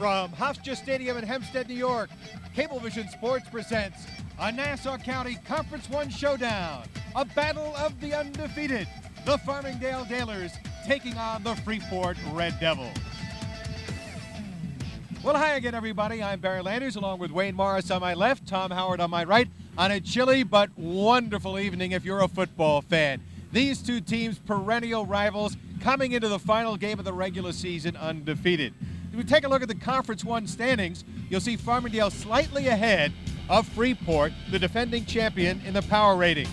From Hofstra Stadium in Hempstead, New York, Cablevision Sports presents a Nassau County Conference 1 showdown, a battle of the undefeated, the Farmingdale Dalers taking on the Freeport Red Devils. Well, hi again, everybody. I'm Barry Landers, along with Wayne Morris on my left, Tom Howard on my right, on a chilly but wonderful evening if you're a football fan. These two teams, perennial rivals, coming into the final game of the regular season undefeated. If we take a look at the Conference 1 standings, you'll see Farmingdale slightly ahead of Freeport, the defending champion in the power ratings.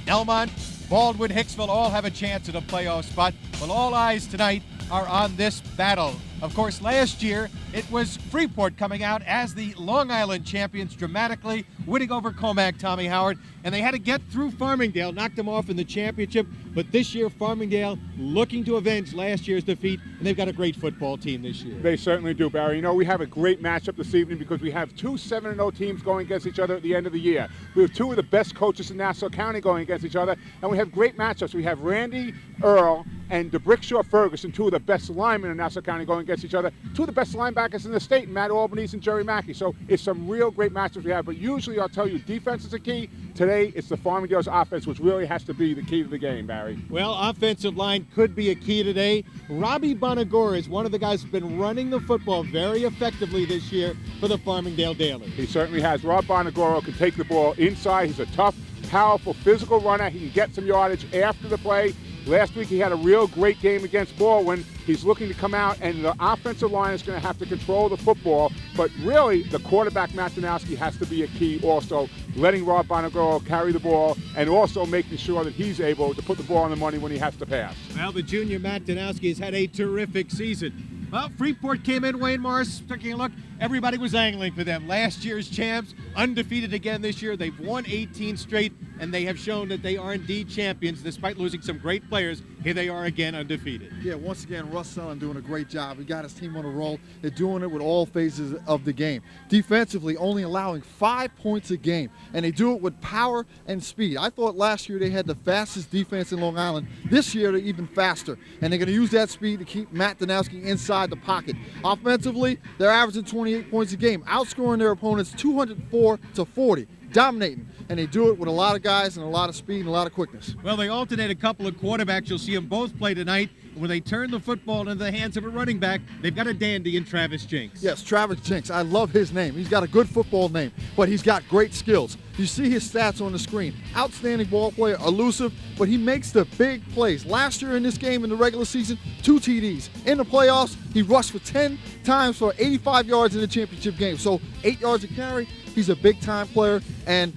Elmont, Baldwin, Hicksville all have a chance at a playoff spot, but all eyes tonight are on this battle. Of course, last year, it was Freeport coming out as the Long Island champions dramatically, winning over Comac, Tommy Howard, and they had to get through Farmingdale, knocked them off in the championship, but this year, Farmingdale looking to avenge last year's defeat, and they've got a great football team this year. They certainly do, Barry. You know, we have a great matchup this evening because we have two 7-0 teams going against each other at the end of the year. We have two of the best coaches in Nassau County going against each other, and we have great matchups. We have Randy Earl and DeBrickshaw Ferguson, two of the best linemen in Nassau County going against each other, two of the best linebackers in the state, Matt Albanese and Jerry Mackey. So it's some real great matchups we have, but usually I'll tell you defense is the key. Today it's the Farmingdale's offense, which really has to be the key to the game, Barry. Well, offensive line could be a key today. Robbie Bonagora is one of the guys who's been running the football very effectively this year for the Farmingdale Dalers. He certainly has. Rob Bonagora can take the ball inside. He's a tough, powerful, physical runner. He can get some yardage after the play. Last week he had a real great game against Baldwin. He's looking to come out, and the offensive line is going to have to control the football. But really, the quarterback, Matt Danowski, has to be a key also, letting Rob Bonagora carry the ball and also making sure that he's able to put the ball on the money when he has to pass. Well, the junior Matt Danowski has had a terrific season. Well, Freeport came in, Wayne Morris, taking a look. Everybody was angling for them. Last year's champs, undefeated again this year. They've won 18 straight, and they have shown that they are indeed champions. Despite losing some great players, here they are again undefeated. Yeah, once again, Russ Sullen doing a great job. He got his team on a roll. They're doing it with all phases of the game. Defensively, only allowing 5 points a game, and they do it with power and speed. I thought last year they had the fastest defense in Long Island. This year, they're even faster, and they're going to use that speed to keep Matt Danowski inside the pocket. Offensively, they're averaging 28 points a game, outscoring their opponents 204-40, dominating, and they do it with a lot of guys and a lot of speed and a lot of quickness. Well, they alternate a couple of quarterbacks. You'll see them both play tonight. When they turn the football into the hands of a running back, they've got a dandy in Travis Jinks. Yes, Travis Jinks. I love his name. He's got a good football name, but he's got great skills. You see his stats on the screen. Outstanding ball player, elusive, but he makes the big plays. Last year in this game in the regular season, 2 TDs. In the playoffs, he rushed for 10 times for 85 yards in the championship game. So 8 yards a carry. He's a big-time player, and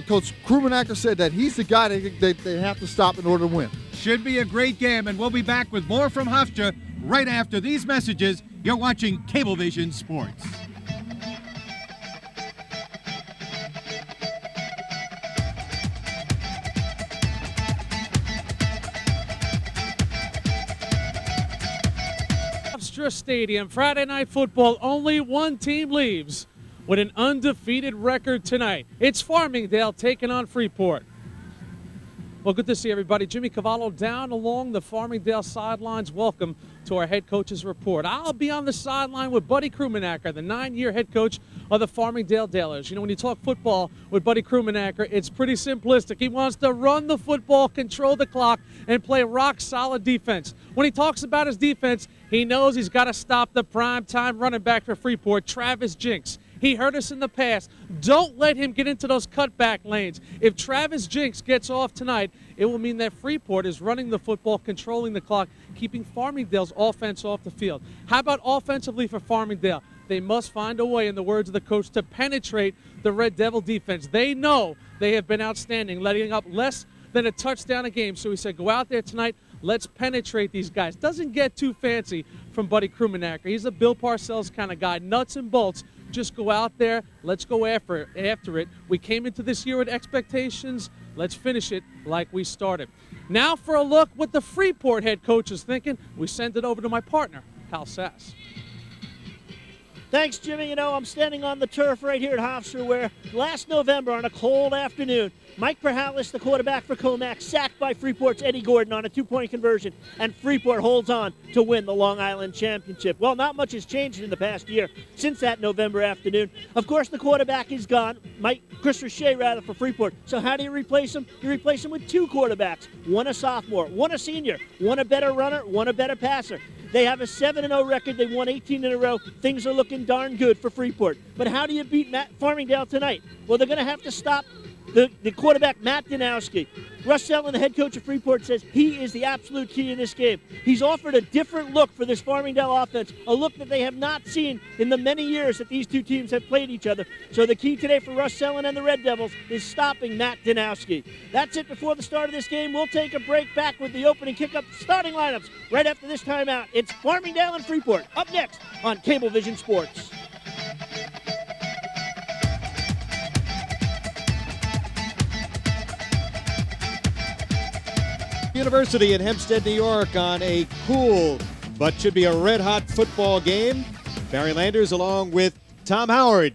Coach Krumenacker said that he's the guy that they have to stop in order to win. Should be a great game, and we'll be back with more from Hofstra right after these messages. You're watching Cablevision Sports. Hofstra Stadium, Friday night football, only one team leaves with an undefeated record tonight. It's Farmingdale taking on Freeport. Well, good to see everybody. Jimmy Cavallo down along the Farmingdale sidelines. Welcome to our head coach's report. I'll be on the sideline with Buddy Krumenacker, the 9-year head coach of the Farmingdale Dalers. You know, when you talk football with Buddy Krumenacker, it's pretty simplistic. He wants to run the football, control the clock, and play rock-solid defense. When he talks about his defense, he knows he's got to stop the prime-time running back for Freeport, Travis Jinks. He hurt us in the past. Don't let him get into those cutback lanes. If Travis Jinks gets off tonight, it will mean that Freeport is running the football, controlling the clock, keeping Farmingdale's offense off the field. How about offensively for Farmingdale? They must find a way, in the words of the coach, to penetrate the Red Devil defense. They know they have been outstanding, letting up less than a touchdown a game. So he said, go out there tonight, let's penetrate these guys. Doesn't get too fancy from Buddy Krumenacker. He's a Bill Parcells kind of guy, nuts and bolts. Just go out there. Let's go after it. We came into this year with expectations. Let's finish it like we started. Now for a look what the Freeport head coach is thinking. We send it over to my partner, Hal Sass. Thanks, Jimmy. You know, I'm standing on the turf right here at Hofstra where last November on a cold afternoon, Mike Perhalis, the quarterback for Comac, sacked by Freeport's Eddie Gordon on a two-point conversion, and Freeport holds on to win the Long Island Championship. Well, not much has changed in the past year since that November afternoon. Of course, the quarterback is gone, Chris Richey, for Freeport. So how do you replace him? You replace him with two quarterbacks, one a sophomore, one a senior, one a better runner, one a better passer. They have a 7-0 record. They won 18 in a row. Things are looking darn good for Freeport. But how do you beat Farmingdale tonight? Well, they're going to have to stop the quarterback, Matt Danowski. Russ Ellen, the head coach of Freeport, says he is the absolute key in this game. He's offered a different look for this Farmingdale offense, a look that they have not seen in the many years that these two teams have played each other. So the key today for Russ Ellen and the Red Devils is stopping Matt Danowski. That's it before the start of this game. We'll take a break, back with the opening kickoff starting lineups right after this timeout. It's Farmingdale and Freeport up next on Cablevision Sports. University in Hempstead, New York on a cool but should be a red-hot football game. Barry Landers along with Tom Howard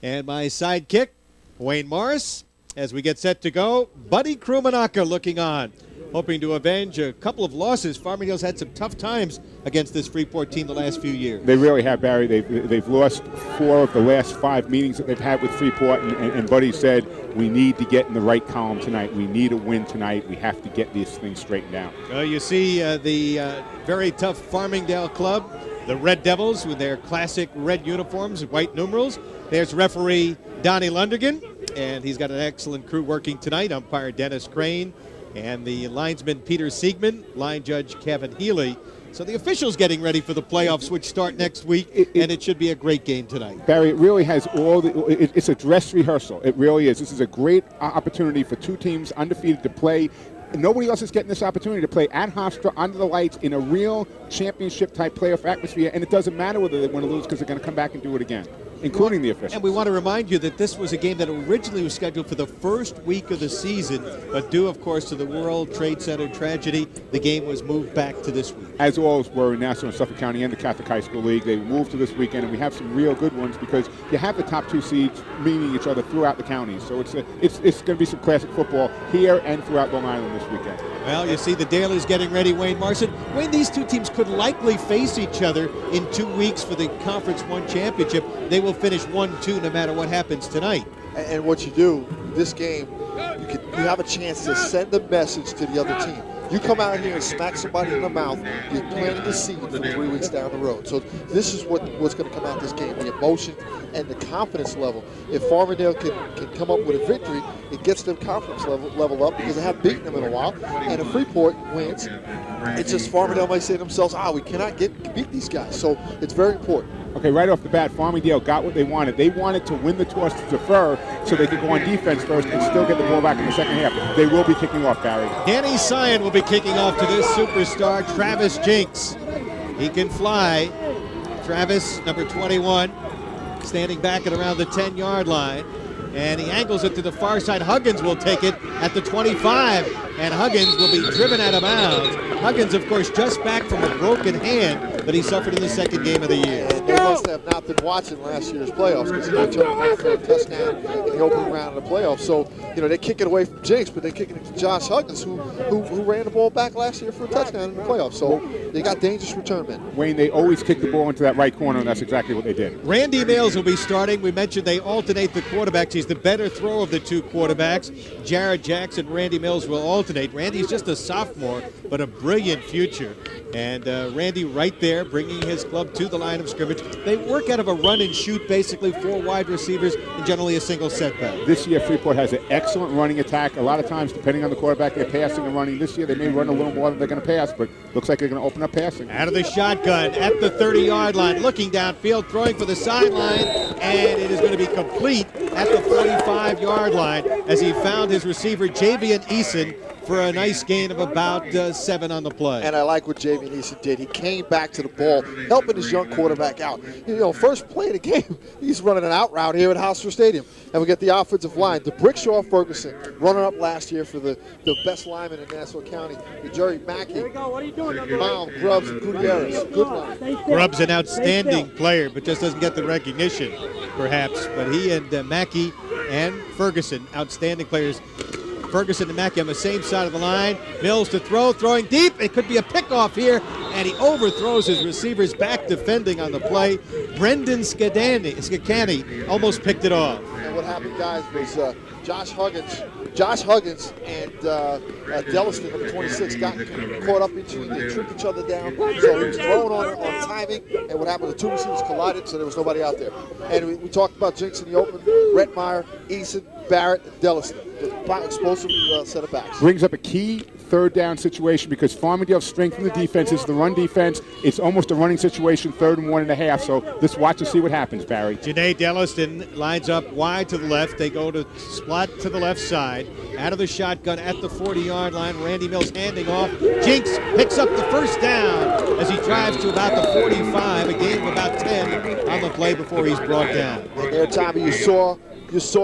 and my sidekick, Wayne Morris, as we get set to go. Buddy Krumanaka looking on, hoping to avenge a couple of losses. Farmingdale's had some tough times against this Freeport team the last few years. They really have, Barry. They've lost 4 of the last 5 meetings that they've had with Freeport, and Buddy said, we need to get in the right column tonight. We need a win tonight. We have to get these things straightened out. You see the very tough Farmingdale club, the Red Devils with their classic red uniforms, white numerals. There's referee Donnie Lundergan, and he's got an excellent crew working tonight. Umpire Dennis Crane and the linesman Peter Siegman, line judge Kevin Healy. So the officials getting ready for the playoffs, which start next week, and it should be a great game tonight. Barry, it really has it's a dress rehearsal. It really is. This is a great opportunity for two teams undefeated to play. Nobody else is getting this opportunity to play at Hofstra under the lights in a real championship-type playoff atmosphere, and it doesn't matter whether they win or lose because they're going to come back and do it again, including the officials. And we want to remind you that this was a game that originally was scheduled for the first week of the season, but due, of course, to the World Trade Center tragedy, the game was moved back to this week. As always were in Nassau and Suffolk County and the Catholic High School League, they moved to this weekend, and we have some real good ones because you have the top 2 seeds meeting each other throughout the counties. So it's going to be some classic football here and throughout Long Island this weekend. Well, you see the Dailies getting ready, Wayne Marson. Wayne, these two teams could likely face each other in 2 weeks for the Conference 1 championship. They will finish 1-2 no matter what happens tonight. And what you do, this game, you have a chance to send a message to the other team. You come out here and smack somebody in the mouth, you're planting the seed for 3 weeks down the road. So this is what's going to come out this game, the emotion and the confidence level. If Farmingdale can come up with a victory, it gets their confidence level up because they haven't beaten them in a while. And if Freeport wins, it's just Farmingdale might say to themselves, we cannot beat these guys. So it's very important. Okay, right off the bat, Farmingdale got what they wanted. They wanted to win the toss to defer so they could go on defense first and still get the ball back in the second half. They will be kicking off, Barry. Danny Sion will be kicking off to this superstar, Travis Jinks. He can fly. Travis, number 21, standing back at around the 10-yard line. And he angles it to the far side. Huggins will take it at the 25, and Huggins will be driven out of bounds. Huggins, of course, just back from a broken hand that he suffered in the second game of the year. And they must have not been watching last year's playoffs because they turned back for a touchdown in the opening round of the playoffs. So, they kick it away from Jinks, but they kick it to Josh Huggins, who ran the ball back last year for a touchdown in the playoffs. So they got dangerous return men. Wayne, they always kick the ball into that right corner, and that's exactly what they did. Randy Bales will be starting. We mentioned they alternate the quarterbacks. He's the better throw of the 2 quarterbacks. Jared Jackson, Randy Mills will alternate. Randy's just a sophomore, but a brilliant future. And Randy right there bringing his club to the line of scrimmage. They work out of a run and shoot, basically 4 wide receivers and generally a single setback. This year, Freeport has an excellent running attack. A lot of times, depending on the quarterback, they're passing and running. This year, they may run a little more than they're going to pass, but looks like they're going to open up passing. Out of the shotgun at the 30-yard line, looking downfield, throwing for the sideline, and it is going to be complete at the 45-yard line as he found his receiver, Javian Eason, for a nice gain of about 7 on the play. And I like what Jamie Neeson did. He came back to the ball, helping his young quarterback out. First play of the game, he's running an out route here at Hofstra Stadium. And we get the offensive line. The Brickshaw Ferguson, running up last year for the best lineman in Nassau County. The Jerry Mackey. Here we go. What are you doing? Mound, Grubbs, and Gutierrez. Good line. Grubbs an outstanding player, but just doesn't get the recognition, perhaps. But he and Mackey and Ferguson, outstanding players. Ferguson and Mackey on the same side of the line. Mills to throw, throwing deep. It could be a pickoff here, and he overthrows his receivers back defending on the play. Brendan Skakani almost picked it off. And what happened, guys, was Josh Huggins and Delliston, number 26, got caught up into it. They tripped each other down. So he was thrown on timing, and what happened, the two receivers collided, so there was nobody out there. And we talked about Jinks in the open. Rettmeyer, Eason, Barrett, and Delliston. The explosive set of backs. Brings up a key third down situation because Farmingdale's strength in the defense is the run defense. It's almost a running situation, 3rd and 1.5. So let's watch and see what happens, Barry. Janae Delliston lines up wide to the left. They go to slot to the left side. Out of the shotgun at the 40-yard line. Randy Mills handing off. Jinks picks up the first down as he drives to about the 45. A gain of about 10 on the play before he's brought down. And there, Tommy, you saw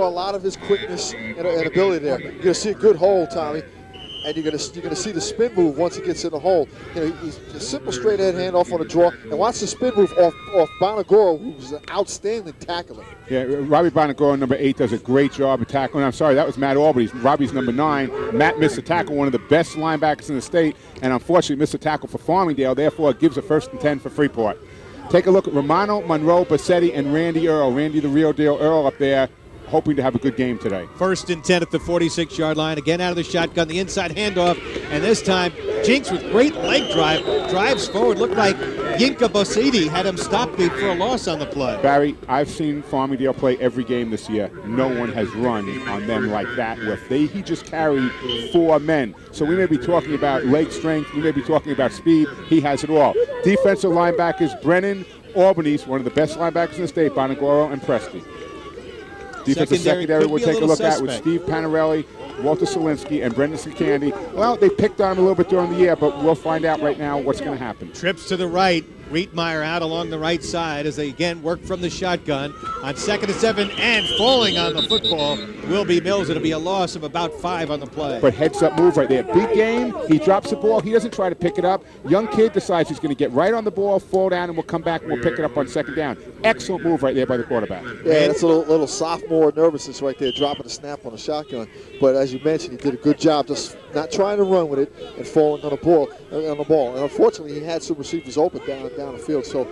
a lot of his quickness and ability there. You're going to see a good hole, Tommy, and you're going to see the spin move once he gets in the hole. He's a simple straight ahead handoff on a draw, and watch the spin move off Bonagoro, who's an outstanding tackler. Yeah, Robbie Bonagoro, number 8, does a great job of tackling. I'm sorry, that was Matt Albury. Robbie's number 9. Matt missed a tackle, one of the best linebackers in the state, and unfortunately missed a tackle for Farmingdale. Therefore, it gives a 1st and 10 for Freeport. Take a look at Romano, Monroe, Bassetti, and Randy Earl. Randy, the real deal, Earl up there, hoping to have a good game today. 1st and 10 at the 46-yard line. Again out of the shotgun, the inside handoff. And this time, Jinks with great leg drives forward. Looked like Yinka Bosidi had him stopped for a loss on the play. Barry, I've seen Farmingdale play every game this year. No one has run on them like that. He just carried 4 men. So we may be talking about leg strength. We may be talking about speed. He has it all. Defensive linebackers, Brennan, Albany's one of the best linebackers in the state, Bonagoro and Presti. Defensive secondary we'll take a look at with Steve Panarelli, Walter Solinsky, and Brendan Sikandi. Well, they picked on him a little bit during the year, but we'll find out right now what's going to happen. Trips to the right. Rietmeyer out along the right side as they again work from the shotgun on 2nd and 7, and falling on the football will be Mills. It'll be a loss of about 5 on the play. But heads-up move right there. Big game. He drops the ball. He doesn't try to pick it up. Young kid decides he's going to get right on the ball, fall down, and we'll come back and we'll pick it up on 2nd down. Excellent move right there by the quarterback. Yeah, that's a little sophomore nervousness right there, dropping the snap on a shotgun. But as you mentioned, he did a good job just not trying to run with it and falling on the ball. And unfortunately, he had some receivers open down the field. So,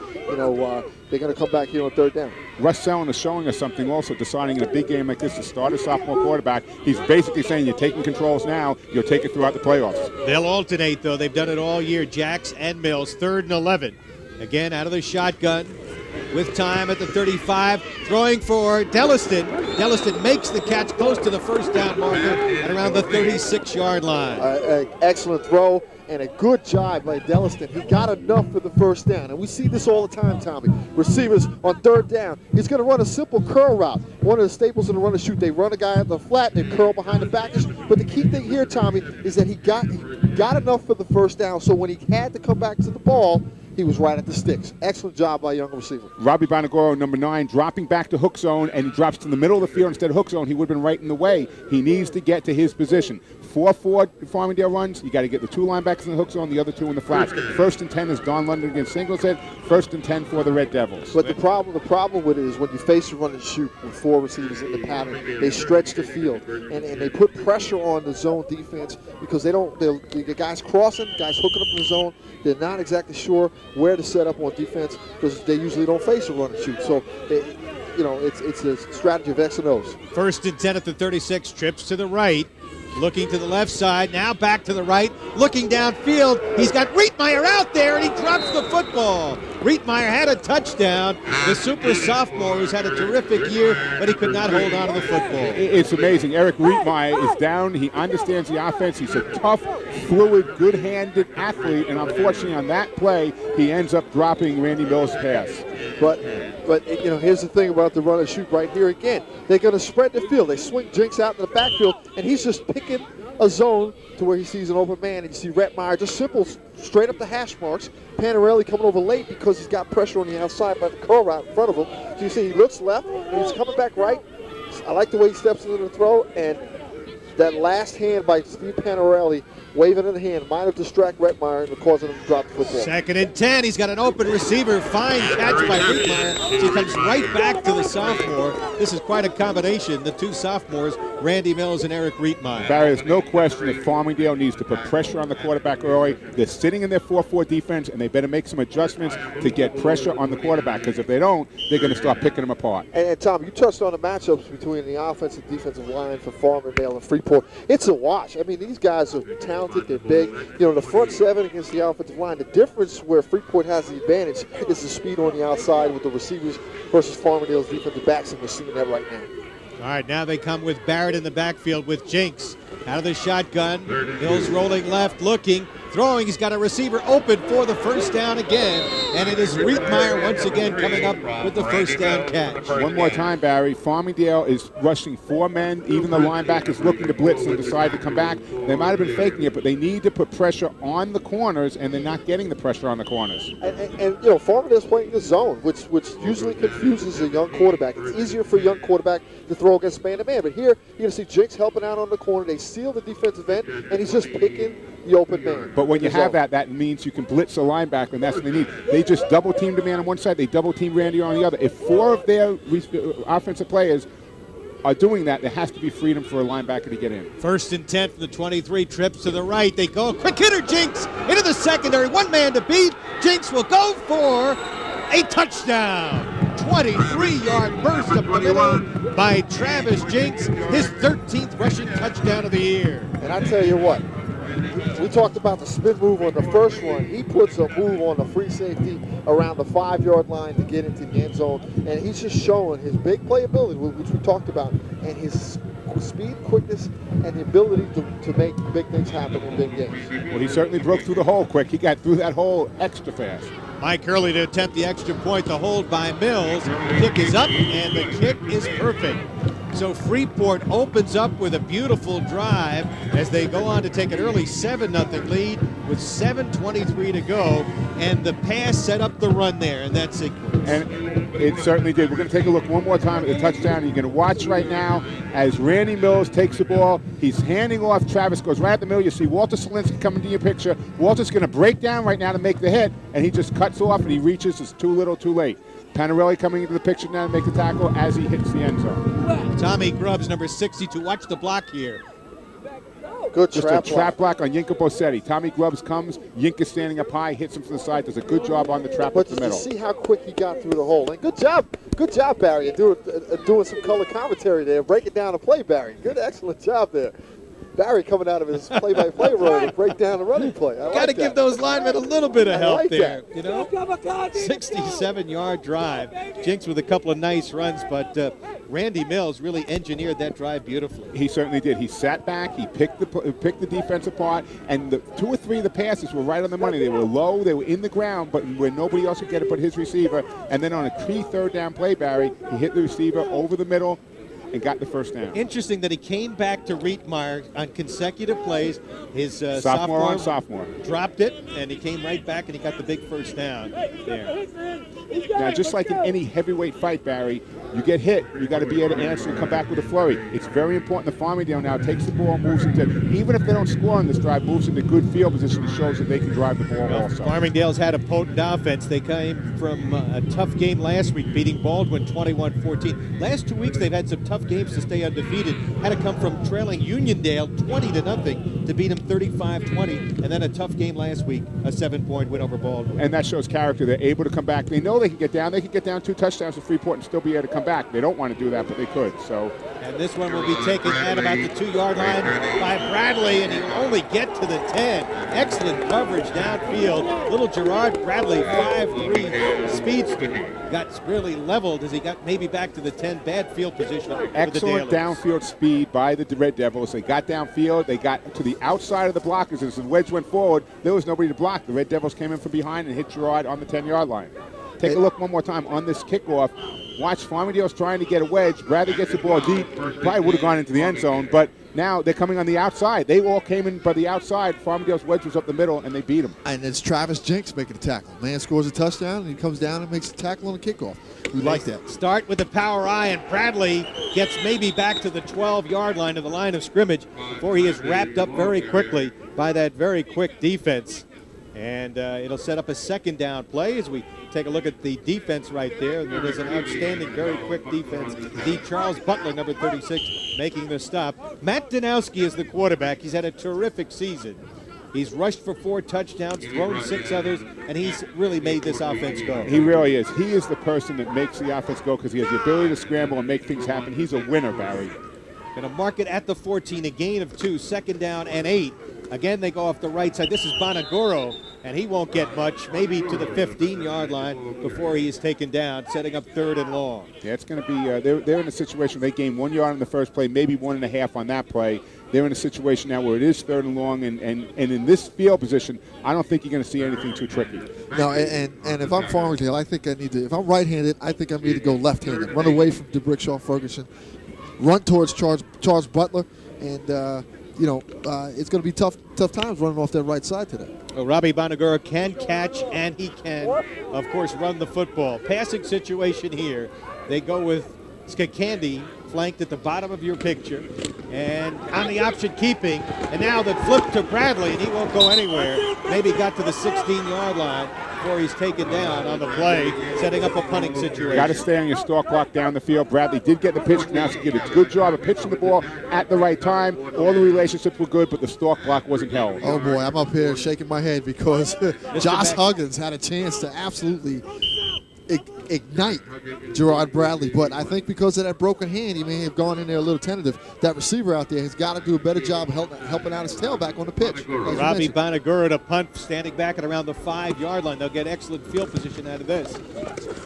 they're going to come back here on 3rd down. Russ Sellen is showing us something also, deciding in a big game like this to start a sophomore quarterback. He's basically saying you're taking controls now, you'll take it throughout the playoffs. They'll alternate, though. They've done it all year. Jacks and Mills, 3rd and 11. Again, out of the shotgun with time at the 35, throwing for Delliston. Delliston makes the catch close to the 1st down marker at around the 36-yard line. Excellent throw. And a good job by Delliston. He got enough for the 1st down. And we see this all the time, Tommy. Receivers on 3rd down. He's going to run a simple curl route. One of the staples in the run and shoot. They run a guy at the flat, they curl behind the backers. But the key thing here, Tommy, is that he got enough for the 1st down. So when he had to come back to the ball, he was right at the sticks. Excellent job by a young receiver. Robbie Bonagoro, number 9, dropping back to hook zone, and he drops to the middle of the field instead of hook zone. He would have been right in the way. He needs to get to his position. 4-4 Farmingdale runs. You got to get the 2 linebackers in the hook zone, the other 2 in the flats. 1st and 10 is Don London against Singleton. 1st and 10 for the Red Devils. But the problem with it is when you face a run and shoot with 4 receivers in the pattern, they stretch the field and they put pressure on the zone defense because they get guys crossing, guys hooking up in the zone. They're not exactly sure where to set up on defense because they usually don't face a run and shoot. So it's a strategy of X and O's. 1st and 10 at the 36, trips to the right. Looking to the left side, now back to the right, looking downfield. He's got Rietmeyer out there, and he drops the football. Rietmeyer had a touchdown. The super sophomore who's had a terrific year, but he could not hold on to the football. It's amazing. Eric Rietmeyer is down. He understands the offense. He's a tough, fluid, good-handed athlete, and unfortunately on that play, he ends up dropping Randy Mills' pass. But here's the thing about the run and shoot right here again. They're going to spread the field. They swing Jinks out in the backfield, and he's just picking a zone to where he sees an open man, and you see Rettmeyer just simple, straight up the hash marks. Panarelli coming over late because he's got pressure on the outside by the curl route in front of him. So you see he looks left, and he's coming back right. I like the way he steps into the throw, and that last hand by Steve Panarelli, waving in the hand, might have distracted Rettmeyer and causing him to drop the football. 2nd and 10. He's got an open receiver. Fine catch by Rettmeyer. So he comes right back to the sophomore. This is quite a combination. The two sophomores, Randy Mills and Eric Reitmeyer. Barry, there's no question that Farmingdale needs to put pressure on the quarterback early. They're sitting in their 4-4 defense, and they better make some adjustments to get pressure on the quarterback, because if they don't, they're going to start picking them apart. And Tom, you touched on the matchups between the offensive and defensive line for Farmingdale and Freeport. It's a watch. I mean, these guys are talented. They're big. You know, the front seven against the offensive line, the difference where Freeport has the advantage is the speed on the outside with the receivers versus Farmingdale's defensive backs, and we're seeing that right now. All right, now they come with Barrett in the backfield with Jinks. Out of the shotgun. Mills rolling left, looking, throwing. He's got a receiver open for the first down again. And it is Reitmeyer once again coming up with the first down catch. One more time, Barry. Farmingdale is rushing 4 men. Even the linebackers looking to blitz and decide to come back. They might have been faking it, but they need to put pressure on the corners, and they're not getting the pressure on the corners. And you know, Farmingdale's playing the zone, which usually confuses a young quarterback. It's easier for a young quarterback to throw against man-to-man. But here, you're going to see Jinks helping out on the corner. They seal the defensive end, and he's just picking the open man. But when you have that means you can blitz a linebacker, and that's what they need. They just double-teamed a man on one side. They double-teamed Randy on the other. If 4 of their offensive players are doing that, there has to be freedom for a linebacker to get in. 1st and 10 from the 23, trips to the right. They go, quick hitter Jinks into the secondary. 1 man to beat. Jinks will go for a touchdown. 23-yard burst up the middle by Travis Jinks, his 13th rushing touchdown of the year. And I tell you what, we talked about the spin move on the first one. He puts a move on the free safety around the 5-yard line to get into the end zone, and he's just showing his big playability, which we talked about, and his speed, quickness, and the ability to make big things happen in big games. Well, he certainly broke through the hole quick. He got through that hole extra fast. Mike Hurley to attempt the extra point, the hold by Mills. Kick is up, and the kick is perfect. So Freeport opens up with a beautiful drive as they go on to take an early 7-0 lead with 7:23 to go, and the pass set up the run there in that sequence. And it certainly did. We're going to take a look one more time at the touchdown. You're going to watch right now as Randy Mills takes the ball. He's handing off. Travis goes right at the middle. You see Walter Solinsky coming to your picture. Walter's going to break down right now to make the hit, and he just cuts off, and he reaches. It's too little, too late. Panarelli coming into the picture now to make the tackle as he hits the end zone. Tommy Grubbs, number 62. Watch the block here. Good Just trap a trap block on Yinka Bossetti. Tommy Grubbs comes. Yinka standing up high, hits him from the side. Does a good job on the trap up the middle. But you see how quick he got through the hole. And good job, Barry, doing some color commentary there, breaking down the play, Barry. Good, excellent job there. Barry coming out of his play-by-play role to break down the running play. Got to give those linemen a little bit of help there. That. You know, 67-yard drive. Jinks with a couple of nice runs, but Randy Mills really engineered that drive beautifully. He certainly did. He sat back. He picked the defense apart, and the 2 or 3 of the passes were right on the money. They were low. They were in the ground, but where nobody else could get it but his receiver. And then on a key 3rd down play, Barry, he hit the receiver over the middle and got the first down. Interesting that he came back to Reitmeyer on consecutive plays. His sophomore dropped it, and he came right back, and he got the big first down there. Now, just like in any heavyweight fight, Barry, you get hit, you got to be able to answer and come back with a flurry. It's very important that Farmingdale now takes the ball, moves into, even if they don't score on this drive, moves into good field position and shows that they can drive the ball also. Farmingdale's had a potent offense. They came from a tough game last week, beating Baldwin 21-14. Last 2 weeks, they've had some tough games to stay undefeated. Had to come from trailing Uniondale 20-0 to beat them 35-20, and then a tough game last week, a 7-point win over Baldwin. And that shows character. They're able to come back. They know they can get down. They can get down 2 touchdowns to Freeport and still be able to come back. They don't want to do that, but they could. So, and this one will be taken at about the 2-yard line by Bradley, and he'll only get to the 10. Excellent coverage downfield. Little Gerard Bradley, 5'3", speedster, got really leveled as he got maybe back to the 10. Bad field position. Excellent downfield speed by the Red Devils. They got downfield. They got to the outside of the blockers. As the wedge went forward, there was nobody to block. The Red Devils came in from behind and hit Gerard on the 10-yard line. Take a look one more time on this kickoff. Watch, Farmingdale's trying to get a wedge. Bradley gets the ball deep. Probably would have gone into the end zone, but now they're coming on the outside. They all came in by the outside. Farmingdale's wedge was up the middle, and they beat them. And it's Travis Jinks making the tackle. Man scores a touchdown, and he comes down and makes a tackle on the kickoff. We like that. Start with the power eye, and Bradley gets maybe back to the 12-yard line of the line of scrimmage before he is wrapped up very quickly by that very quick defense. And it'll set up a second down play as we take a look at the defense right there. And it is an outstanding, very quick defense. The Charles Butler, number 36, making the stop. Matt Danowski is the quarterback. He's had a terrific season. He's rushed for 4 touchdowns, thrown 6 others, and he's really made this offense go. He really is. He is the person that makes the offense go because he has the ability to scramble and make things happen. He's a winner, Barry. Going to mark it at the 14, a gain of 2, second down and 8. Again, they go off the right side. This is Bonaguro, and he won't get much, maybe to the 15-yard line before he is taken down, setting up 3rd and long. Yeah, it's going to be they're in a situation where they gained 1 yard on the first play, maybe 1.5 on that play. They're in a situation now where it is 3rd and long, and in this field position, I don't think you're going to see anything too tricky. No, and if I'm Farmingdale, I think I need to, if I'm right-handed, I think I need to go left-handed. Run away from DeBrickshaw Ferguson, run towards Charles Butler, and it's going to be tough times running off that right side today. Well, Robbie Bonagura can catch, and he can, of course, run the football. Passing situation here, they go with Skakandi, flanked at the bottom of your picture, and on the option keeping, and now the flip to Bradley, and he won't go anywhere. Maybe got to the 16-yard line before he's taken down on the play, setting up a punting situation. Got to stay on your stalk block down the field. Bradley did get the pitch. Now he did a good job of pitching the ball at the right time. All the relationships were good, but the stalk block wasn't held. Oh, boy, I'm up here shaking my head because Josh Huggins had a chance to absolutely ignite Gerard Bradley, but I think because of that broken hand, he may have gone in there a little tentative. That receiver out there has got to do a better job of helping out his tailback on the pitch. Robbie Bonagura to punt, standing back at around the 5-yard line. They'll get excellent field position out of this.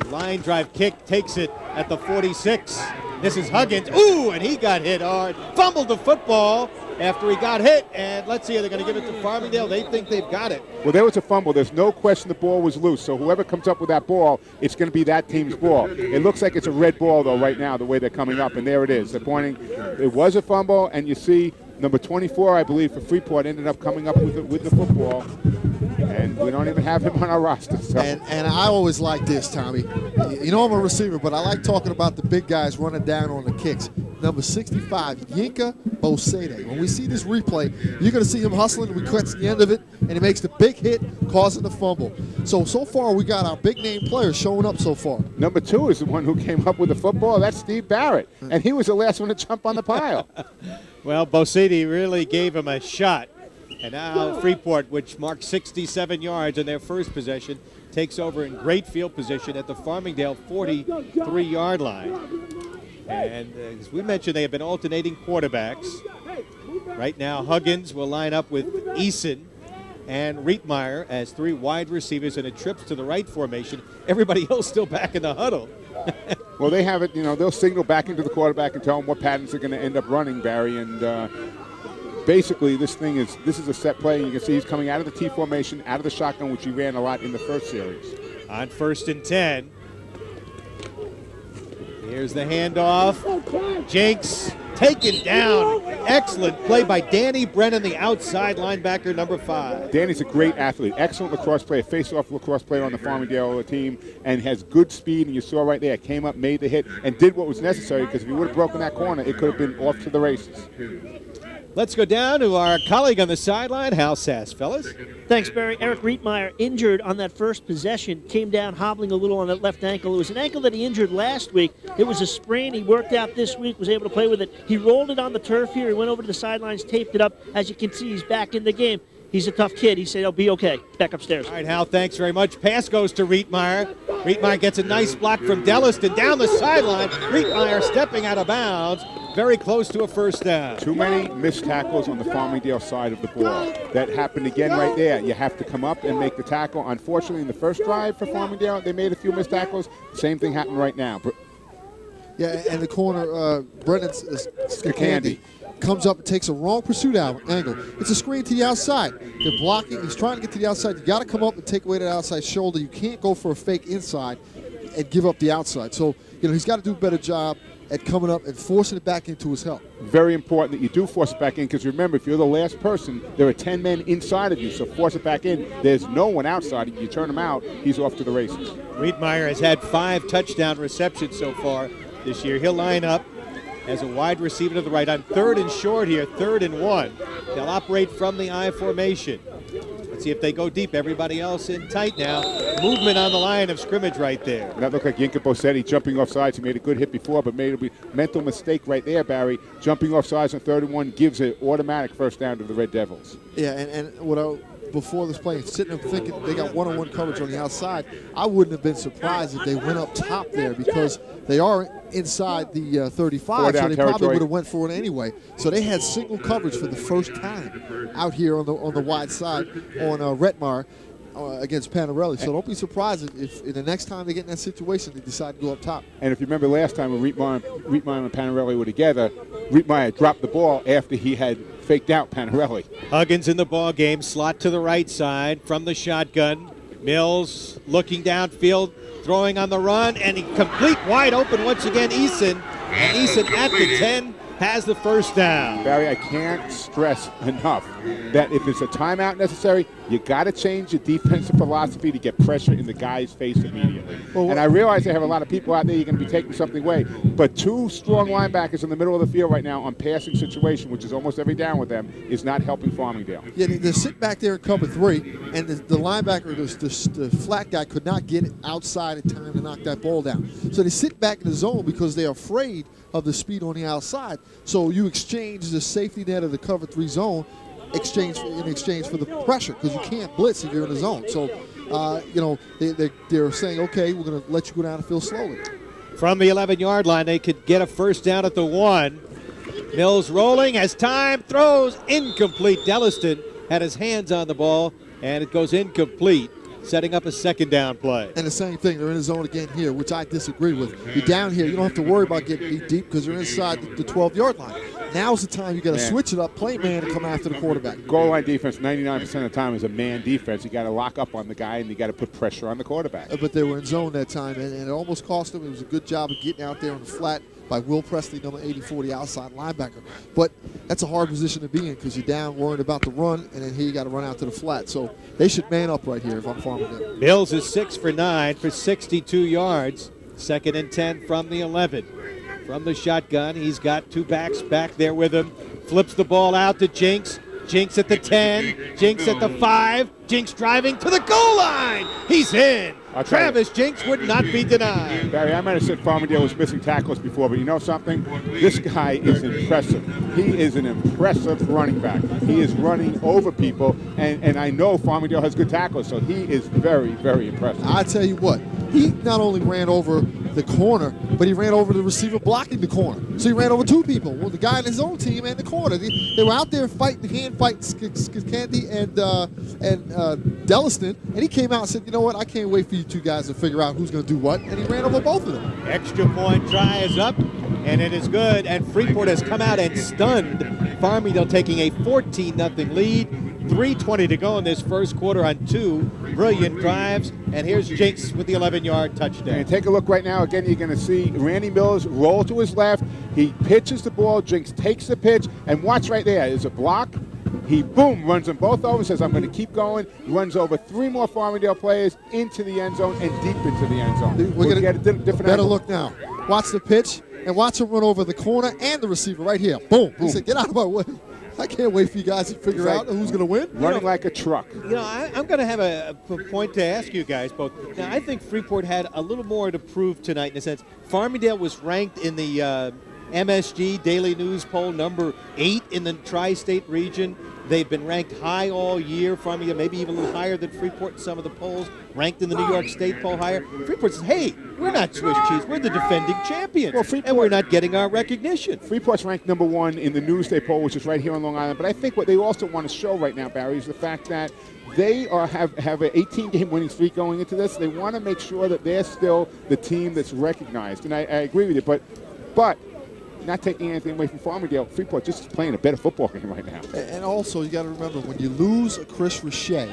Line drive kick takes it at the 46. This is Huggins. Ooh, and he got hit hard. Fumbled the football after he got hit, and let's see, are they going to give it to Farmingdale? They think they've got it. Well, there was a fumble. There's no question the ball was loose, so whoever comes up with that ball, it's going to be that team's ball. It looks like it's a red ball, though, right now, the way they're coming up, and there it is. They're pointing. It was a fumble, and you see number 24, I believe, for Freeport ended up coming up with the football, and we don't even have him on our roster. So. And I always like this, Tommy. You know I'm a receiver, but I like talking about the big guys running down on the kicks. Number 65, Yinka Bosede. When we see this replay, you're going to see him hustling. We catch the end of it, and he makes the big hit, causing the fumble. So far, we got our big-name players showing up so far. Number 2 is the one who came up with the football. That's Steve Barrett, and he was the last one to jump on the pile. Well, Bosede really gave him a shot. And now Freeport, which marked 67 yards in their first possession, takes over in great field position at the Farmingdale 43-yard line. And as we mentioned, they have been alternating quarterbacks. Right now, Huggins will line up with Eason and Rietmeyer as 3 wide receivers in a trips to the right formation. Everybody else still back in the huddle. Well, they have it, they'll signal back into the quarterback and tell him what patterns they're going to end up running, Barry. And basically, this is a set play. You can see he's coming out of the T formation, out of the shotgun, which he ran a lot in the first series. On 1st and 10. Here's the handoff. Jinks taken down. Excellent play by Danny Brennan, the outside linebacker, number 5. Danny's a great athlete. Excellent lacrosse player, face-off lacrosse player on the Farmingdale team, and has good speed. And you saw right there, came up, made the hit, and did what was necessary, because if he would have broken that corner, it could have been off to the races. Let's go down to our colleague on the sideline, Hal Sass, fellas. Thanks, Barry. Eric Rietmeyer, injured on that first possession, came down hobbling a little on that left ankle. It was an ankle that he injured last week. It was a sprain. He worked out this week, was able to play with it. He rolled it on the turf here. He went over to the sidelines, taped it up. As you can see, he's back in the game. He's a tough kid. He said he'll be okay. Back upstairs. All right, Hal, thanks very much. Pass goes to Rietmeyer. Rietmeyer gets a nice block from Delliston down the sideline. Rietmeyer stepping out of bounds. Very close to a first down. Too many missed tackles on the Farmingdale side of the ball. That happened again right there. You have to come up and make the tackle. Unfortunately, in the first drive for Farmingdale, they made a few missed tackles. Same thing happened right now. Yeah, and the corner, Brennan Skakandi comes up and takes a wrong pursuit angle. It's a screen to the outside. They're blocking. He's trying to get to the outside. You got to come up and take away that outside shoulder. You can't go for a fake inside and give up the outside. So, he's got to do a better job at coming up and forcing it back into his help. Very important that you do force it back in, because remember, if you're the last person, there are 10 men inside of you, so force it back in. There's no one outside. You turn him out, he's off to the races. Riedmeyer has had 5 touchdown receptions so far this year. He'll line up as a wide receiver to the right on 3rd and short here, 3rd and 1. They'll operate from the I formation. Let's see if they go deep. Everybody else in tight now. Movement on the line of scrimmage right there. And that looked like Yinka Bosetti jumping off sides. He made a good hit before, but made a mental mistake right there, Barry. Jumping off sides on 3rd and 1 gives an automatic first down to the Red Devils. Yeah, and before this play, sitting there thinking they got one-on-one coverage on the outside, I wouldn't have been surprised if they went up top there, because they are inside the 35, so they probably would have went for it anyway. So they had single coverage for the first time out here on the wide side on Retmar against Panarelli. So don't be surprised if the next time they get in that situation, they decide to go up top. And if you remember last time when Riedmeyer and Panarelli were together, Riedmeyer dropped the ball after he had faked out Panarelli. Huggins in the ball game, slot to the right side from the shotgun. Mills looking downfield, throwing on the run, and he complete wide open once again, Eason. And Eason at the 10 has the first down. Barry, I can't stress enough that if it's a timeout necessary, you got to change your defensive philosophy to get pressure in the guy's face immediately. And I realize they have a lot of people out there, you're going to be taking something away, but 2 strong linebackers in the middle of the field right now on passing situation, which is almost every down with them, is not helping Farmingdale. Yeah, they sit back there in cover 3, and the linebacker, the flat guy, could not get it outside in time to knock that ball down. So they sit back in the zone because they're afraid of the speed on the outside. So you exchange the safety net of the cover 3 zone in exchange for the pressure, because you can't blitz if you're in the zone. So, they're saying, okay, we're going to let you go down the field slowly. From the 11-yard line, they could get a first down at the 1. Mills rolling as time throws incomplete. Delliston had his hands on the ball, and it goes incomplete, setting up a second down play. And the same thing, they're in the zone again here, which I disagree with. You're down here, you don't have to worry about getting beat deep because you're inside the 12-yard line. Now's the time you got to switch it up, play man, and come after the quarterback. Goal line defense 99% of the time is a man defense. You got to lock up on the guy, and you got to put pressure on the quarterback. But they were in zone that time, and it almost cost them. It was a good job of getting out there on the flat by Will Presley, number 80-40 outside linebacker. But that's a hard position to be in because you're down worried about the run, and then here you got to run out to the flat. So they should man up right here if I'm Farmingdale. Mills is 6 for 9 for 62 yards. 2nd and 10 from the 11. From the shotgun, he's got 2 backs back there with him. Flips the ball out to Jinks. Jinks at the 10. Jinks at the 5. Jinks driving to the goal line. He's in. Travis Jinks would not be denied. Barry, I might have said Farmingdale was missing tackles before, but you know something? This guy is impressive. He is an impressive running back. He is running over people, and I know Farmingdale has good tackles, so he is very, very impressive. I tell you what, he not only ran over the corner, but he ran over the receiver blocking the corner. So he ran over 2 people, well, the guy in his own team and the corner. They were out there fighting, hand-fighting Scandy and Delliston, and he came out and said, you know what, I can't wait for you 2 guys to figure out who's going to do what, and he ran over both of them. Extra point try is up, and it is good, and Freeport has come out and stunned Farmingdale, taking a 14-0 lead. 3:20 to go in this first quarter on 2 brilliant drives, and here's Jinks with the 11-yard touchdown. And take a look right now. Again, you're going to see Randy Mills roll to his left. He pitches the ball. Jinks takes the pitch, and watch right there. There's a block. He, boom, runs them both over, says, I'm going to keep going. Runs over 3 more Farmingdale players into the end zone and deep into the end zone. We're going to get a different better angle. Look now. Watch the pitch, and watch him run over the corner and the receiver right here. Boom. He said, get out of my way. I can't wait for you guys to figure out who's going to win. Running like a truck. You know, I'm going to have a point to ask you guys both. Now, I think Freeport had a little more to prove tonight in a sense. Farmingdale was ranked in the MSG Daily News poll number 8 in the tri-state region. They've been ranked high all year. Farmingdale maybe even a little higher than Freeport in some of the polls. Ranked in the New York State poll higher. Freeport says, hey, we're not Swiss cheese. We're the defending champions. Well, and we're not getting our recognition. Freeport's ranked number 1 in the Newsday poll, which is right here on Long Island. But I think what they also want to show right now, Barry, is the fact that they have an 18-game winning streak going into this. They want to make sure that they're still the team that's recognized. And I agree with you, but not taking anything away from Farmingdale, Freeport just playing a better football game right now. And also, you got to remember, when you lose a Chris Richey,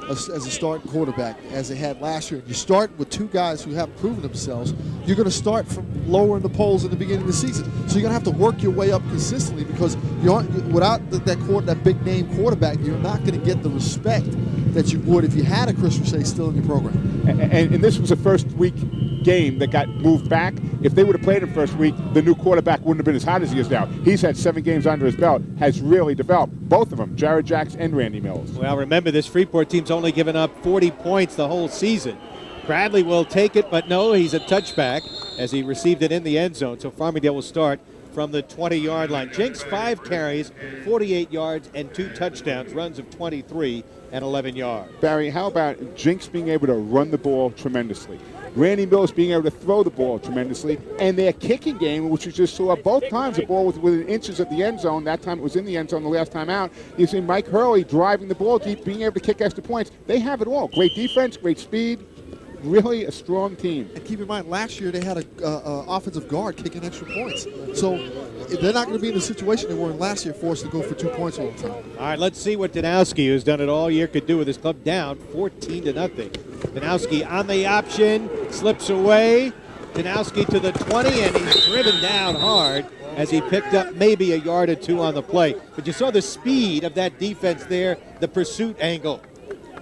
as a starting quarterback as they had last year, and you start with two guys who have proven themselves, you're going to start from lower in the polls in the beginning of the season. So you're going to have to work your way up consistently, because without that big name quarterback, you're not going to get the respect that you would if you had a Chris Richey still in your program. And this was a first week game that got moved back. If they would have played him first week, the new quarterback wouldn't have been as hot as he is now. He's had 7 games under his belt, has really developed. Both of them, Jared Jacks and Randy Mills. Well, remember, this Freeport team's only given up 40 points the whole season. Bradley will take it, but no, he's a touchback as he received it in the end zone. So Farmingdale will start from the 20-yard line. Jinks, 5 carries, 48 yards, and 2 touchdowns, runs of 23 and 11 yards. Barry, how about Jinks being able to run the ball tremendously? Randy Mills being able to throw the ball tremendously, and their kicking game, which you just saw both times, the ball was within inches of the end zone. That time it was in the end zone the last time out. You see Mike Hurley driving the ball deep, being able to kick extra points. They have it all. Great defense, great speed, really a strong team. And keep in mind, last year they had an offensive guard kicking extra points. So they're not going to be in the situation they were in last year, forced to go for 2 points all the time. All right, let's see what Danowski, who's done it all year, could do with his club down 14-0. Danowski on the option, slips away. Danowski to the 20, and he's driven down hard as he picked up maybe a yard or 2 on the play. But you saw the speed of that defense there, the pursuit angle.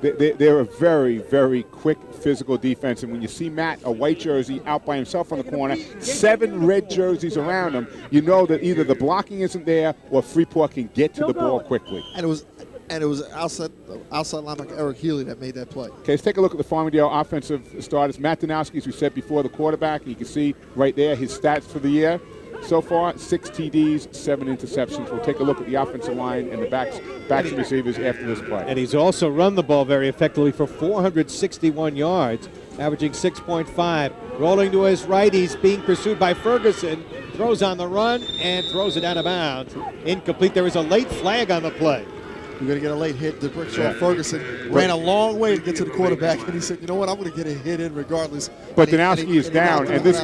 They're a very, very quick physical defense, and when you see Matt, a white jersey, out by himself on the corner, 7 red jerseys around him, you know that either the blocking isn't there or Freeport can get to the ball quickly. And it was outside linebacker Eric Healy that made that play. Okay, let's take a look at the Farmingdale offensive starters. Matt Danowski, as we said before, the quarterback, and you can see right there his stats for the year. So far, 6 TDs, 7 interceptions. We'll take a look at the offensive line and the backs and receivers after this play. And he's also run the ball very effectively for 461 yards, averaging 6.5. Rolling to his right, he's being pursued by Ferguson. Throws on the run and throws it out of bounds. Incomplete. There is a late flag on the play. You're going to get a late hit. Ferguson ran a long way to get to the quarterback, and he said, "You know what? I'm going to get a hit in regardless." But Danowski is down, and this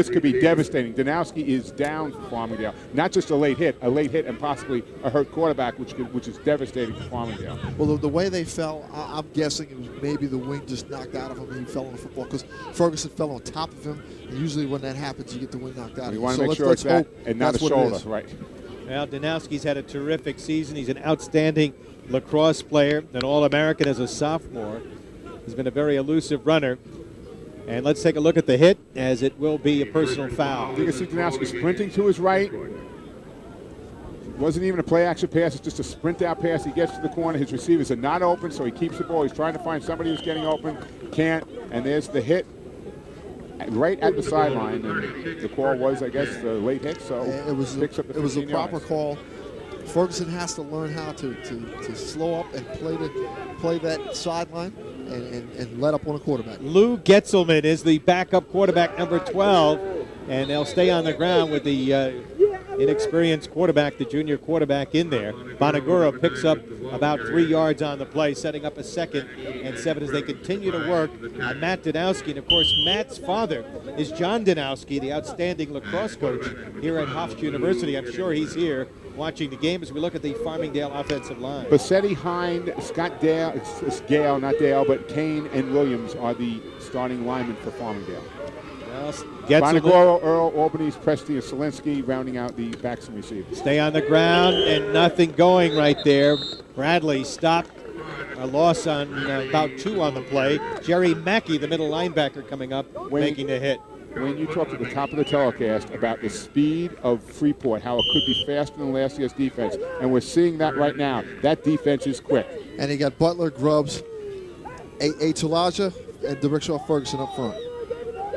could be devastating. Danowski is down for Farmingdale. Not just a late hit and possibly a hurt quarterback, which is devastating for Farmingdale. Well, the way they fell, I'm guessing it was maybe the wing just knocked out of him and he fell on the football, because Ferguson fell on top of him. And usually when that happens, you get the wing knocked out of you. You want to make sure it's that and not a shoulder, right? Well, Danowski's had a terrific season. He's an outstanding lacrosse player, an All-American as a sophomore. He's been a very elusive runner. And let's take a look at the hit, as it will be a personal foul. You can see Danowski sprinting to his right. Wasn't even a play-action pass. It's just a sprint-out pass. He gets to the corner. His receivers are not open, so he keeps the ball. He's trying to find somebody who's getting open. Can't. And there's the hit right at the sideline. And the call was, I guess, the late hit, so picks up the 15 It was a proper yards. call. Ferguson has to learn how to slow up and play that sideline and let up on a quarterback. Lou Getzelman is the backup quarterback, number 12, and they'll stay on the ground with the inexperienced quarterback, the junior quarterback, in there. Bonagura picks up about 3 yards on the play, setting up a 2nd and 7 as they continue to work on Matt Danowski. And, of course, Matt's father is John Danowski, the outstanding lacrosse coach here at Hofstra University. I'm sure he's here watching the game as we look at the Farmingdale offensive line. Bassetti, Hind, Scott Dale, it's Gale, not Dale, but Kane and Williams are the starting linemen for Farmingdale. Bonagura, Earl, Albanese, Presti, and Solinsky rounding out the backs and receivers. Stay on the ground and nothing going right there. Bradley stopped. A loss on about 2 on the play. Jerry Mackey, the middle linebacker, coming up, making the hit. When you talked at the top of the telecast about the speed of Freeport, how it could be faster than last year's defense, and we're seeing that right now. That defense is quick. And he got Butler, Grubbs, Tulaja, and DeBrickshaw Ferguson up front.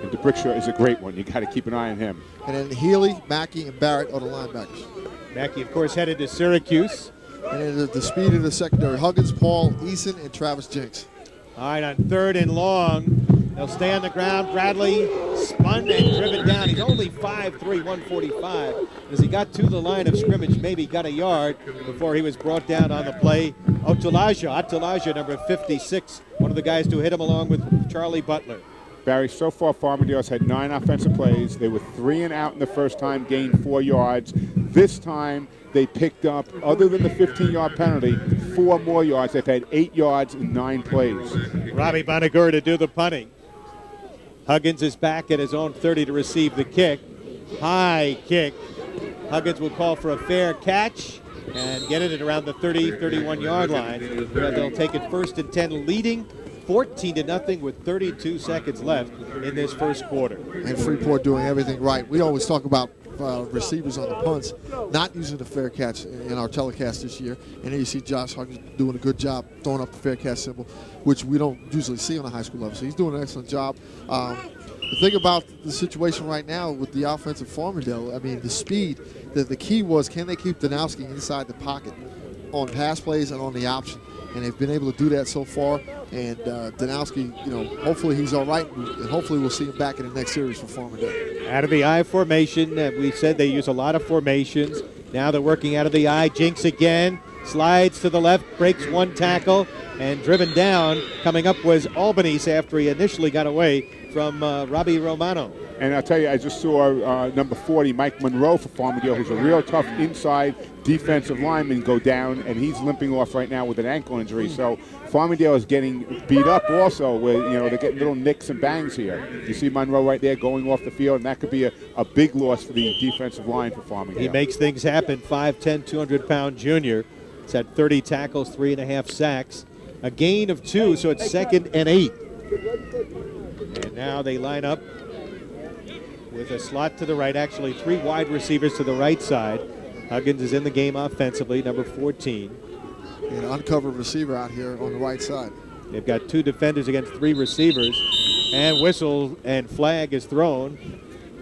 And DeBrickshaw is a great one. You got to keep an eye on him. And then Healy, Mackey, and Barrett are the linebackers. Mackey, of course, headed to Syracuse. And then the speed of the secondary: Huggins, Paul, Eason, and Travis Jinks. All right, on 3rd and long, they'll stay on the ground. Bradley spun and driven down. He's only 5'3", 145. As he got to the line of scrimmage, maybe got a yard before he was brought down on the play. Atulaja, number 56, one of the guys to hit him along with Charlie Butler. Barry, so far Farmingdale's had 9 offensive plays. They were 3 and out in the first time, gained 4 yards. This time they picked up, other than the 15-yard penalty, 4 more yards. They've had 8 yards in 9 plays. Robbie Bonagura to do the punting. Huggins is back at his own 30 to receive the kick. High kick. Huggins will call for a fair catch and get it at around the 30, 31-yard line. They'll take it 1st and 10, leading 14-0 with 32 seconds left in this first quarter. And Freeport doing everything right. We always talk about receivers on the punts not using the fair catch in our telecast this year. And then you see Josh Huggins doing a good job throwing up the fair catch symbol, which we don't usually see on a high school level. So he's doing an excellent job. The thing about the situation right now with the offense of Farmingdale, I mean, the speed, the key was, can they keep Danowski inside the pocket on pass plays and on the option? And they've been able to do that so far. And Danowski, hopefully he's all right, and hopefully we'll see him back in the next series for Farmingdale. Out of the I formation, we said they use a lot of formations. Now they're working out of the I. Jinks again, slides to the left, breaks one tackle, and driven down. Coming up was Albanese after he initially got away from Robbie Romano. And I'll tell you, I just saw number 40, Mike Monroe for Farmingdale, who's a real tough inside defensive lineman, go down, and he's limping off right now with an ankle injury. So Farmingdale is getting beat up also, where they're getting little nicks and bangs here. You see Monroe right there going off the field, and that could be a big loss for the defensive line for Farmingdale. He makes things happen, 5'10", 200-pound junior. It's had 30 tackles, 3.5 sacks, a gain of 2, so it's 2nd and 8. And now they line up with a slot to the right, actually 3 wide receivers to the right side. Huggins is in the game offensively, number 14. An uncovered receiver out here on the right side. They've got 2 defenders against 3 receivers, and whistle and flag is thrown.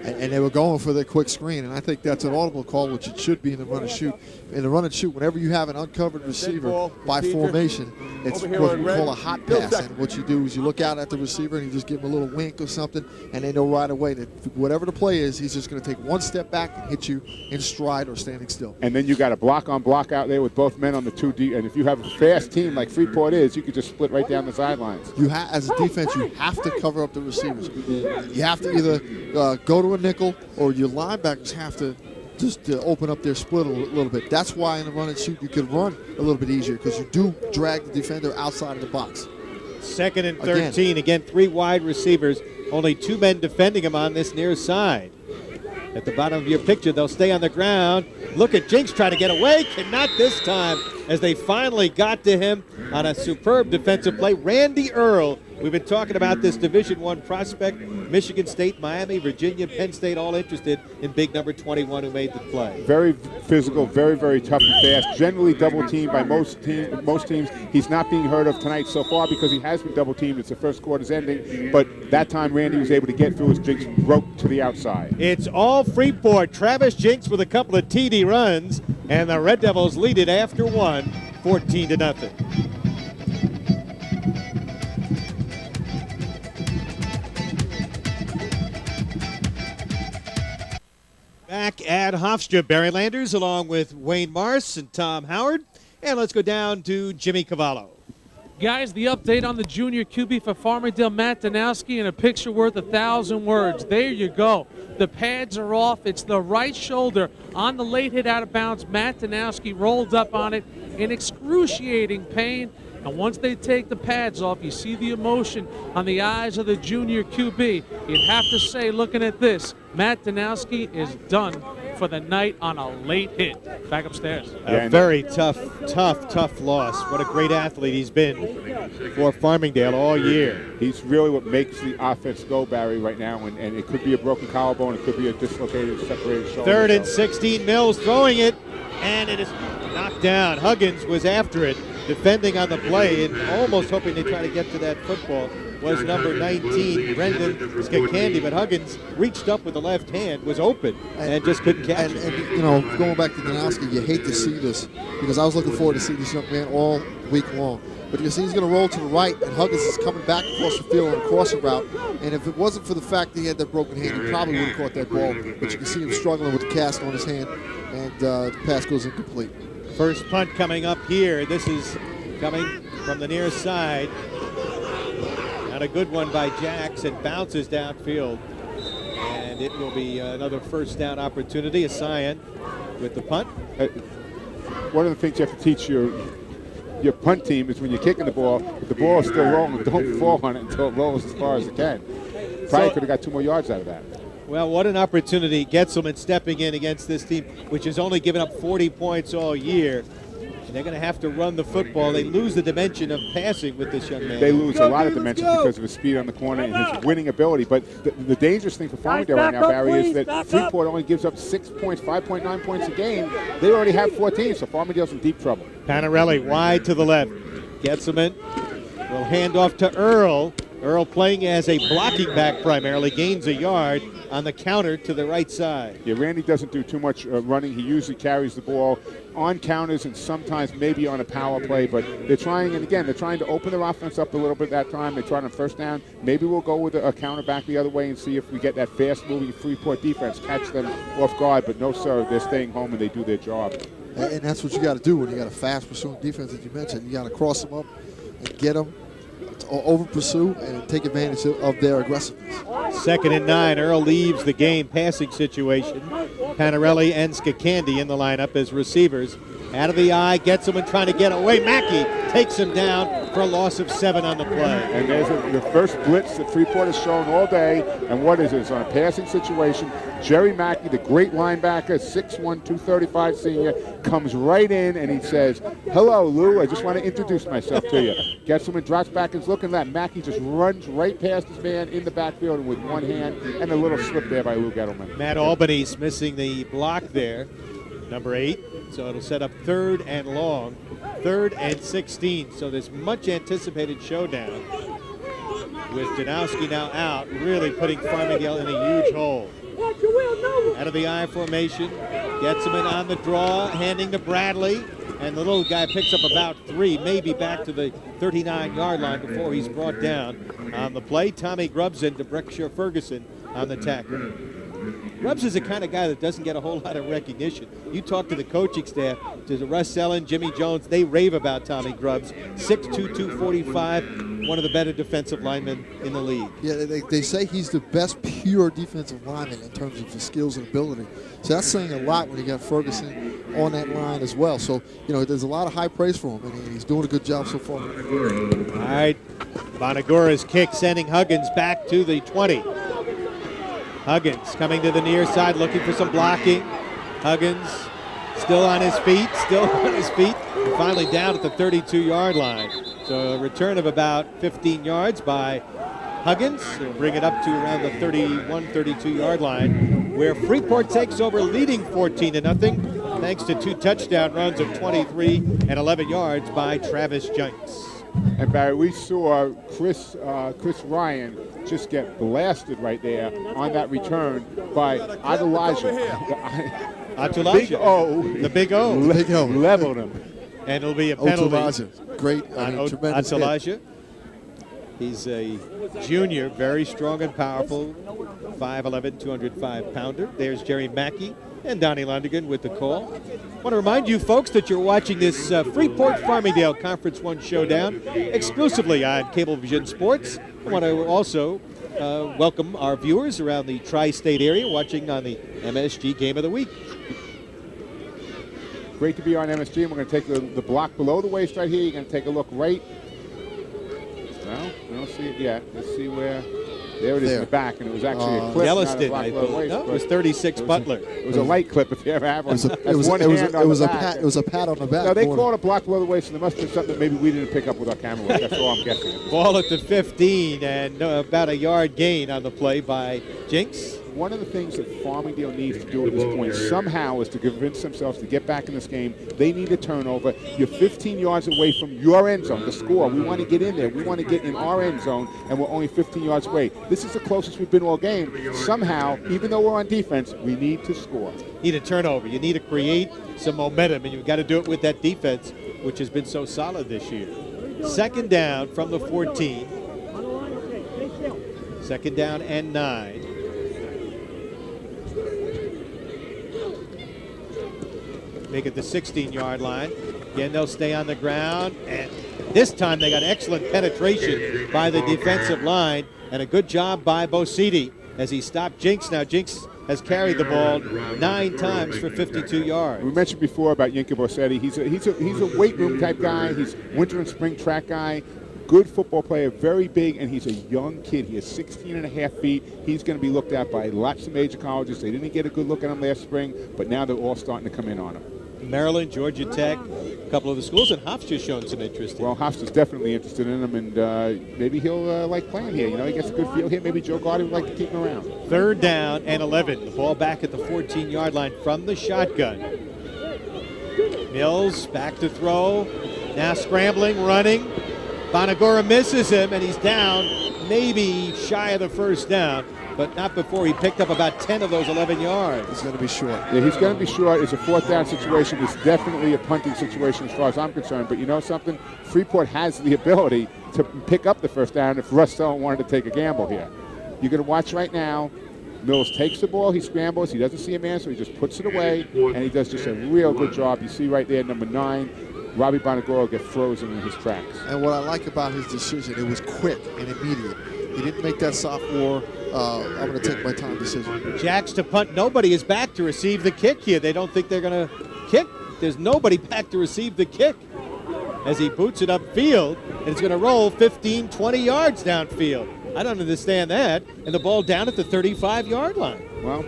And they were going for the quick screen, and I think that's an audible call, which it should be in the run and shoot. In the run and shoot, whenever you have an uncovered receiver by formation, it's what we call a hot pass. And what you do is you look out at the receiver and you just give him a little wink or something, and they know right away that whatever the play is, he's just going to take one step back and hit you in stride or standing still. And then you got a block on block out there with both men on the 2D. And if you have a fast team like Freeport is, you could just split right down the sidelines. As a defense, you have to cover up the receivers. You have to either go to a nickel, or your linebackers have to just open up their split a little bit. That's why in the run and shoot you could run a little bit easier, because you do drag the defender outside of the box. 2nd and 13. Again, 3 wide receivers. Only 2 men defending him on this near side. At the bottom of your picture, they'll stay on the ground. Look at Jinks trying to get away. Cannot this time, as they finally got to him on a superb defensive play. Randy Earl. We've been talking about this Division I prospect. Michigan State, Miami, Virginia, Penn State, all interested in big number 21 who made the play. Very physical, very, very tough and fast. Generally double teamed by most teams. He's not being heard of tonight so far because he has been double teamed. It's the first quarter's ending, but that time Randy was able to get through as Jinks broke to the outside. It's all Freeport. Travis Jinks with a couple of TD runs, and the Red Devils lead it after 1, 14-0. Back at Hofstra, Barry Landers along with Wayne Morris and Tom Howard. And let's go down to Jimmy Cavallo. Guys, the update on the junior QB for Farmingdale, Matt Danowski, and a picture worth 1,000 words. There you go. The pads are off. It's the right shoulder on the late hit out of bounds. Matt Danowski rolled up on it in excruciating pain. And once they take the pads off, you see the emotion on the eyes of the junior QB. You'd have to say, looking at this, Matt Danowski is done for the night on a late hit. Back upstairs. A very tough loss. What a great athlete he's been for Farmingdale all year. He's really what makes the offense go, Barry, right now. And it could be a broken collarbone. It could be a dislocated, separated shoulder. 3rd and 16. Mills throwing it, and it is knocked down. Huggins was after it, defending on the play and almost hoping to try to get to that football was number 19, Brendan Skakandi, but Huggins reached up with the left hand, was open, and just couldn't catch it. And going back to Danowski, you hate to see this, because I was looking forward to see this young man all week long. But you see he's going to roll to the right, and Huggins is coming back across the field on a crossing route. And if it wasn't for the fact that he had that broken hand, he probably would have caught that ball. But you can see him struggling with the cast on his hand, and the pass goes incomplete. First punt coming up here. This is coming from the near side. Not a good one by Jackson. Bounces downfield. And it will be another first down opportunity. A Sion with the punt. One of the things you have to teach your your punt team is when you're kicking the ball is still rolling. Don't fall on it until it rolls as far as it can. Probably could have got 2 more yards out of that. Well, what an opportunity. Getzelman stepping in against this team, which has only given up 40 points all year. And they're going to have to run the football. They lose the dimension of passing with this young man. They lose a lot of dimension because of his speed on the corner and his winning ability. But the dangerous thing for Farmingdale right now, Barry, is that Freeport only gives up 6 points, 5.9 points a game. They already have 14, so Farmingdale's in deep trouble. Panarelli wide to the left. Getzelman will hand off to Earl. Earl playing as a blocking back primarily, gains a yard on the counter to the right side. Yeah, Randy doesn't do too much running. He usually carries the ball on counters and sometimes maybe on a power play, but they're trying, and again, they're trying to open their offense up a little bit that time. They tried on first down. Maybe we'll go with a counter back the other way and see if we get that fast-moving Freeport defense, catch them off guard, but no, sir, they're staying home and they do their job. And that's what you got to do when you got a fast pursuing defense that you mentioned. You got to cross them up and get them to over pursue and take advantage of their aggressiveness. 2nd and 9. Earl leaves the game passing situation. Panarelli and Skakandi in the lineup as receivers. Out of the eye, Getzelman trying to get away. Mackey takes him down for a loss of 7 on the play. And there's the first blitz that Freeport has shown all day. And what is it? It's on a passing situation. Jerry Mackey, the great linebacker, 6'1", 235 senior, comes right in and he says, "Hello, Lou. I just want to introduce myself to you." Getzelman drops back and is looking at that. Mackey just runs right past his man in the backfield with one hand, and a little slip there by Lou Gettleman. Matt Albanese missing the block there, number 8. So it'll set up 3rd and long, 3rd and 16. So this much anticipated showdown with Danowski now out, really putting Farmingdale in a huge hole. Out of the I formation, Getzelman on the draw, handing to Bradley, and the little guy picks up about 3, maybe back to the 39-yard line before he's brought down on the play. Tommy Grubbs into Breckshire Ferguson on the tackle. Grubbs is the kind of guy that doesn't get a whole lot of recognition. You talk to the coaching staff, to Russ Ellen, Jimmy Jones, they rave about Tommy Grubbs. 6'2", 245, one of the better defensive linemen in the league. Yeah, they say he's the best pure defensive lineman in terms of his skills and ability. So that's saying a lot when you got Ferguson on that line as well. So, you know, there's a lot of high praise for him, and he's doing a good job so far. All right, Bonagura's kick sending Huggins back to the 20. Huggins coming to the near side looking for some blocking. Huggins still on his feet, and finally down at the 32-yard line. So a return of about 15 yards by Huggins. He'll bring it up to around the 31, 32-yard line, where Freeport takes over, leading 14-0, thanks to 2 touchdown runs of 23 and 11 yards by Travis Jinks. And Barry, we saw Chris Ryan just get blasted right there on that return by Adelaja. Big O. The Big O. Big O. Leveled him. And it'll be a penalty. Great, tremendous hit. Atalaja. He's a junior, very strong and powerful, 5'11", 205-pounder. There's Jerry Mackey and Donnie Lundigan with the call. I want to remind you folks that you're watching this Freeport-Farmingdale Conference 1 showdown exclusively on Cablevision Sports. I want to also welcome our viewers around the tri-state area watching on the MSG Game of the Week. Great to be on MSG, and we're going to take the block below the waist right here. You're going to take a look right. Well, we don't see it yet. Let's see where. There it is in the back, and it was actually a clip. Yelliston, I think. No, it was 36 Butler. It was a light clip if you ever have one. It was a pat on the back. No, they called a block below the waist, and there must have been something that maybe we didn't pick up with our camera. That's all I'm guessing. Ball at the 15, and about a yard gain on the play by Jinks. One of the things that Farmingdale needs to do at this point somehow is to convince themselves to get back in this game. They need a turnover. You're 15 yards away from your end zone, the score. We want to get in there. We want to get in our end zone, and we're only 15 yards away. This is the closest we've been all game. Somehow, even though we're on defense, we need to score. Need a turnover. You need to create some momentum, and you've got to do it with that defense, which has been so solid this year. 2nd down from the 14. 2nd down and 9. Make it the 16-yard line. Again, they'll stay on the ground, and this time they got excellent penetration by the defensive line, and a good job by Bosidi as he stopped Jinks. Now Jinks has carried the ball 9 times for 52 yards. We mentioned before about Yinka Borsetti. He's a weight room type guy. He's winter and spring track guy. Good football player, very big, and he's a young kid. He has 16 and a half feet. He's going to be looked at by lots of major colleges. They didn't get a good look at him last spring, but now they're all starting to come in on him. Maryland, Georgia Tech, a couple of the schools, and Hofstra's shown some interest. Well, Hofstra's definitely interested in him, and maybe he'll like playing here. You know, he gets a good feel here. Maybe Joe Gardy would like to keep him around. 3rd down and 11. The ball back at the 14-yard line from the shotgun. Mills back to throw. Now scrambling, running. Bonagora misses him, and he's down, maybe shy of the 1st down, but not before he picked up about 10 of those 11 yards. He's going to be short. Yeah, he's going to be short. It's a 4th down situation. It's definitely a punting situation as far as I'm concerned. But you know something? Freeport has the ability to pick up the 1st down if Russell wanted to take a gamble here. You're going to watch right now. Mills takes the ball. He scrambles. He doesn't see a man, so he just puts it away, and he does just a real good job. You see right there, number 9. Robbie Bonagoro gets frozen in his tracks. And what I like about his decision, it was quick and immediate. He didn't make that sophomore, I'm going to take my time decision. Jacks to punt. Nobody is back to receive the kick here. They don't think they're going to kick. There's nobody back to receive the kick as he boots it upfield, and it's going to roll 15, 20 yards downfield. I don't understand that. And the ball down at the 35-yard line. Well,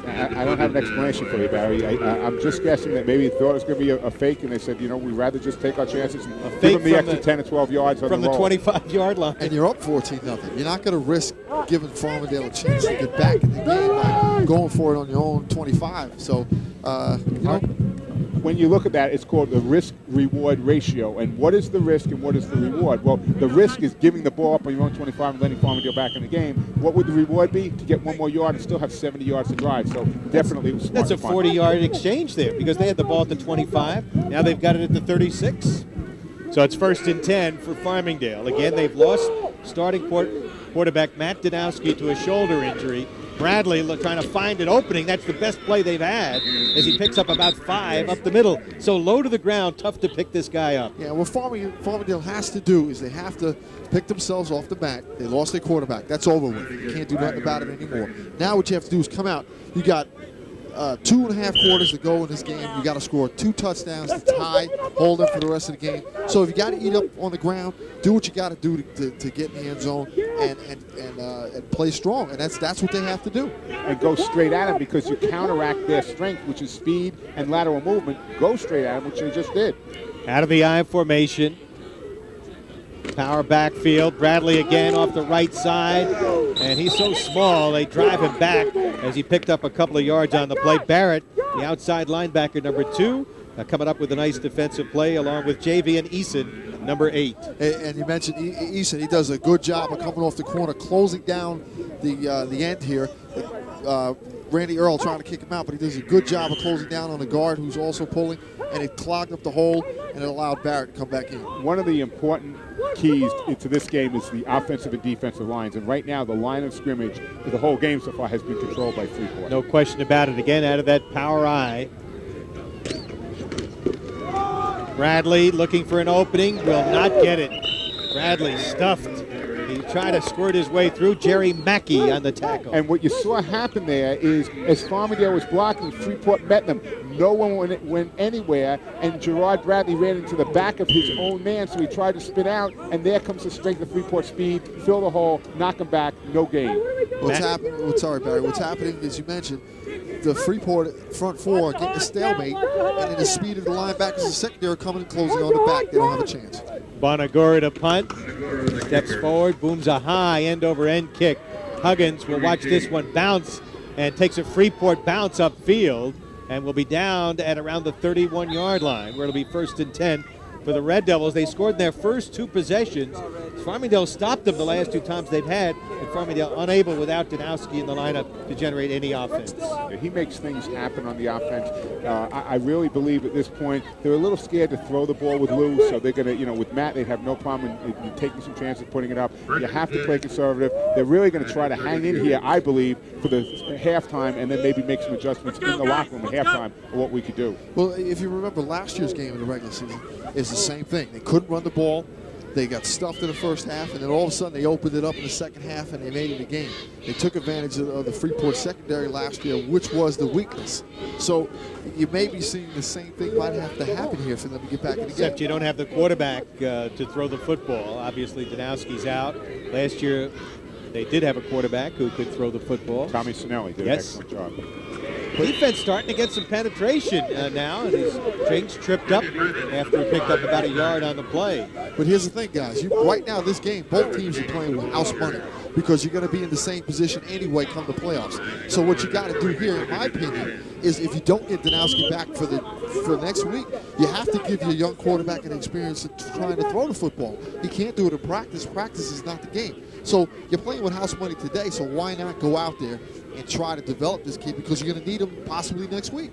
I don't have an explanation for you, Barry. I'm just guessing that maybe he thought it was going to be a fake, and they said, you know, we'd rather just take our chances and give him the extra 10 or 12 yards on from the 25-yard line. And you're up 14-0. You're not going to risk giving Farmingdale a chance to get back in the game by going for it on your own 25. So, you know. When you look at that, it's called the risk-reward ratio. And what is the risk and what is the reward? Well, the risk is giving the ball up on your own 25 and letting Farmingdale back in the game. What would the reward be? To get one more yard and still have 70 yards to drive. So definitely it was smart. That's a 40-yard exchange there because they had the ball at the 25. Now they've got it at the 36. So it's 1st and 10 for Farmingdale. Again, they've lost starting quarterback Matt Danowski to a shoulder injury. Bradley trying to find an opening. That's the best play they've had as he picks up about 5 up the middle. So low to the ground, tough to pick this guy up. Yeah, what Farmingdale has to do is they have to pick themselves off the mat. They lost their quarterback. That's over with. You can't do nothing about it anymore. Now what you have to do is come out. You got 2.5 quarters to go in this game. You got to score 2 touchdowns to tie, hold them for the rest of the game. So if you got to eat up on the ground, do what you got to do to get in the end zone and play strong. And that's what they have to do. And go straight at him because you counteract their strength, which is speed and lateral movement. Go straight at him, which they just did. Out of the I formation. Power backfield. Bradley again off the right side. And he's so small, they drive him back as he picked up a couple of yards on the play. Barrett, the outside linebacker, number 2, coming up with a nice defensive play along with JV and Eason, number 8. And you mentioned Eason. He does a good job of coming off the corner, closing down the end here. Randy Earl trying to kick him out, but he does a good job of closing down on the guard who's also pulling, and it clogged up the hole, and it allowed Barrett to come back in. One of the important keys to this game is the offensive and defensive lines, and right now the line of scrimmage for the whole game so far has been controlled by Freeport. No question about it. Again, out of that power eye. Bradley looking for an opening, will not get it. Bradley stuffed. He tried to squirt his way through. Jerry Mackey on the tackle. And what you saw happen there is as Farmingdale was blocking, Freeport met them. No one went anywhere, and Gerard Bradley ran into the back of his own man, so he tried to spin out, and there comes the strength of Freeport speed, fill the hole, knock him back, no gain. What's happening? Sorry, Barry. What's happening, as you mentioned, the Freeport front 4 getting a stalemate, and then the speed of the linebackers and secondary coming and closing on the back. They don't have a chance. Bonagora to punt. Steps forward, booms a high end-over-end kick. Huggins will watch this one bounce and takes a Freeport bounce upfield and will be down at around the 31-yard line where it'll be 1st and 10 for the Red Devils. They scored in their first 2 possessions. Farmingdale stopped them the last 2 times they've had, and Farmingdale unable without Danowski in the lineup to generate any offense. He makes things happen on the offense. I really believe at this point they're a little scared to throw the ball with Lou, so they're going to, with Matt, they'd have no problem in taking some chances, putting it up. You have to play conservative. They're really going to try to hang in here, I believe, for the halftime, and then maybe make some adjustments in the locker room at halftime of what we could do. Well, if you remember last year's game in the regular season, it's the same thing. They couldn't run the ball. They got stuffed in the first half, and then all of a sudden they opened it up in the second half, and they made it a game. They took advantage of the Freeport secondary last year, which was the weakness. So you may be seeing the same thing might have to happen here for them to get back in the game. Except you don't have the quarterback to throw the football. Obviously, Danowski's out. Last year, they did have a quarterback who could throw the football. Tommy Sinelli did an excellent job. Defense starting to get some penetration now, and Jinks tripped up after he picked up about a yard on the play. But here's the thing, guys. Right now, this game, both teams are playing with house money because you're going to be in the same position anyway come the playoffs. So what you got to do here, in my opinion, is if you don't get Danowski back for next week, you have to give your young quarterback an experience in trying to throw the football. He can't do it in practice. Practice is not the game. So you're playing with house money today, so why not go out there and try to develop this kid because you're going to need him possibly next week.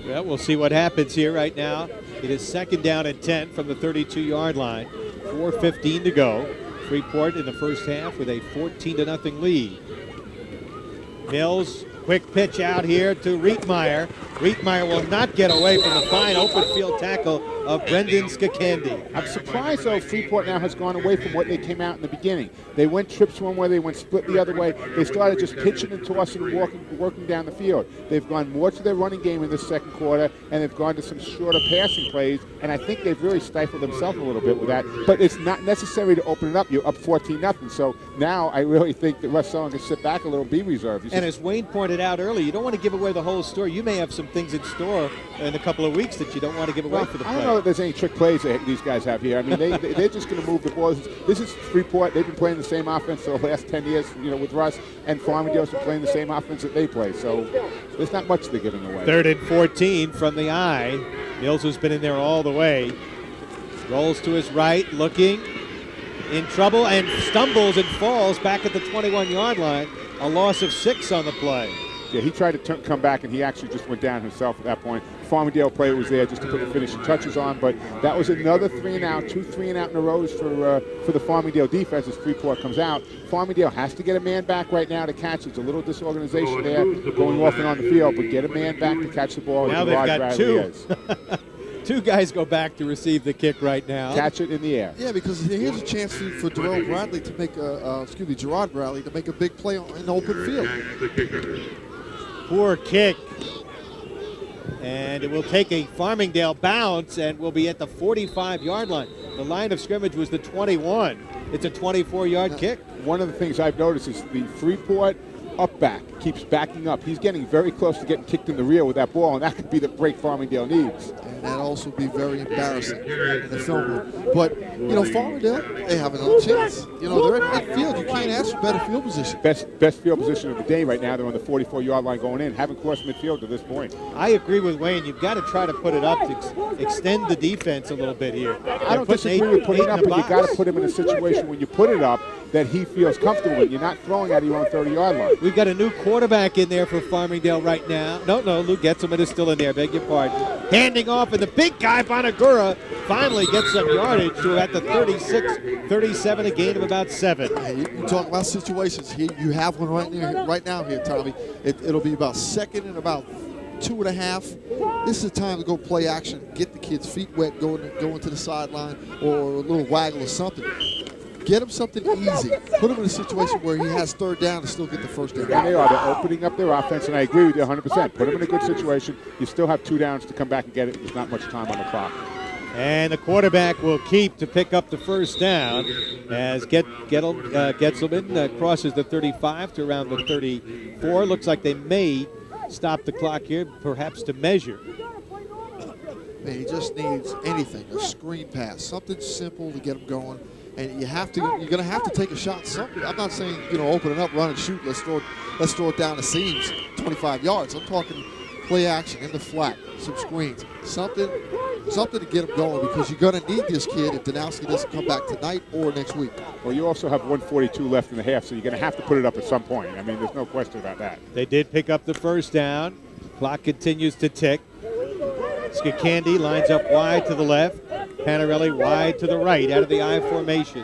Well, we'll see what happens here right now. It is 2nd down and 10 from the 32-yard line. 4:15 to go. Freeport in the first half with a 14-0 lead. Mills, quick pitch out here to Rietmeyer. Rietmeyer will not get away from the fine open field tackle of Brendan Skakandi. I'm surprised, though, Freeport now has gone away from what they came out in the beginning. They went trips one way, they went split the other way. They started just pitching and tossing and working down the field. They've gone more to their running game in the second quarter, and they've gone to some shorter passing plays, and I think they've really stifled themselves a little bit with that. But it's not necessary to open it up. You're up 14-0. So now I really think that Russ Sullivan can sit back a little, be reserved. And as Wayne pointed out earlier, you don't want to give away the whole story. You may have some things in store in a couple of weeks that you don't want to give away for the play. I don't know that there's any trick plays that these guys have here. I mean, they're just going to move the ball. This is Freeport. They've been playing the same offense for the last 10 years, with Russ, and Farmingdale's been playing the same offense that they play. So there's not much they're giving away. 3rd and 14 from the eye. Mills has been in there all the way. Rolls to his right, looking in trouble, and stumbles and falls back at the 21-yard line. A loss of 6 on the play. Yeah, he tried to come back, and he actually just went down himself at that point. Farmingdale player was there just to put the finishing touches on, but that was another 3-and-out, 2 3-and-out in a row for the Farmingdale defense as Freeport comes out. Farmingdale has to get a man back right now to catch. It's a little disorganization there going off and on the field, but get a man back to catch the ball. Now they've got 2. 2 guys go back to receive the kick right now. Catch it in the air. Yeah, because here's a chance for Gerard Bradley to make a big play in the open field. Poor kick. And it will take a Farmingdale bounce and will be at the 45-yard line. The line of scrimmage was the 21. It's a 24-yard kick. One of the things I've noticed is the Freeport up back keeps backing up. He's getting very close to getting kicked in the rear with that ball, and that could be the break Farmingdale needs. And that also be very embarrassing in the film room. But, Farmingdale, they have another chance. They're at midfield. You can't ask for better field position. Best field position of the day right now. They're on the 44-yard line going in. Haven't crossed midfield to this point. I agree with Wayne. You've got to try to put it up to extend the defense a little bit here. I don't disagree with putting it up, but you got to put him in a situation when you put it up that he feels comfortable in. You're not throwing at your own 30-yard line. We've got a new quarterback in there for Farmingdale right now. No, Lou Getzelman is still in there. Beg your pardon. Handing off, and the big guy, Bonagura, finally gets some yardage to at the 36-37, a gain of about 7. You talk about situations. You have one right now here, Tommy. It'll be about 2nd and about 2.5. This is the time to go play action, get the kid's feet wet, go into the sideline, or a little waggle or something. Get him something easy. Put him in a situation where he has 3rd down and still get the 1st down. And they are. They're opening up their offense, and I agree with you 100%. Put him in a good situation. You still have 2 downs to come back and get it. There's not much time on the clock. And the quarterback will keep to pick up the 1st down as Getzelman crosses the 35 to around the 34. Looks like they may stop the clock here, perhaps to measure. Man, he just needs anything, a screen pass, something simple to get him going. And you're going to have to take a shot. I'm not saying, open it up, run and shoot. Let's throw it down the seams, 25 yards. I'm talking play action in the flat, some screens, something to get him going because you're going to need this kid if Danowski doesn't come back tonight or next week. Well, you also have 1:42 left in the half, so you're going to have to put it up at some point. I mean, there's no question about that. They did pick up the 1st down. Clock continues to tick. Skakandi lines up wide to the left. Panarelli wide to the right out of the I formation.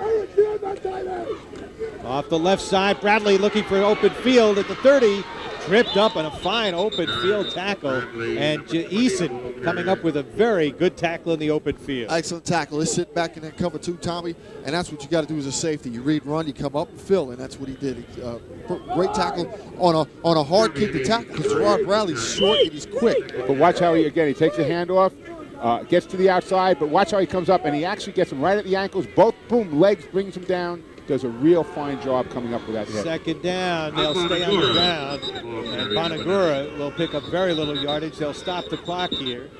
Off the left side, Bradley looking for an open field at the 30. tripped up on a fine open field tackle, and Eason coming up with a very good tackle in the open field. Excellent tackle. They're sitting back in that cover two, Tommy, and that's what you got to do as a safety. You read, run, you come up and fill, and that's what he did. Great tackle on a hard kick to tackle because Gerard Bradley's short and he's quick. But watch how he takes the handoff, gets to the outside, but watch how he comes up, and he actually gets him right at the ankles. Both, boom, legs, brings him down. Does a real fine job coming up with that hit. Second down, they'll stay on the ground, and Bonagura will pick up very little yardage. They'll stop the clock here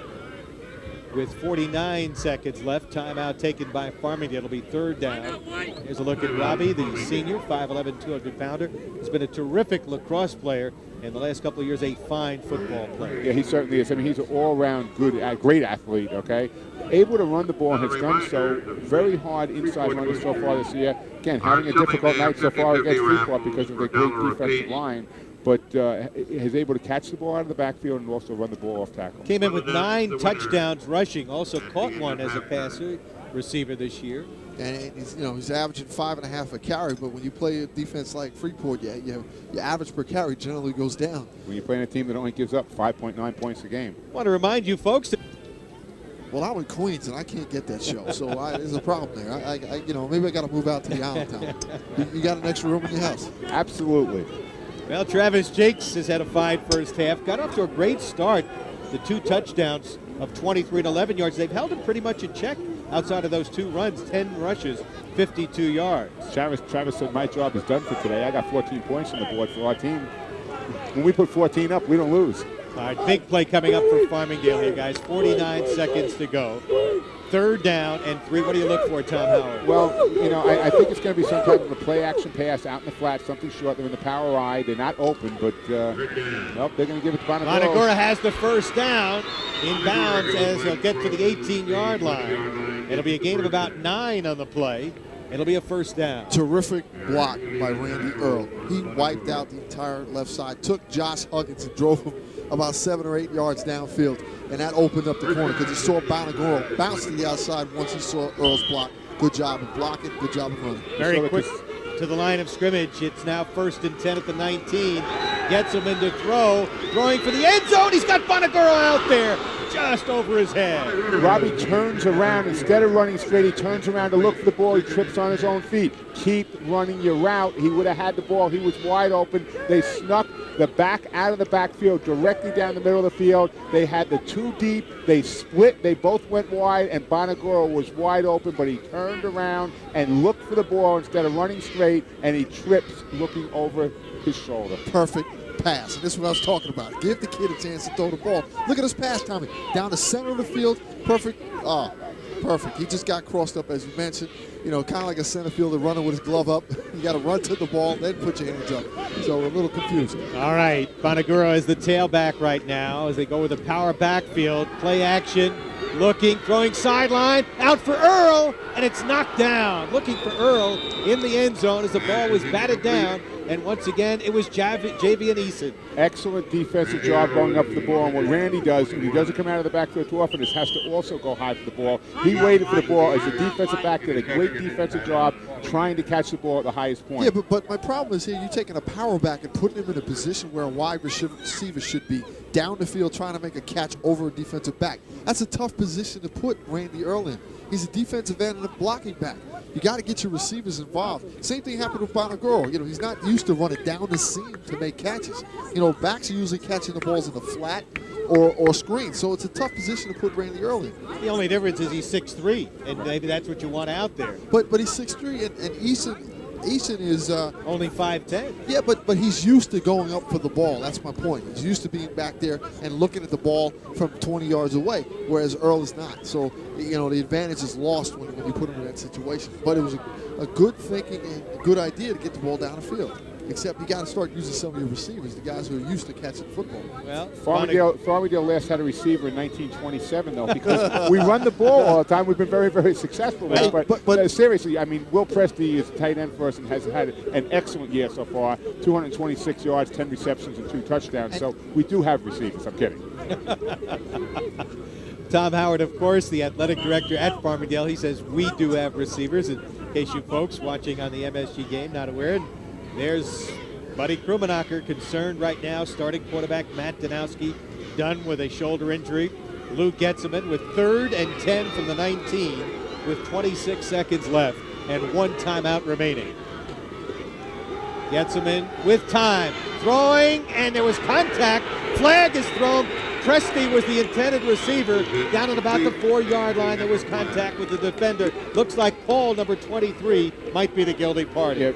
with 49 seconds left. Timeout taken by Farmingdale. It'll be third down. Here's a look at Robbie, the senior, 5'11", 200-pounder. He's been a terrific lacrosse player. In the last couple of years, a fine football player. Yeah, he certainly is. I mean, he's an all-around great athlete, okay? Able to run the ball and has done so very hard inside runners so far this year. Again, having a difficult night so far against Freeport because of their great defensive line, but is able to catch the ball out of the backfield and also run the ball off tackle. Came in with 9 touchdowns rushing, also caught one as a passer receiver this year. And he's averaging 5.5 a carry, but when you play a defense like Freeport, your average per carry generally goes down. When you're playing a team that only gives up 5.9 points a game. I want to remind you folks that well, I'm in Queens and I can't get that show, so there's a problem there. Maybe I got to move out to the island town. You got an extra room in your house? Absolutely. Well, Travis Jinks has had a fine first half. Got off to a great start. The 2 touchdowns of 23 and 11 yards. They've held him pretty much in check outside of those 2 runs, 10 rushes, 52 yards. Travis said, my job is done for today. I got 14 points on the board for our team. When we put 14 up, we don't lose. All right, big play coming up for Farmingdale here, guys. 49 seconds to go. Third down and 3. What do you look for, Tom Howard? Well, I think it's going to be some type of a play-action pass out in the flat, something short. They're in the power I. They're not open, but they're going to give it to Bonagura. Bonagura has the first down inbounds as he'll get to the 18-yard line. It'll be a gain of about 9 on the play. It'll be a first down. Terrific block by Randy Earl. He wiped out the entire left side, took Josh Huggins and drove him about 7 or 8 yards downfield, and that opened up the corner because he saw Bonagura bounce to the outside once he saw Earl's block. Good job of blocking, good job of running. Very quick to the line of scrimmage. It's now 1st and 10 at the 19. Gets him into throw, throwing for the end zone. He's got Bonagura out there, just over his head. Robbie turns around. Instead of running straight, he turns around to look for the ball. He trips on his own feet. Keep running your route. He would have had the ball. He was wide open. They snuck the back out of the backfield directly down the middle of the field. They had the 2 deep. They split. They both went wide, and Bonagura was wide open, but he turned around and looked for the ball instead of running straight, and he trips looking over his shoulder. Perfect pass, and this is what I was talking about. Give the kid a chance to throw the ball. Look at this pass, Tommy. Down the center of the field, perfect. Perfect. He just got crossed up, as you mentioned. Kind of like a center fielder running with his glove up. You got to run to the ball, then put your hands up. So a little confusing. All right, Bonagura is the tailback right now as they go with a power backfield. Play action, looking, throwing sideline, out for Earl, and it's knocked down. Looking for Earl in the end zone as the ball was batted down. And once again, it was Javian Eason. Excellent defensive job going up for the ball. And what Randy does, and he doesn't come out of the backfield too often, is has to also go high for the ball. He waited for the ball as a defensive back, did a great defensive job trying to catch the ball at the highest point. Yeah, but my problem is here, you're taking a power back and putting him in a position where a wide receiver should be down the field trying to make a catch over a defensive back. That's a tough position to put Randy Earl in. He's a defensive end and a blocking back. You got to get your receivers involved. Same thing happened with Bonagura. He's not used to running down the seam to make catches. Backs are usually catching the balls in the flat or screen. So it's a tough position to put Randy Earl in. The only difference is he's 6'3", and maybe that's what you want out there. But he's 6'3", and Eason is only 5'10". Yeah, but he's used to going up for the ball. That's my point. He's used to being back there and looking at the ball from 20 yards away, whereas Earl is not. So the advantage is lost when you put him in that situation. But it was a good thinking and a good idea to get the ball down the field. Except you got to start using some of your receivers, the guys who are used to catching football. Well, Farmingdale last had a receiver in 1927, though, because we run the ball all the time. We've been very, very successful with it. But seriously, Will Presti is tight end for us and has had an excellent year so far. 226 yards, 10 receptions, and 2 touchdowns. So we do have receivers. I'm kidding. Tom Howard, of course, the athletic director at Farmingdale. He says we do have receivers. In case you folks watching on the MSG game not aware, there's Buddy Krummenacher concerned right now. Starting quarterback Matt Danowski done with a shoulder injury. Lou Getzelman with 3rd and 10 from the 19 with 26 seconds left and 1 timeout remaining. Getzelman with time, throwing, and there was contact. Flag is thrown. Presti was the intended receiver. Down at about the 4-yard line, there was contact with the defender. Looks like Paul, number 23, might be the guilty party. Yeah,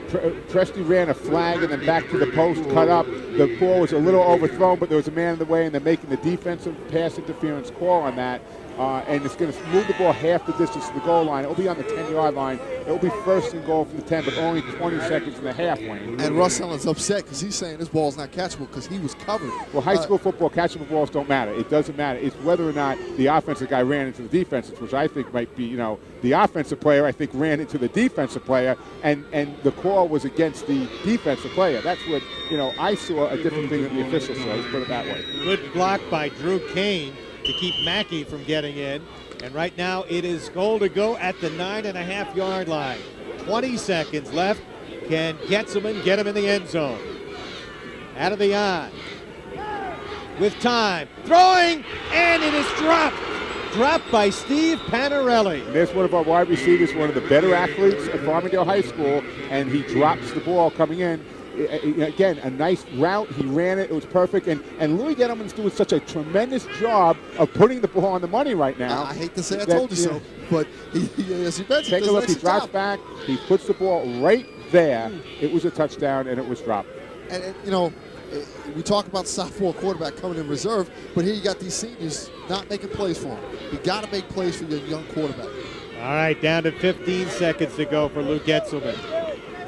Presti ran a flag and then back to the post, cut up. The ball was a little overthrown, but there was a man in the way, and they're making the defensive pass interference call on that. And it's going to move the ball half the distance to the goal line. It'll be on the 10-yard line. It'll be 1st and goal from the 10, but only 20 seconds in the half lane. And Russ Ellen's upset because he's saying this ball's not catchable because he was covered. Well, high school football, catchable balls don't matter. It doesn't matter. It's whether or not the offensive guy ran into the defensive, which I think might be, the offensive player, I think, ran into the defensive player, and the call was against the defensive player. That's what, I saw a different thing than the officials saw. Let's put it that way. Good block by Drew Kane to keep Mackey from getting in. And right now it is goal to go at the 9.5-yard line. 20 seconds left. Can Getzelman get him in the end zone? Out of the eye. With time. Throwing, and it is dropped. Dropped by Steve Panarelli. And there's one of our wide receivers, one of the better athletes at Farmingdale High School, and he drops the ball coming in. Again, a nice route. He ran it. It was perfect. And Louis Gettleman's doing such a tremendous job of putting the ball on the money right now. I hate to say I told you so, but as you mentioned, take a look. He drops back. He puts the ball right there. It was a touchdown, and it was dropped. And we talk about sophomore quarterback coming in reserve, but here you got these seniors not making plays for him. You got to make plays for your young quarterback. All right, down to 15 seconds to go for Lou Getzelman.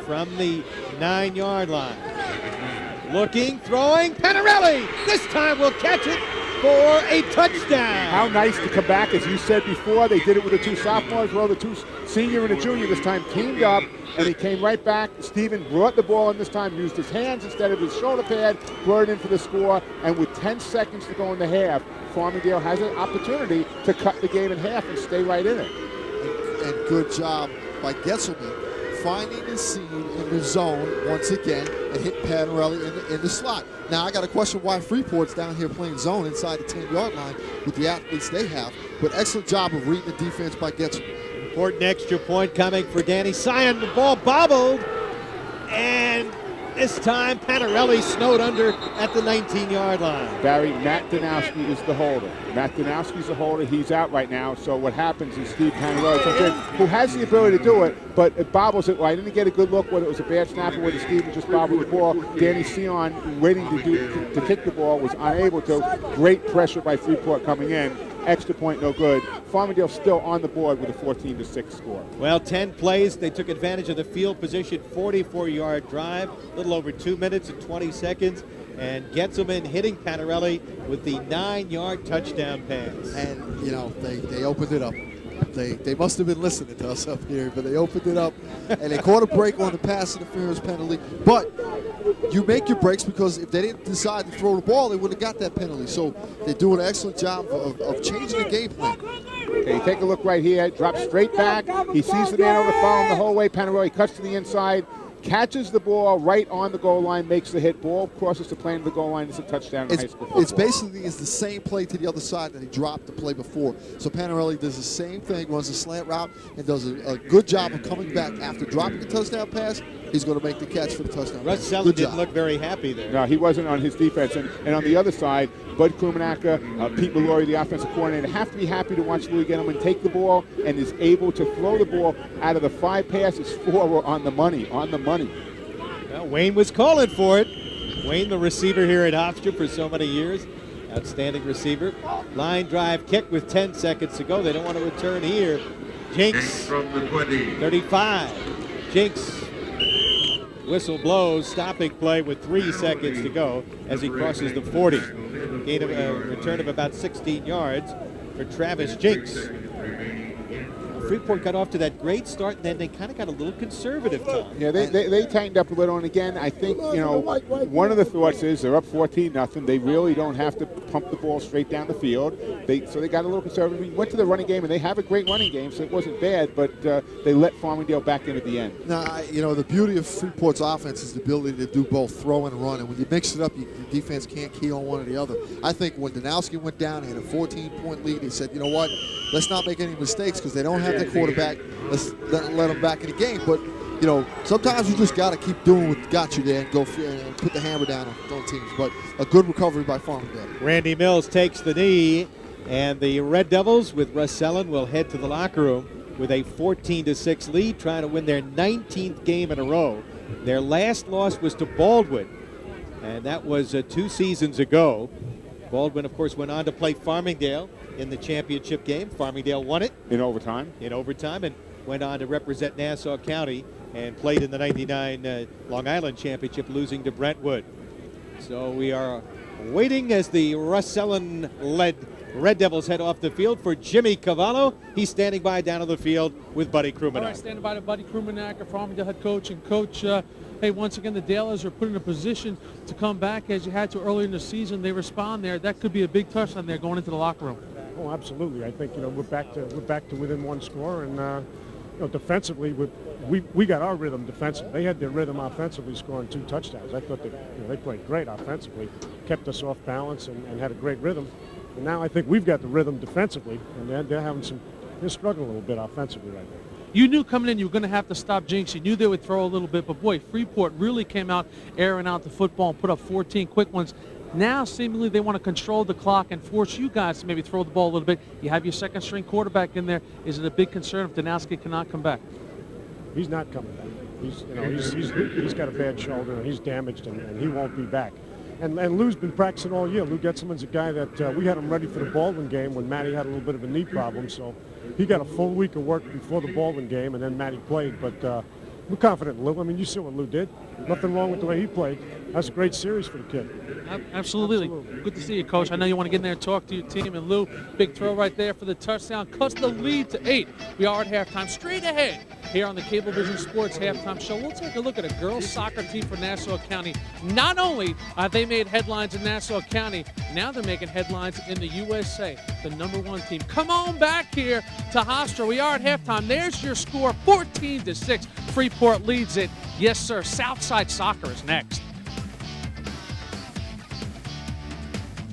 From the 9-yard line. Looking, throwing, Panarelli! This time will catch it for a touchdown. How nice to come back. As you said before, they did it with the 2 sophomores. Well, the 2 senior and a junior this time teamed up, and he came right back. Steven brought the ball in this time, used his hands instead of his shoulder pad, brought it in for the score, and with 10 seconds to go in the half, Farmingdale has an opportunity to cut the game in half and stay right in it. And good job by Getzelman finding the seam in the zone once again and hit Panarelli in the slot. Now, I got a question why Freeport's down here playing zone inside the 10-yard line with the athletes they have, but excellent job of reading the defense by Getzelman. Important extra point coming for Danny Sion. The ball bobbled, and this time Panarelli snowed under at the 19-yard line. Barry, Matt Danowski is the holder. Matt Danowski's the holder. He's out right now. So what happens is Steve Panarelli comes in, who has the ability to do it, but it bobbles it. Well, I didn't get a good look whether it was a bad snap or whether Steve just bobbled the ball. Danny Sion, waiting to kick the ball, was unable to. Great pressure by Freeport coming in. Extra point, no good. Farmingdale still on the board with a 14-6 score. Well, 10 plays. They took advantage of the field position, 44-yard drive, a little over 2 minutes and 20 seconds. And Getzelman hitting Panarelli with the 9-yard touchdown pass. And, they opened it up. They must have been listening to us up here, but they opened it up, and they caught a break on the pass interference penalty. But you make your breaks because if they didn't decide to throw the ball, they would have got that penalty. So they do an excellent job of changing the game plan. Okay, take a look right here. Drops straight back. He sees the man over the foul the whole way. Panarelli cuts to the inside, catches the ball right on the goal line, makes the hit. Ball crosses the plane of the goal line. It's a touchdown in high school football. It's basically the same play to the other side that he dropped the play before. So Panarelli does the same thing, runs a slant route, and does a good job of coming back after dropping the touchdown pass. He's going to make the catch for the touchdown. Russ Selden didn't look very happy there. No, he wasn't on his defense. And on the other side, Bud Krummenacher, Pete Mallory, the offensive coordinator, have to be happy to watch Louis Gettleman take the ball and is able to throw the ball. Out of the 5 passes, 4 were on the money. Well, Wayne was calling for it. Wayne, the receiver here at Hofstra for so many years. Outstanding receiver. Line drive kick with 10 seconds to go. They don't want to return here. Jinks from the 20. 35. Jinks. Whistle blows, stopping play with 3 seconds to go as he crosses the 40. Gain of a return of about 16 yards for Travis Jinks. Freeport got off to that great start, and then they kind of got a little conservative, Tom. Yeah, they tightened up a little, and again, I think, one of the thoughts is they're up 14-0. They really don't have to pump the ball straight down the field. So they got a little conservative. We went to the running game, and they have a great running game, so it wasn't bad, but they let Farmingdale back in at the end. Now, the beauty of Freeport's offense is the ability to do both throw and run, and when you mix it up, your defense can't key on one or the other. I think when Danowski went down, he had a 14-point lead. He said, you know what, let's not make any mistakes because they don't have the quarterback. Let's let them back in the game. But, sometimes you just got to keep doing what got you there and go and put the hammer down on teams. But a good recovery by Farmingdale. Randy Mills takes the knee, and the Red Devils with Russ Sellen will head to the locker room with a 14-6 lead, trying to win their 19th game in a row. Their last loss was to Baldwin, and that was 2 seasons ago. Baldwin, of course, went on to play Farmingdale in the championship game. Farmingdale won it. In overtime, and went on to represent Nassau County and played in the 99 Long Island Championship, losing to Brentwood. So we are waiting as the Russ Sellen-led Red Devils head off the field for Jimmy Cavallo. He's standing by down on the field with Buddy Krumanacker. All right, standing by to Buddy Krumanacker, Farmingdale head coach. And coach, hey, once again, the Dalers are put in a position to come back as you had to earlier in the season. They respond there. That could be a big touchdown there going into the locker room. Oh, absolutely. I think we're back to within one score, and defensively we got our rhythm defensively. They had their rhythm offensively, scoring 2 touchdowns. I thought they played great offensively, kept us off balance, and had a great rhythm. And now I think we've got the rhythm defensively, and they're struggling a little bit offensively right now. You knew coming in you were going to have to stop Jinks. You knew they would throw a little bit, but boy, Freeport really came out airing out the football and put up 14 quick ones. Now, seemingly, they want to control the clock and force you guys to maybe throw the ball a little bit. You have your second-string quarterback in there. Is it a big concern if Danowski cannot come back? He's not coming back. He's got a bad shoulder, and he's damaged, and he won't be back. And Lou's been practicing all year. Lou Getzelman's a guy that we had him ready for the Baldwin game when Matty had a little bit of a knee problem. So he got a full week of work before the Baldwin game, and then Matty played. But we're confident in Lou. I mean, you see what Lou did. Nothing wrong with the way he played. That's a great series for the kid. Absolutely. Good to see you, Coach. I know you want to get in there and talk to your team. And Lou, big throw right there for the touchdown. Cuts the lead to 8. We are at halftime. Straight ahead here on the Cablevision Sports Halftime Show. We'll take a look at a girls soccer team for Nassau County. Not only have they made headlines in Nassau County, now they're making headlines in the USA, the #1 team. Come on back here to Hofstra. We are at halftime. There's your score, 14-6. Freeport leads it. Yes, sir. Southside Soccer is next.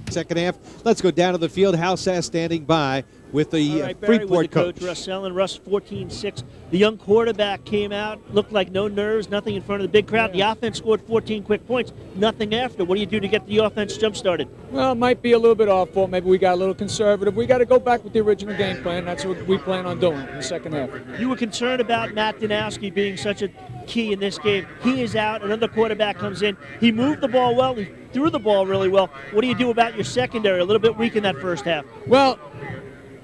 Second half, let's go down to the field. Hal Sass standing by with the Freeport coach. Russ Sellen, Russ 14-6. The young quarterback came out, looked like no nerves, nothing in front of the big crowd. The offense scored 14 quick points, nothing after. What do you do to get the offense jump-started? Well, it might be a little bit off fault. Maybe we got a little conservative. We got to go back with the original game plan. That's what we plan on doing in the second half. You were concerned about Matt Danowski being such a key in this game. He is out. Another quarterback comes in. He moved the ball well. He threw the ball really well. What do you do about your secondary? A little bit weak in that first half. Well,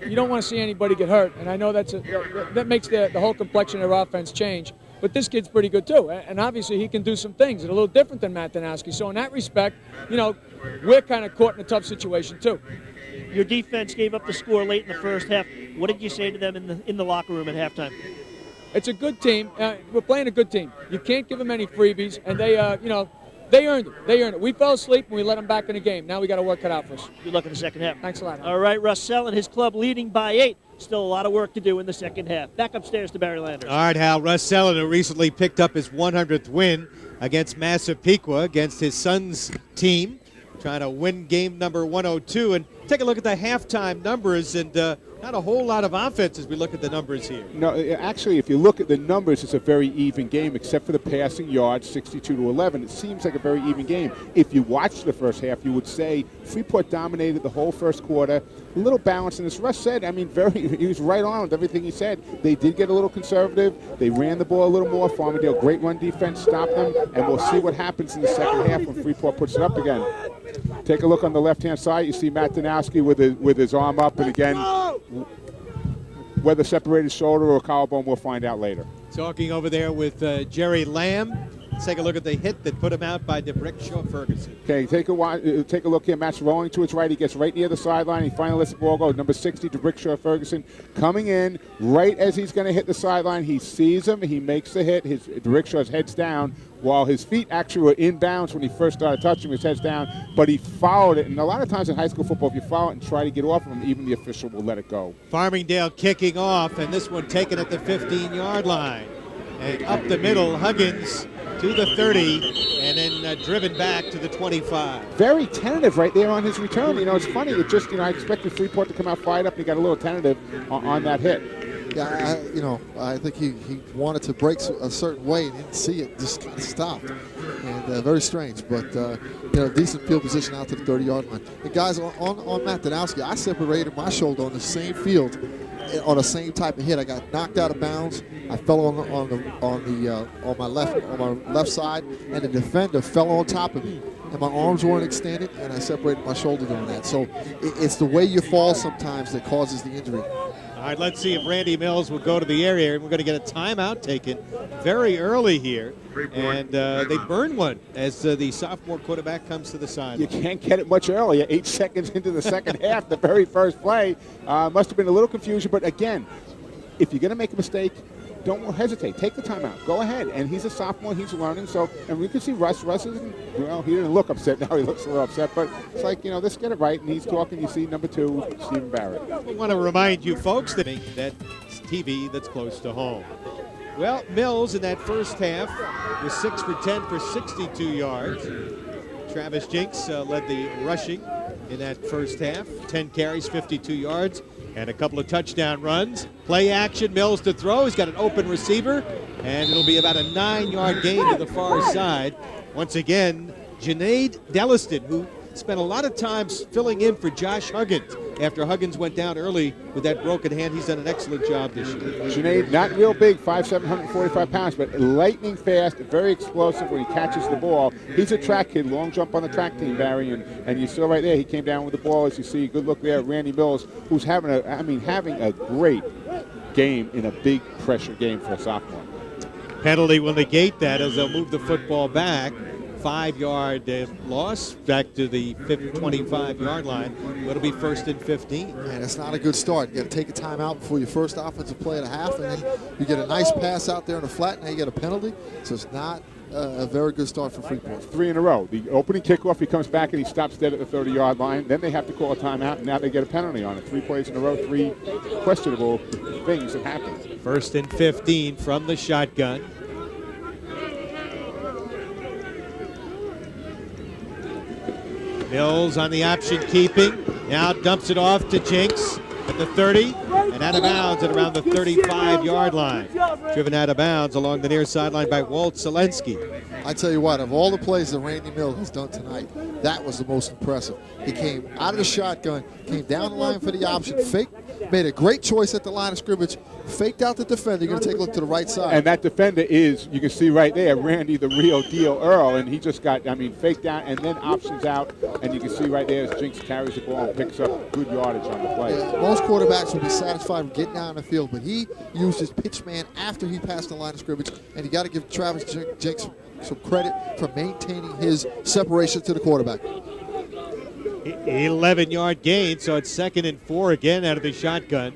you don't want to see anybody get hurt, and I know that makes the whole complexion of our offense change. But this kid's pretty good too, and obviously he can do some things. It's a little different than Matt Danowski. So in that respect, we're kind of caught in a tough situation too. Your defense gave up the score late in the first half. What did you say to them in the locker room at halftime? It's a good team. We're playing a good team. You can't give them any freebies, and they earned it. They earned it. We fell asleep and we let them back in the game. Now we got to work it out for us. Good luck in the second half. Thanks a lot. All right, Russ Sellen, his club leading by 8. Still a lot of work to do in the second half. Back upstairs to Barry Landers. All right, Hal. Russ Sellen, who recently picked up his 100th win against Massapequa, against his son's team, trying to win game number 102. And take a look at the halftime numbers, and not a whole lot of offense as we look at the numbers here. No, actually, if you look at the numbers, it's a very even game, except for the passing yards, 62-11. It seems like a very even game. If you watch the first half, you would say Freeport dominated the whole first quarter. A little balance, and as Russ said, he was right on with everything he said. They did get a little conservative. They ran the ball a little more. Farmingdale, great run defense, stopped them, and we'll see what happens in the second half when Freeport puts it up again. Take a look on the left-hand side. You see Matt Danowski with his arm up, and again, whether separated shoulder or collarbone, we'll find out later. Talking over there with Jerry Lamb, Let's take a look at the hit that put him out by DeBrickshaw Ferguson. Okay, take a look here. Matt's rolling to his right. He gets right near the sideline. He finally lets the ball go. Number 60, DeBrickshaw Ferguson, coming in right as he's going to hit the sideline. He sees him. He makes the hit. DeBrickshaw's head's down, while his feet actually were in bounds when he first started touching. His head's down, but he followed it. And a lot of times in high school football, if you follow it and try to get off of him, even the official will let it go. Farmingdale kicking off, and this one taken at the 15-yard line. And up the middle, Huggins to the 30, and then driven back to the 25. Very tentative right there on his return. It's funny. It just, I expected Freeport to come out fired up, and he got a little tentative on that hit. Yeah, I think he wanted to break a certain way and didn't see it, just kind of stopped. And very strange, but decent field position out to the 30-yard line. The guys on Matt Danowski, I separated my shoulder on the same field on the same type of hit. I got knocked out of bounds. I fell on my left side, and the defender fell on top of me. And my arms weren't extended, and I separated my shoulder doing that. So it's the way you fall sometimes that causes the injury. All right, let's see if Randy Mills will go to the area, and we're going to get a timeout taken very early here. And they burn one as the sophomore quarterback comes to the sideline. You can't get it much earlier. 8 seconds into the second half, the very first play. Must have been a little confusion, but again, if you're going to make a mistake, don't hesitate. Take the timeout. Go ahead. And he's a sophomore. He's learning. So, and we can see Russ. Russ isn't, he didn't look upset. Now he looks a little upset. But it's like, let's get it right. And he's talking. You see number 2, Stephen Barrett. We want to remind you folks that TV that's close to home. Well, Mills in that first half was 6 for 10 for 62 yards. Travis Jinks led the rushing in that first half. 10 carries, 52 yards. And a couple of touchdown runs. Play action, Mills to throw. He's got an open receiver, and it'll be about a 9-yard gain to the far side. Once again, Junaid Deliston, who spent a lot of time filling in for Josh Huggins after Huggins went down early with that broken hand. He's done an excellent job this year. Junaid, not real big, 5'7", 145 pounds, but lightning fast, very explosive when he catches the ball. He's a track kid, long jump on the track team, Barry, and you saw right there, he came down with the ball, as you see. Good look there at Randy Mills, who's having a great game in a big pressure game for a sophomore. Penalty will negate that as they'll move the football back. 5-yard loss back to the 25-yard line. It'll be 1st and 15. Man, that's not a good start. You got to take a timeout before your first offensive play at a half, and then you get a nice pass out there in the flat, now you get a penalty. So it's not a very good start for Freeport. 3 in a row. The opening kickoff, he comes back and he stops dead at the 30-yard line. Then they have to call a timeout, and now they get a penalty on it. 3 plays in a row, 3 questionable things that happen. 1st and 15 from the shotgun. Mills on the option keeping. Now dumps it off to Jinks at the 30 and out of bounds at around the 35-yard line. Driven out of bounds along the near sideline by Walt Selensky. I tell you what, of all the plays that Randy Mills has done tonight, that was the most impressive. He came out of the shotgun, came down the line for the option, made a great choice at the line of scrimmage, faked out the defender. You're going to take a look to the right side. And that defender is, you can see right there, Randy the real deal Earl, and he just got, faked out and then options out, and you can see right there as Jinks carries the ball and picks up good yardage on the play. Yeah, most quarterbacks would be satisfied with getting down the field, but he used his pitch man after he passed the line of scrimmage, and you got to give Travis Jinks some credit for maintaining his separation to the quarterback. 11-yard gain, so it's 2nd and 4 again out of the shotgun.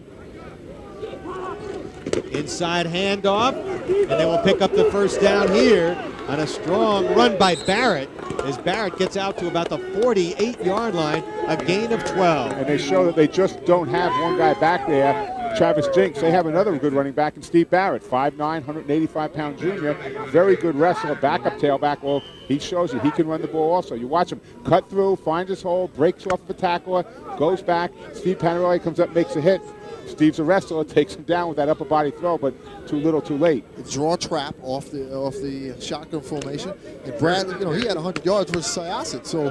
Inside handoff, and they will pick up the first down here on a strong run by Barrett as Barrett gets out to about the 48-yard line, a gain of 12. And they show that they just don't have one guy back there, Travis Jinks. They have another good running back in Steve Barrett, 5'9", 185-pound junior, very good wrestler, backup tailback. Well, he shows you he can run the ball also. You watch him cut through, finds his hole, breaks off of a tackler, goes back. Steve Panarelli comes up, makes a hit. Steve's a wrestler, takes him down with that upper body throw, but too little, too late. Draw trap off the shotgun formation. And Bradley, he had 100 yards versus Syosset, so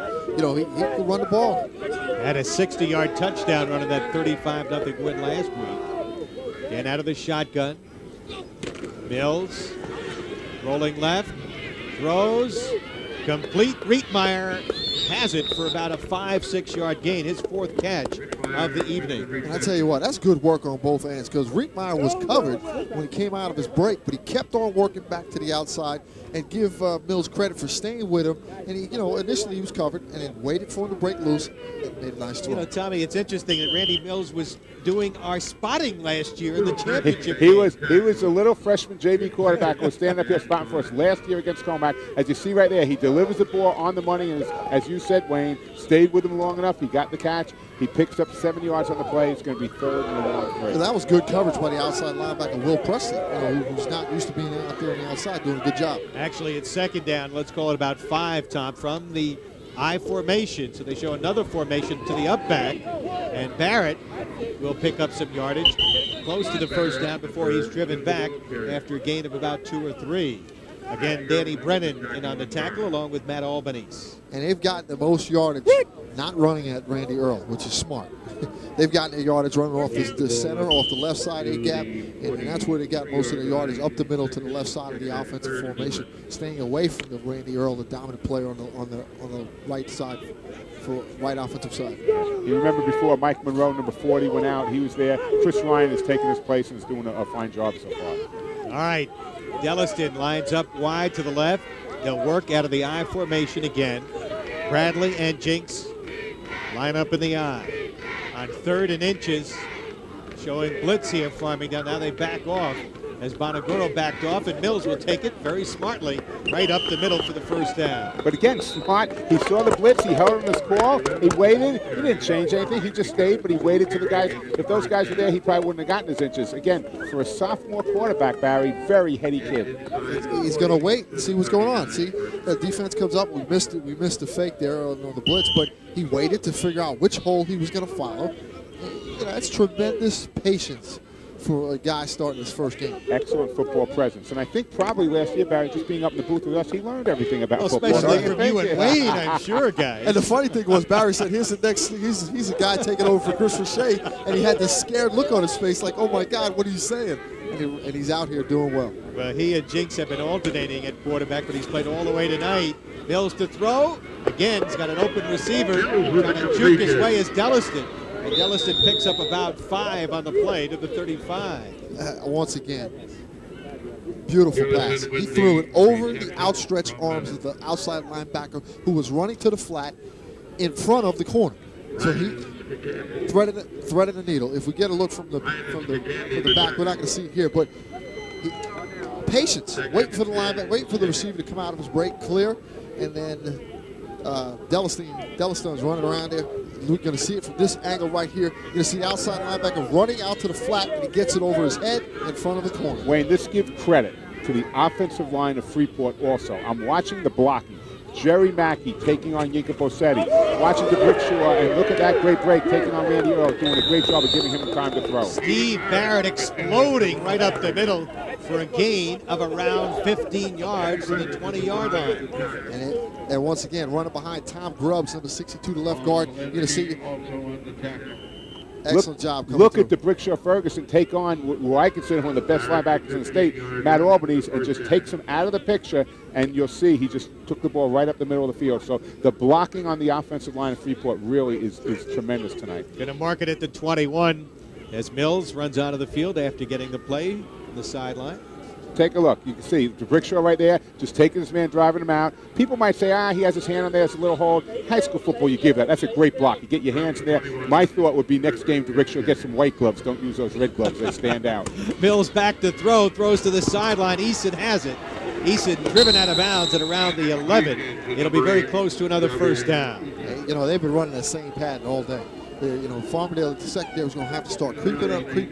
he could run the ball. Had a 60-yard touchdown run in that 35-0 win last week. And out of the shotgun, Mills rolling left, throws, complete. Rietmeyer has it for about a 5-6 yard gain, his 4th catch of the evening. And I tell you what, that's good work on both ends because Rietmeyer was covered when he came out of his break, but he kept on working back to the outside. And give Mills credit for staying with him. And he, initially he was covered and then waited for him to break loose and made a nice throw. Tommy, it's interesting that Randy Mills was doing our spotting last year in the championship. He was a little freshman JV quarterback who was standing up here spotting for us last year against Comac. As you see right there, he delivers the ball on the money, and as you said, Wayne, stayed with him long enough. He got the catch. He picks up 7 yards on the play. It's going to be 3rd and long 3. That was good coverage by the outside linebacker, Will Presley, who's not used to being out there on the outside, doing a good job. Actually, it's 2nd down. Let's call it about 5, Tom, from the I formation. So they show another formation to the up back, and Barrett will pick up some yardage close to the 1st down before he's driven back after a gain of about 2 or 3. Again, Danny Brennan in on the tackle along with Matt Albanese. And they've gotten the most yardage not running at Randy Earl, which is smart. They've gotten the yardage running off the center, off the left side A gap, and that's where they got most of the yardage, up the middle to the left side of the offensive formation, staying away from the Randy Earl, the dominant player on the right side, for right offensive side. You remember before Mike Monroe, number 40, went out. He was there. Chris Ryan has taken his place and is doing a fine job so far. All right, Delliston lines up wide to the left. They'll work out of the I formation again. Bradley and Jinks line up in the I. On 3rd and inches, showing blitz here, Farmingdale. Now they back off as Bonaguro backed off, and Mills will take it very smartly right up the middle for the 1st down. But again, smart. He saw the blitz. He held on his call. He waited. He didn't change anything. He just stayed, but he waited till the guys. If those guys were there, he probably wouldn't have gotten his inches. Again, for a sophomore quarterback, Barry, very heady kid. He's going to wait and see what's going on. See, the defense comes up. We missed it. We missed the fake there on the blitz, but he waited to figure out which hole he was going to follow. That's tremendous patience for a guy starting his first game. Excellent football presence. And I think probably last year, Barry, just being up in the booth with us, he learned everything about football. Especially from you and Wayne, I'm sure, guys. And the funny thing was, Barry said, here's the next, he's a guy taking over for Chris Richey, and he had this scared look on his face like, oh my God, what are you saying? And he's out here doing well. Well, he and Jinks have been alternating at quarterback, but he's played all the way tonight. Mills to throw. Again, he's got an open receiver. Trying to juke his way is Delliston. And Delliston picks up about 5 on the play to the 35. Once again, beautiful pass. He threw it over the outstretched arms of the outside linebacker who was running to the flat in front of the corner. So he threaded the needle. If we get a look from the back, we're not going to see it here, but patience. Waiting for the linebacker, waiting for the receiver to come out of his break, clear, and then Delliston's running around there. We're going to see it from this angle right here. You're going to see the outside linebacker running out to the flat, and he gets it over his head in front of the corner. Wayne, this gives credit to the offensive line of Freeport also. I'm watching the blocking. Jerry Mackey taking on Yinka Bosetti. Watching the Brickshaw, and look at that great break, taking on Randy Earl, doing a great job of giving him the time to throw. Steve Barrett exploding right up the middle for a gain of around 15 yards to the 20-yard line. And once again, running behind Tom Grubbs, number 62, the left guard. You're going to see excellent job coming Look through. at the Brickshaw Ferguson take on who I consider one of the best linebackers in the state, Matt Albanese, and just takes him out of the picture, and you'll see he just took the ball right up the middle of the field. So the blocking on the offensive line of Freeport really is tremendous tonight. Going to mark it at the 21 as Mills runs out of the field after getting the play on the sideline. Take a look. You can see the Brickshaw right there, just taking this man, driving him out. People might say, he has his hand on there, it's a little hold. High school football, you give that. That's a great block. You get your hands in there. My thought would be next game, Brickshaw, get some white gloves. Don't use those red gloves. They stand out. Mills back to throw, throws to the sideline. Eason has it. Eason driven out of bounds at around the 11. It'll be very close to another 1st down. You know, they've been running the same pattern all day. Farmingdale, the secondary is going to have to start creeping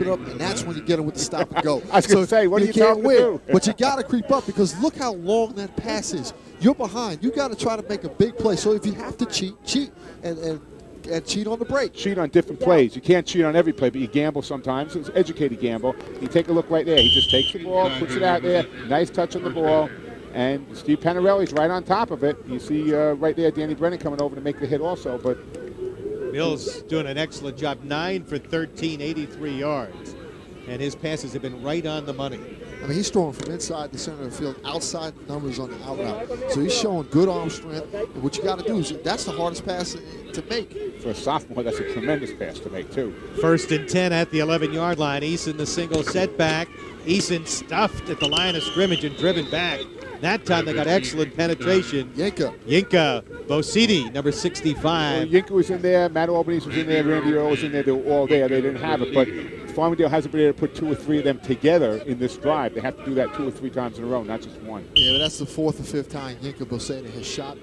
up, and that's when you get them with the stop and go. I was going to say, what are you can't talking win, to? But you got to creep up because look how long that pass is. You're behind. You got to try to make a big play. So if you have to cheat, and cheat on the break. Cheat on different plays. You can't cheat on every play, but you gamble sometimes. It's educated gamble. You take a look right there. He just takes the ball, puts it out there. Nice touch on the ball. And Steve Panarelli's right on top of it. You see right there Danny Brennan coming over to make the hit also, but Mills doing an excellent job, 9 for 13, 83 yards. And his passes have been right on the money. I mean, he's throwing from inside the center of the field, outside the numbers on the out route. So he's showing good arm strength. And what you got to do is, that's the hardest pass to make. For a sophomore, that's a tremendous pass to make, too. 1st and 10 at the 11-yard line. Eason the single setback. Eason stuffed at the line of scrimmage and driven back. That time they got excellent penetration. Yinka Bosidi, number 65. Well, Yinka was in there, Matt Albanese was in there, Randy Earl was in there. They were all there. They didn't have it, but Farmingdale hasn't been able to put 2 or 3 of them together in this drive. They have to do that 2 or 3 times in a row, not just one. Yeah, but that's the 4th or 5th time Yinka Bosidi has shot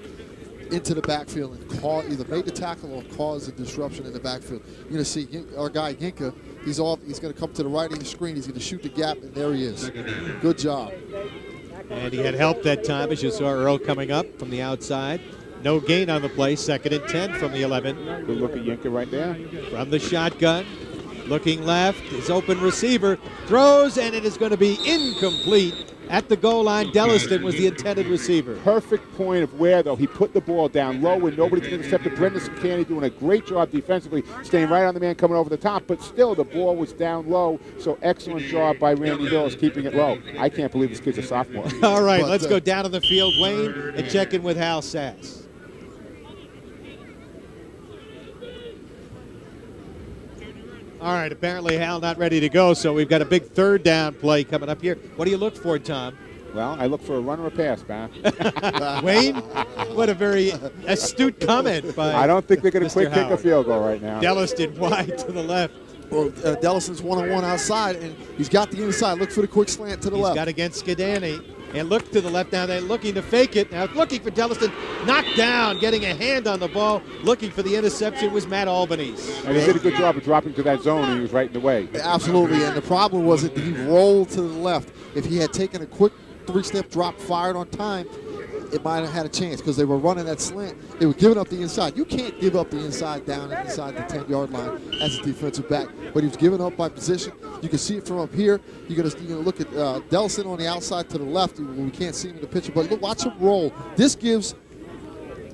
into the backfield and either made the tackle or caused a disruption in the backfield. You're going to see our guy Yinka, he's going to come to the right of the screen, he's going to shoot the gap, and there he is. Good job. And he had help that time, as you saw Earl coming up from the outside. No gain on the play, 2nd and 10 from the 11. Good look at Yinka right there. From the shotgun, looking left, his open receiver, throws, and it is going to be incomplete. At the goal line, Delliston was the intended receiver. Perfect point of where, though, he put the ball down low and nobody can intercept it. Brendan Canny doing a great job defensively, staying right on the man coming over the top, but still the ball was down low, so excellent job by Randy Mills keeping it low. I can't believe this kid's a sophomore. All right, let's go down to the field, Wayne, and check in with Hal Sass. All right, apparently Hal not ready to go, so we've got a big 3rd down play coming up here. What do you look for, Tom? Well, I look for a run or a pass, man. Wayne, what a very astute comment by I don't think they're going to quick kick a Howard. field goal right now. Delliston wide to the left. Well, Delliston's one-on-one outside, and he's got the inside. Look for the quick slant to the left. He's got against Skidani. And look to the left now. They're looking to fake it. Now looking for Delliston. Knocked down, getting a hand on the ball. Looking for the interception was Matt Albanese. And he did a good job of dropping to that zone, and he was right in the way. Absolutely, and the problem was that he rolled to the left. If he had taken a quick 3-step drop, fired on time, it might have had a chance because they were running that slant. They were giving up the inside. You can't give up the inside down and inside the 10-yard line as a defensive back, but he was giving up by position. You can see it from up here. You're gonna look at Delson on the outside to the left. We can't see him in the picture, but look, watch him roll. This gives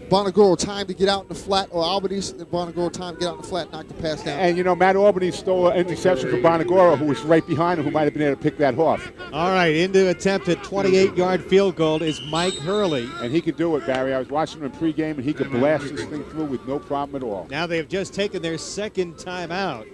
Bonagoro time to get out in the flat, or Albanese and Bonagoro time to get out in the flat, knock the pass down. And, you know, Matt Albanese stole an interception from Bonagoro, who was right behind him, who might have been able to pick that off. All right, into attempt at 28-yard field goal is Mike Hurley. And he could do it, Barry. I was watching him in pregame, and he could blast this thing through with no problem at all. Now they've just taken their 2nd timeout.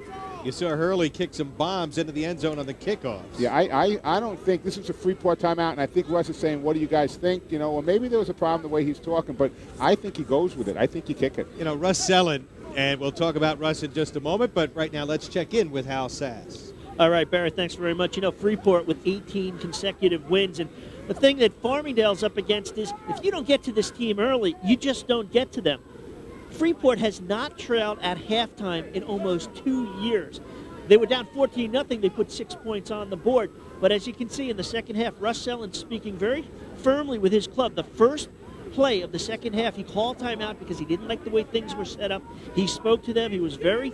You saw Hurley kick some bombs into the end zone on the kickoffs. Yeah, I don't think this is a Freeport timeout, and I think Russ is saying, what do you guys think? You know, or maybe there was a problem the way he's talking, but I think he goes with it. I think you kick it. You know, Russ Sellen, and we'll talk about Russ in just a moment, but right now let's check in with Hal Sass. All right, Barry, thanks very much. You know, Freeport with 18 consecutive wins, and the thing that Farmingdale's up against is if you don't get to this team early, you just don't get to them. Freeport has not trailed at halftime in almost 2 years. They were down 14-0. They put 6 points on the board. But as you can see in the second half, Russ Sellen speaking very firmly with his club. The first play of the second half, he called timeout because he didn't like the way things were set up. He spoke to them. He was very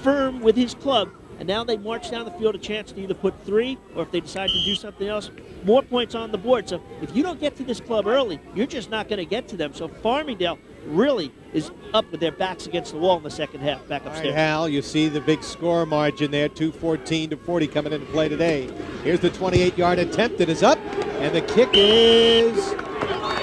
firm with his club. And now they march down the field, a chance to either put 3 or if they decide to do something else, more points on the board. So if you don't get to this club early, you're just not going to get to them. So Farmingdale really is up with their backs against the wall in the second half, back upstairs. All right, Hal, you see the big score margin there, 214-40 coming into play today. Here's the 28-yard attempt. It is up, and the kick is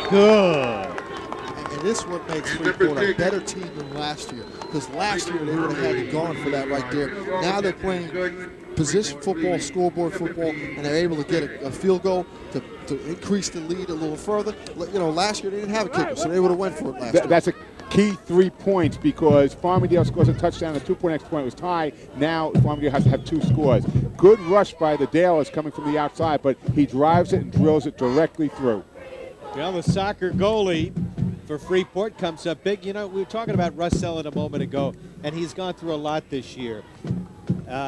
good. And this is what makes Freeport a better team than last year, because last year they would have had it gone for that right there. Now they're playing position football, scoreboard football, and they're able to get a field goal to increase the lead a little further. You know, last year they didn't have a kicker, so they would have went for it last year. That's a key 3 points because Farmingdale scores a touchdown. The 2-point extra point was tied. Now Farmingdale has to have 2 scores. Good rush by the Dalers coming from the outside, but he drives it and drills it directly through. Well, the soccer goalie for Freeport comes up big. You know, we were talking about Russ Sellen a moment ago, and he's gone through a lot this year.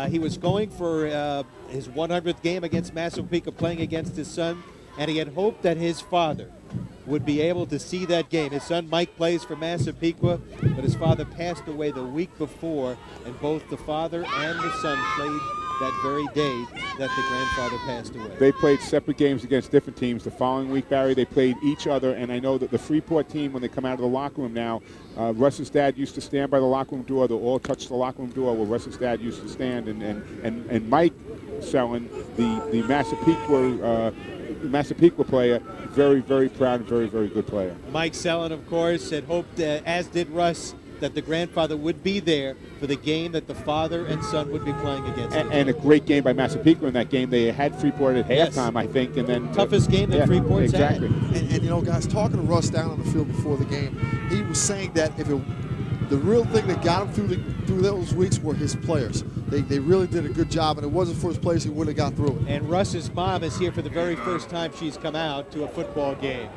He was going for his 100th game against Massapequa, playing against his son, and he had hoped that his father would be able to see that game. His son Mike plays for Massapequa, but his father passed away the week before, and both the father and the son played that very day that the grandfather passed away. They played separate games against different teams. The following week, Barry, they played each other, and I know that the Freeport team, when they come out of the locker room now, Russ's dad used to stand by the locker room door. They'll all touch the locker room door where Russ's dad used to stand, and Mike Selin, the Massapequa player, very, very proud and very, very good player. Mike Selin, of course, had hoped, as did Russ, that the grandfather would be there for the game that the father and son would be playing against. And a great game by Massapequa in that game. They had Freeport at halftime, I think, and then toughest game that Freeport's exactly. had. And you know, guys, talking to Russ down on the field before the game, he was saying that the real thing that got him through those weeks were his players. They really did a good job, and it wasn't for his players, he would have got through it. And Russ's mom is here for the very first time she's come out to a football game.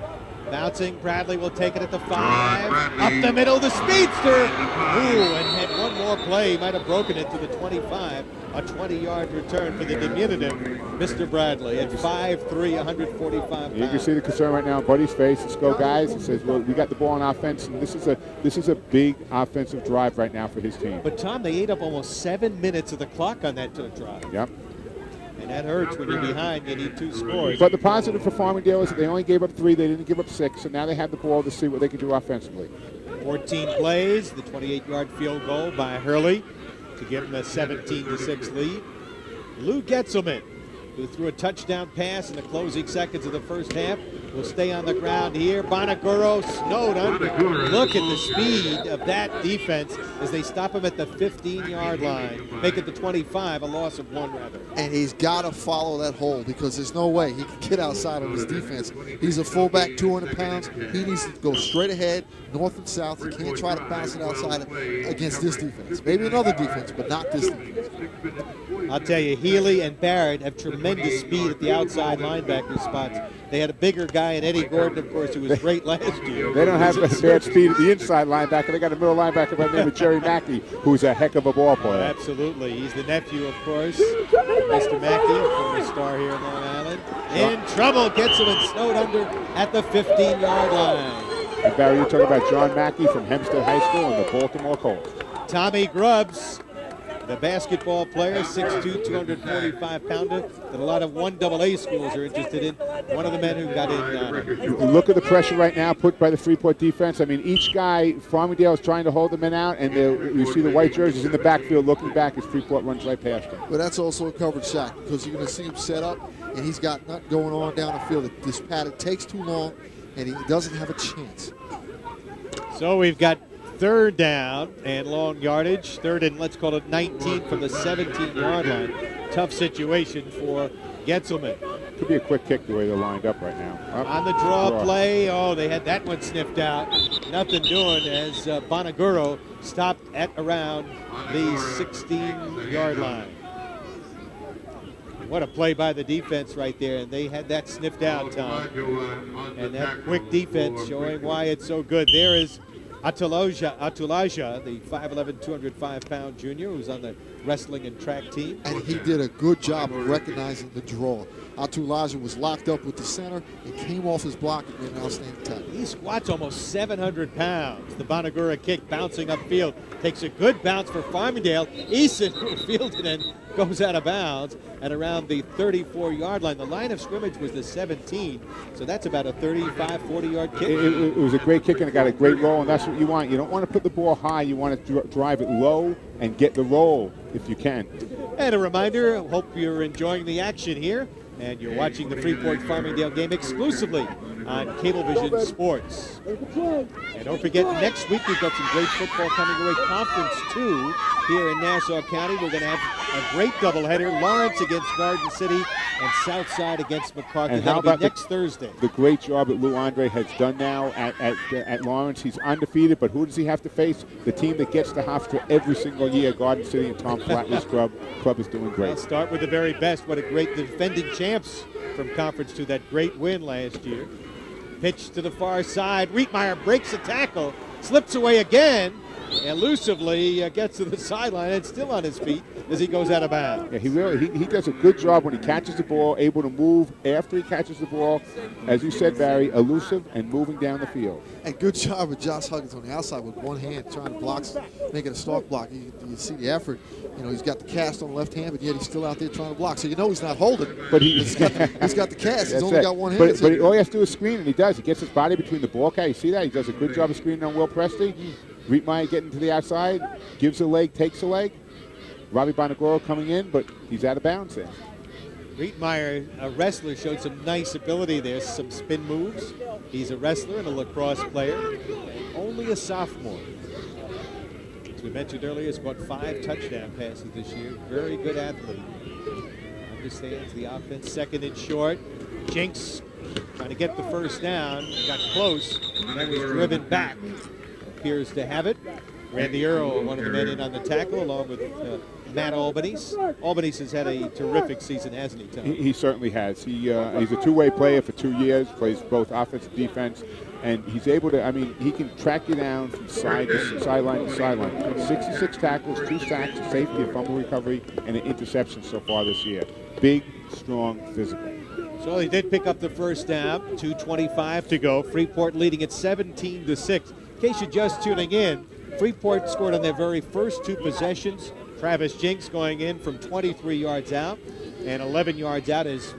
Bouncing, Bradley will take it at the 5. Up the middle, the speedster. Ooh, and had one more play. He might have broken it to the 25. A 20-yard return for the diminutive Mr. Bradley at 5'3", 145 pounds. You can see the concern right now on Buddy's face. Let's go, guys. He says, well, we got the ball on offense, and this is a big offensive drive right now for his team. But, Tom, they ate up almost 7 minutes of the clock on that drive. Yep. And that hurts when you're behind. You need 2 scores. But the positive for Farmingdale is that they only gave up 3. They didn't give up 6. So now they have the ball to see what they can do offensively. 14 plays, the 28-yard field goal by Hurley to give them a 17-6 lead. Lou Getzelman, who threw a touchdown pass in the closing seconds of the first half, will stay on the ground here. Bonaguro snowed under. Look at the speed of that defense as they stop him at the 15-yard line. Make it the 25, a loss of 1 rather. And he's got to follow that hole because there's no way he can get outside of his defense. He's a fullback, 200 pounds. He needs to go straight ahead, north and south. He can't try to pass it outside against this defense. Maybe another defense, but not this defense. I'll tell you, Healy and Barrett have tremendous speed at the outside linebacker spots. They had a bigger guy in Eddie Gordon, of course, who was great last year. They don't have bad speed at the inside linebacker. They got a middle linebacker by the name of Jerry Mackey, who's a heck of a ball player. Absolutely. He's the nephew, of course, Mr. Mackey, former star here in Long Island. In trouble, gets him and snowed under at the 15-yard line. And Barry, you're talking about John Mackey from Hempstead High School and the Baltimore Colts. Tommy Grubbs, the basketball player, 6'2", 245-pounder, that a lot of 1AA schools are interested in. One of the men who got in on him. Look at the pressure right now put by the Freeport defense. I mean, each guy, Farmingdale is trying to hold the men out, and you see the white jerseys in the backfield looking back as Freeport runs right past him. But that's also a coverage sack because you're going to see him set up, and he's got nothing going on down the field. This pattern takes too long, and he doesn't have a chance. So we've got 3rd down and long yardage. 3rd and let's call it 19 from the 17-yard line. Tough situation for Getzelman. Could be a quick kick the way they're lined up right now. On the draw play, they had that one sniffed out. Nothing doing as Bonaguro stopped at around the 16-yard line. What a play by the defense right there, and they had that sniffed out, Tom. And that quick defense showing why it's so good. There is Atulaja, the 5'11", 205-pound junior who's on the wrestling and track team. And he did a good job of recognizing the draw. Atulaja was locked up with the center and came off his block and made an outstanding tackle. He squats almost 700 pounds. The Bonagura kick bouncing upfield. Takes a good bounce for Farmingdale. Eason, who fielded and goes out of bounds at around the 34-yard line. The line of scrimmage was the 17, so that's about a 35, 40-yard kick. It was a great kick, and it got a great roll, and that's what you want. You don't want to put the ball high. You want to drive it low and get the roll if you can. And a reminder, hope you're enjoying the action here, and you're watching the Freeport Farmingdale game exclusively on Cablevision Sports. And don't forget, next week we've got some great football coming away. Conference 2 here in Nassau County. We're going to have a great doubleheader. Lawrence against Garden City and Southside against McCarthy. And how That'll about be next Thursday. The great job that Lou Andre has done now at Lawrence. He's undefeated, but who does he have to face? The team that gets to Hofstra every single year, Garden City, and Tom Flatley's club is doing great. I'll start with the very best. What a great defending champs from Conference 2. That great win last year. Pitch to the far side. Rietmeyer breaks a tackle, slips away again, elusively gets to the sideline and still on his feet as he goes out of bounds. Yeah, he does a good job when he catches the ball, able to move after he catches the ball. As you said, Barry, elusive and moving down the field. And good job with Josh Huggins on the outside with one hand trying to block, making a stalk block. You see the effort. You know, he's got the cast on the left hand, but yet he's still out there trying to block. So you know he's not holding. But he's got the cast. He's only got one hand. But all he has to do is screen, and he does. He gets his body between the ball carrier. You see that? He does a good job of screening on Will Presti. Rietmeyer getting to the outside, gives a leg, takes a leg. Robbie Bonagoro coming in, but he's out of bounds there. Rietmeyer, a wrestler, showed some nice ability there, some spin moves. He's a wrestler and a lacrosse player, only a sophomore. As we mentioned earlier, he's got 5 touchdown passes this year. Very good athlete. Understands the offense. Second and short. Jinks trying to get the first down. Got close. And then was driven back. Appears to have it. Randy Earl, one of the men in on the tackle, along with Matt Albanese. Albanese has had a terrific season, hasn't he, Tom? He certainly has. He's a two-way player for 2 years, plays both offense and defense, and he's able to, he can track you down from sideline to sideline. 66 tackles, 2 sacks, a safety, a fumble recovery, and an interception so far this year. Big, strong, physical. So he did pick up the first down, 2:25 to go. Freeport leading at 17-6. In case you're just tuning in, Freeport scored on their very first 2 possessions. Travis Jinks going in from 23 yards out and 11 yards out as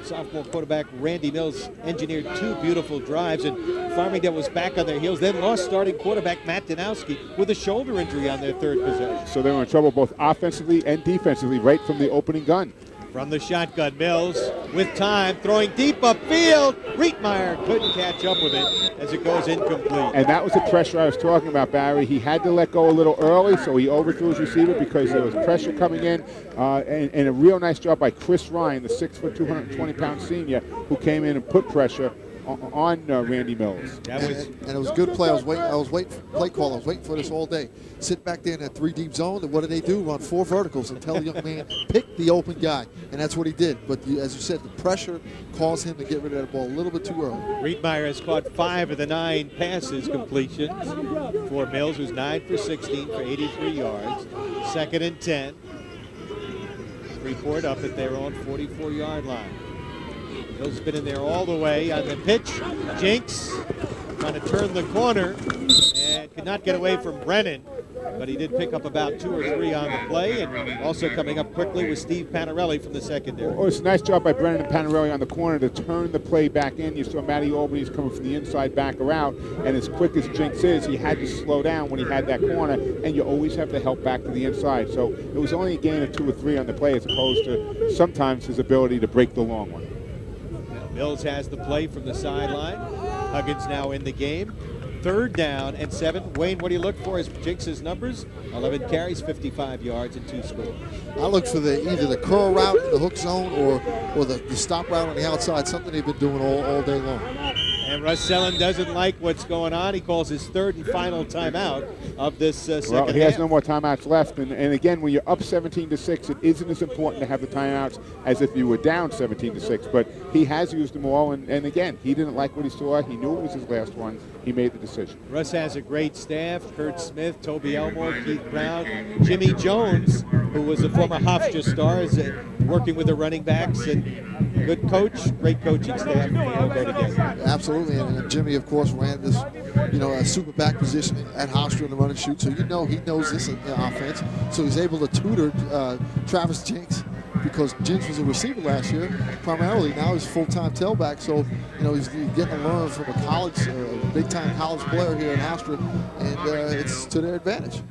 sophomore quarterback Randy Mills engineered 2 beautiful drives, and Farmingdale was back on their heels, then lost starting quarterback Matt Danowski with a shoulder injury on their 3rd possession. So they were in trouble both offensively and defensively right from the opening gun. From the shotgun, Mills with time, throwing deep upfield. Rietmeyer couldn't catch up with it as it goes incomplete. And that was the pressure I was talking about, Barry. He had to let go a little early, so he overthrew his receiver because there was pressure coming in. And a real nice job by Chris Ryan, the 6', 220-pound senior, who came in and put pressure on Randy Mills. And it was a good play. I was waiting for play call. I was waiting for this all day. Sit back there in that 3 deep zone, and what do? Run 4 verticals and tell the young man, pick the open guy. And that's what he did. But as you said, the pressure caused him to get rid of that ball a little bit too early. Rietmeyer has caught 5 of the 9 passes completions for Mills, who's 9 for 16 for 83 yards. 2nd and 10. Freeport up at their own 44-yard line. Mills been in there all the way on the pitch. Jinks trying to turn the corner and could not get away from Brennan, but he did pick up about 2 or 3 on the play, and also coming up quickly was Steve Panarelli from the secondary. Oh, it's a nice job by Brennan and Panarelli on the corner to turn the play back in. You saw Matty Albanese coming from the inside back around, and as quick as Jinks is, he had to slow down when he had that corner, and you always have to help back to the inside. So it was only a gain of 2 or 3 on the play as opposed to sometimes his ability to break the long one. Mills has the play from the sideline. Huggins now in the game. 3rd down and 7. Wayne, what do you look for as Jinks' numbers? 11 carries, 55 yards, and 2 scores. I look for either the curl route in the hook zone or the stop route on the outside, something they've been doing all day long. And Russ Sellen doesn't like what's going on. He calls his 3rd and final timeout of this second Well, he half. has no more timeouts left. And again, when you're up 17-6, it isn't as important to have the timeouts as if you were down 17-6. But he has used them all. And again, he didn't like what he saw. He knew it was his last one. He made the decision. Russ has a great staff. Kurt Smith, Toby Elmore, Keith Brown, Jimmy Jones, who was a former Hofstra star, is working with the running backs, and good coach, great coaching staff. They'll go together. Absolutely, and Jimmy, of course, ran this, a super back position at Hofstra in the run and shoot. So he knows this offense. So he's able to tutor Travis Jinks, because Jinks was a receiver last year, primarily. Now he's full-time tailback. So he's getting to learn from a big-time college player here in Hofstra, and it's to their advantage.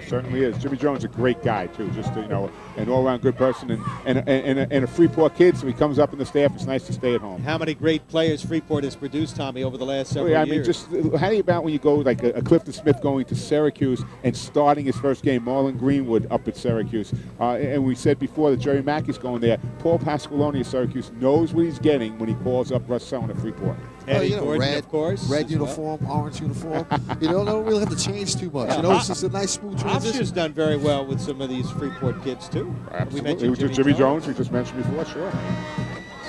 Certainly is. Jimmy Jones is a great guy too. Just an all-around good person and a Freeport kid. So he comes up in the staff. It's nice to stay at home. How many great players Freeport has produced, Tommy, over the last several years? Just how do you about when you go like a Clifton Smith going to Syracuse and starting his first game, Marlon Greenwood up at Syracuse, and we said before that Jerry Mackey's going there. Paul Pasqualoni at Syracuse knows what he's getting when he calls up Russ Sellen at Freeport. Eddie Gordon, of course. Red uniform, orange uniform. They don't really have to change too much. It's just a nice, smooth transition. Hofstra's done very well with some of these Freeport kids, too. Absolutely. We mentioned Jimmy Jones, we just mentioned before, sure.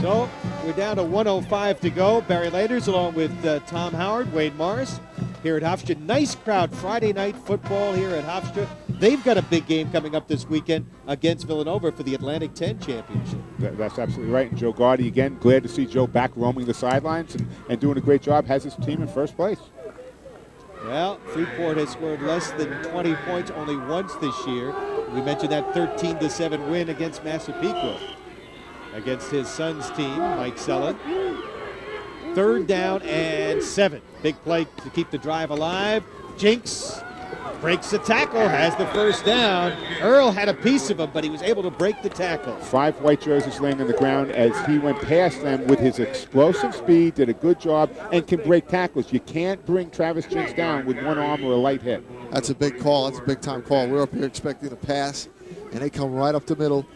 So we're down to 1:05 to go. Barry Laders along with Tom Howard, Wade Morris, here at Hofstra. Nice crowd. Friday night football here at Hofstra. They've got a big game coming up this weekend against Villanova for the Atlantic 10 championship. That's absolutely right. And Joe Gardy, again, glad to see Joe back roaming the sidelines and doing a great job. Has his team in first place. Well, Freeport has scored less than 20 points only once this year. We mentioned that 13-7 win against Massapequa. Against his son's team, Mike Sellen. 3rd down and 7. Big play to keep the drive alive. Jinks breaks the tackle, has the first down. Earl had a piece of him, but he was able to break the tackle. 5 white jerseys laying on the ground as he went past them with his explosive speed, did a good job, and can break tackles. You can't bring Travis Jinks down with one arm or a light hit. That's a big call. That's a big-time call. We're up here expecting a pass, and they come right up the middle,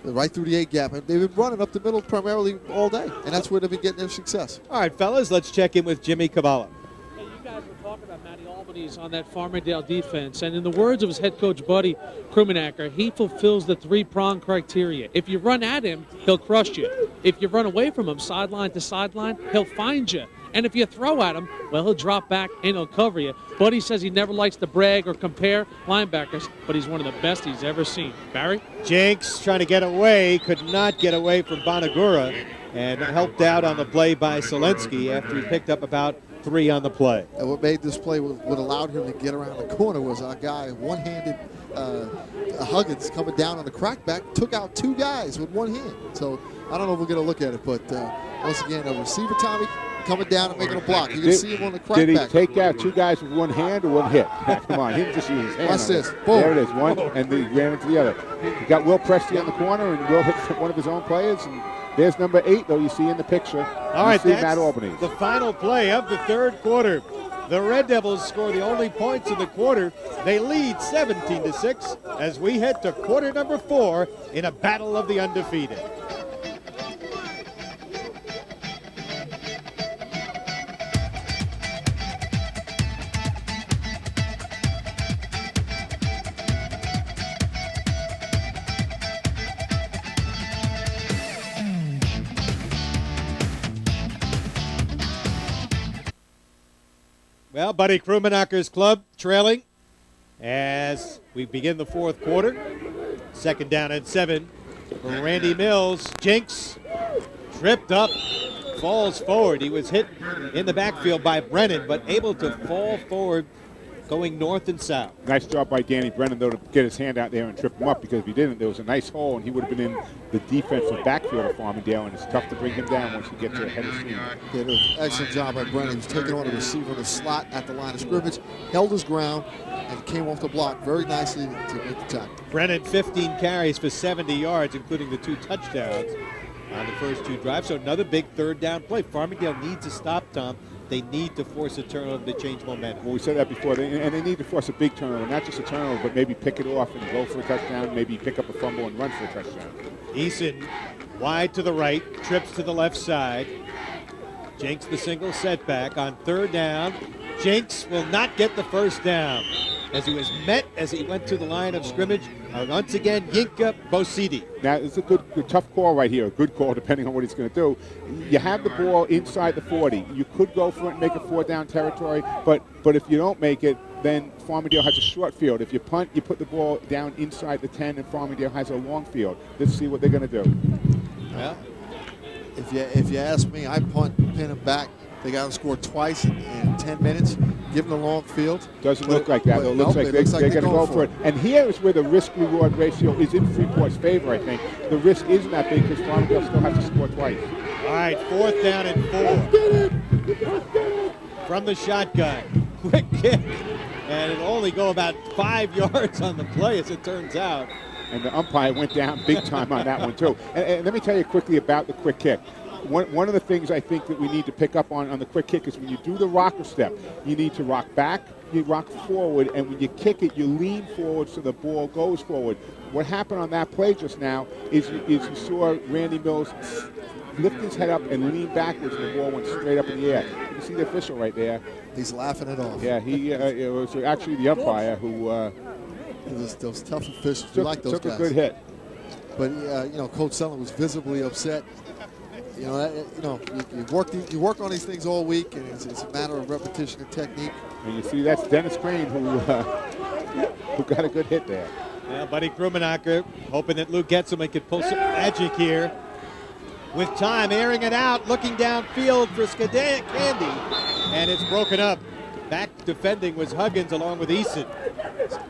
right through the A-gap. And they've been running up the middle primarily all day, and that's where they've been getting their success. All right, fellas, let's check in with Jimmy Kabbalah. Hey, you guys were talking about Matty Albany's on that Farmingdale defense, and in the words of his head coach, Buddy Krumenacker, he fulfills the 3-prong criteria. If you run at him, he'll crush you. If you run away from him, sideline to sideline, he'll find you. And if you throw at him, well, he'll drop back and he'll cover you. Buddy says he never likes to brag or compare linebackers, but he's one of the best he's ever seen. Barry? Jinks trying to get away, could not get away from Bonagura, and helped out on the play by Selensky after he picked up about 3 on the play. And what made this play, what allowed him to get around the corner was our guy, one-handed Huggins coming down on the crackback, took out 2 guys with one hand. So I don't know if we're going to look at it, but once again, a receiver, Tommy, coming down and making a block. You can see him on the crackback. Did he take out 2 guys with one hand or one hit? Come on, he didn't just use his hand. Watch this. Boom. There it is, one, and then he ran into the other. He got Will Presti on the corner, and Will hit one of his own players. And there's number 8, though, you see in the picture. All right, that's Matt Albany. The final play of the 3rd quarter. The Red Devils score the only points of the quarter. They lead 17-6 as we head to quarter number 4 in a battle of the undefeated. Well, Buddy Krumenacker's club trailing as we begin the 4th quarter. 2nd down and 7 for Randy Mills. Jinks tripped up, falls forward. He was hit in the backfield by Brennan, but able to fall forward going north and south. Nice job by Danny Brennan, though, to get his hand out there and trip him up, because if he didn't, there was a nice hole, and he would have been in the defensive backfield of Farmingdale, and it's tough to bring him down once he gets ahead of steam. Did an excellent job by Brennan. He was taking on the receiver in the slot at the line of scrimmage, held his ground, and came off the block very nicely to make the tackle. Brennan, 15 carries for 70 yards, including the 2 touchdowns on the first 2 drives. So another big 3rd down play. Farmingdale needs to stop, Tom. They need to force a turnover to change momentum. Well, we said that before, and they need to force a big turnover, not just a turnover, but maybe pick it off and go for a touchdown, maybe pick up a fumble and run for a touchdown. Eason wide to the right, trips to the left side. Jinks the single setback on 3rd down. Jinks will not get the first down as he was met as he went to the line of scrimmage. Once again, Yinka Bosidi. Now, it's a good, tough call right here, a good call depending on what he's going to do. You have the ball inside the 40. You could go for it and make a 4-down territory, but if you don't make it, then Farmingdale has a short field. If you punt, you put the ball down inside the 10, and Farmingdale has a long field. Let's see what they're going to do. Well, if you ask me, I punt, pin him back. They got to score twice in 10 minutes. Give them the long field. Doesn't look like that, though. It looks like they're going to go for it. And here is where the risk-reward ratio is in Freeport's favor, I think. The risk isn't that big because Farmingdale still has to score twice. All right, 4th down and 4. From the shotgun. Quick kick. And it'll only go about 5 yards on the play, as it turns out. And the umpire went down big time on that one, too. And let me tell you quickly about the quick kick. One of the things I think that we need to pick up on the quick kick is when you do the rocker step, you need to rock back, you rock forward, and when you kick it, you lean forward so the ball goes forward. What happened on that play just now is you saw Randy Mills lift his head up and lean backwards, and the ball went straight up in the air. You see the official right there. He's laughing it off. Yeah, it was actually the umpire who those tough officials. We like those took guys. a good hit. But, Coach Sellen was visibly upset. You work on these things all week, and it's a matter of repetition and technique. And you see that's Dennis Crane who got a good hit there. Well, Buddy Krumenacher hoping that Lou Getzelman could pull some magic here. With time, airing it out, looking downfield for Candy, and it's broken up. Back defending was Huggins along with Eason.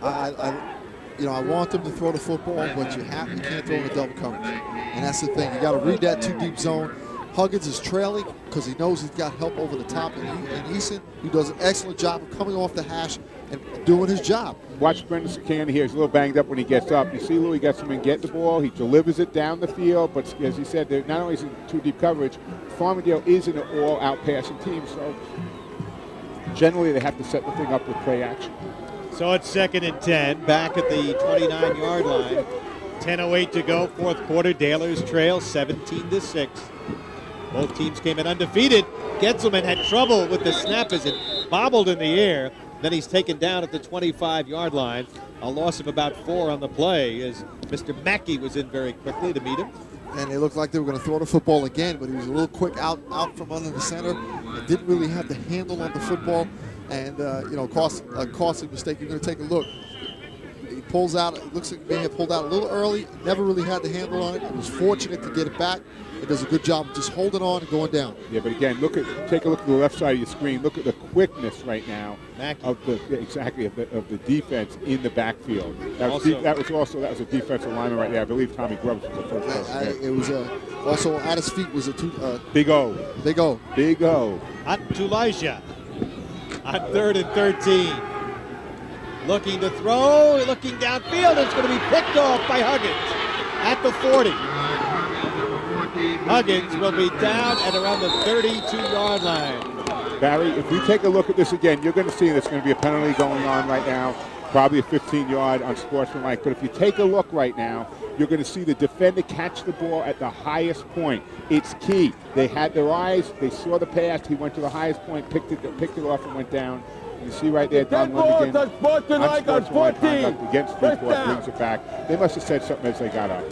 I want them to throw the football, but you can't throw in a double coverage. And that's the thing. You got to read that too deep zone. Huggins is trailing because he knows he's got help over the top. And Eason, who does an excellent job of coming off the hash and doing his job. Watch Brendan Candy here. He's a little banged up when he gets up. You see Louis Getzelman get the ball. He delivers it down the field. But as he said, not only is it too deep coverage, Farmingdale is an all-out passing team. So generally they have to set the thing up with play action. So it's 2nd and 10, back at the 29-yard line. 10:08 to go, fourth quarter. Dailers trail 17-6. Both teams came in undefeated. Getzelman had trouble with the snap as it bobbled in the air. Then he's taken down at the 25-yard line. A loss of about 4 on the play as Mr. Mackey was in very quickly to meet him. And it looked like they were going to throw the football again, but he was a little quick out from under the center. And didn't really have the handle on the football. And, a costly mistake. You're going to take a look. He pulls out. It looks like he may have pulled out a little early. Never really had the handle on it. He was fortunate to get it back. It does a good job of just holding on and going down. Yeah, but again, take a look at the left side of your screen. Look at the quickness right now of the defense in the backfield. That was a defensive lineman right there. I believe Tommy Grubbs was the first person. It was also at his feet was Big O. Big O. Big O. Atulaja on 3rd and 13. Looking to throw, looking downfield. It's going to be picked off by Huggins at the 40. Huggins will be down at around the 32-yard line. Barry, if we take a look at this again, you're going to see there's going to be a penalty going on right now, probably a 15-yard unsportsmanlike. But if you take a look right now, you're going to see the defender catch the ball at the highest point. It's key. They had their eyes. They saw the pass. He went to the highest point, picked it off, and went down. You see right there, Don Lundigan, unsportsmanlike conduct against Freeport, brings it back. They must have said something as they got up.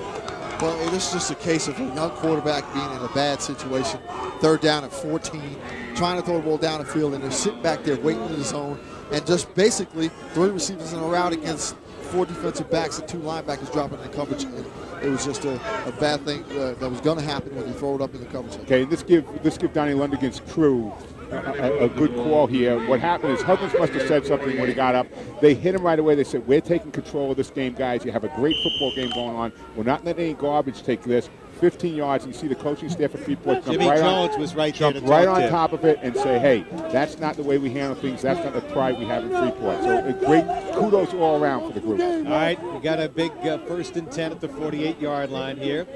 Well, this is just a case of a young quarterback being in a bad situation. 3rd down at 14, trying to throw the ball down the field, and they're sitting back there waiting in the zone, and just basically 3 receivers in a route against 4 defensive backs and 2 linebackers dropping in coverage. And it was just a bad thing that was going to happen when you throw it up in the coverage. Okay, this give Donnie Lundigan's crew a good call here. What happened is Huggins must have said something when he got up. They hit him right away. They said, we're taking control of this game, guys. You have a great football game going on. We're not letting any garbage take this. 15 yards, and you see the coaching staff at Freeport jump right on top of it and say, hey, that's not the way we handle things. That's not the pride we have in Freeport. So a great kudos all around for the group. All right, we got a big 1st and 10 at the 48-yard line here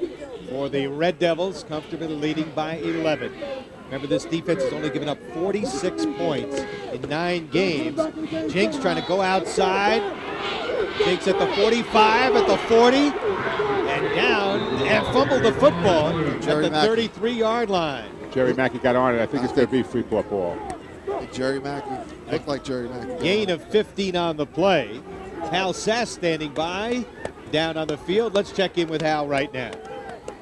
for the Red Devils, comfortably leading by 11. Remember, this defense has only given up 46 points in 9 games. Jinks trying to go outside. Jinks at the 45, at the 40, and down, and fumbled the football at the 33-yard line. Jerry Mackey got on it. I think it's going to be Freeport ball. Jerry Mackey. Looked like Jerry Mackey. Gain of 15 on the play. Hal Sass standing by, down on the field. Let's check in with Hal right now.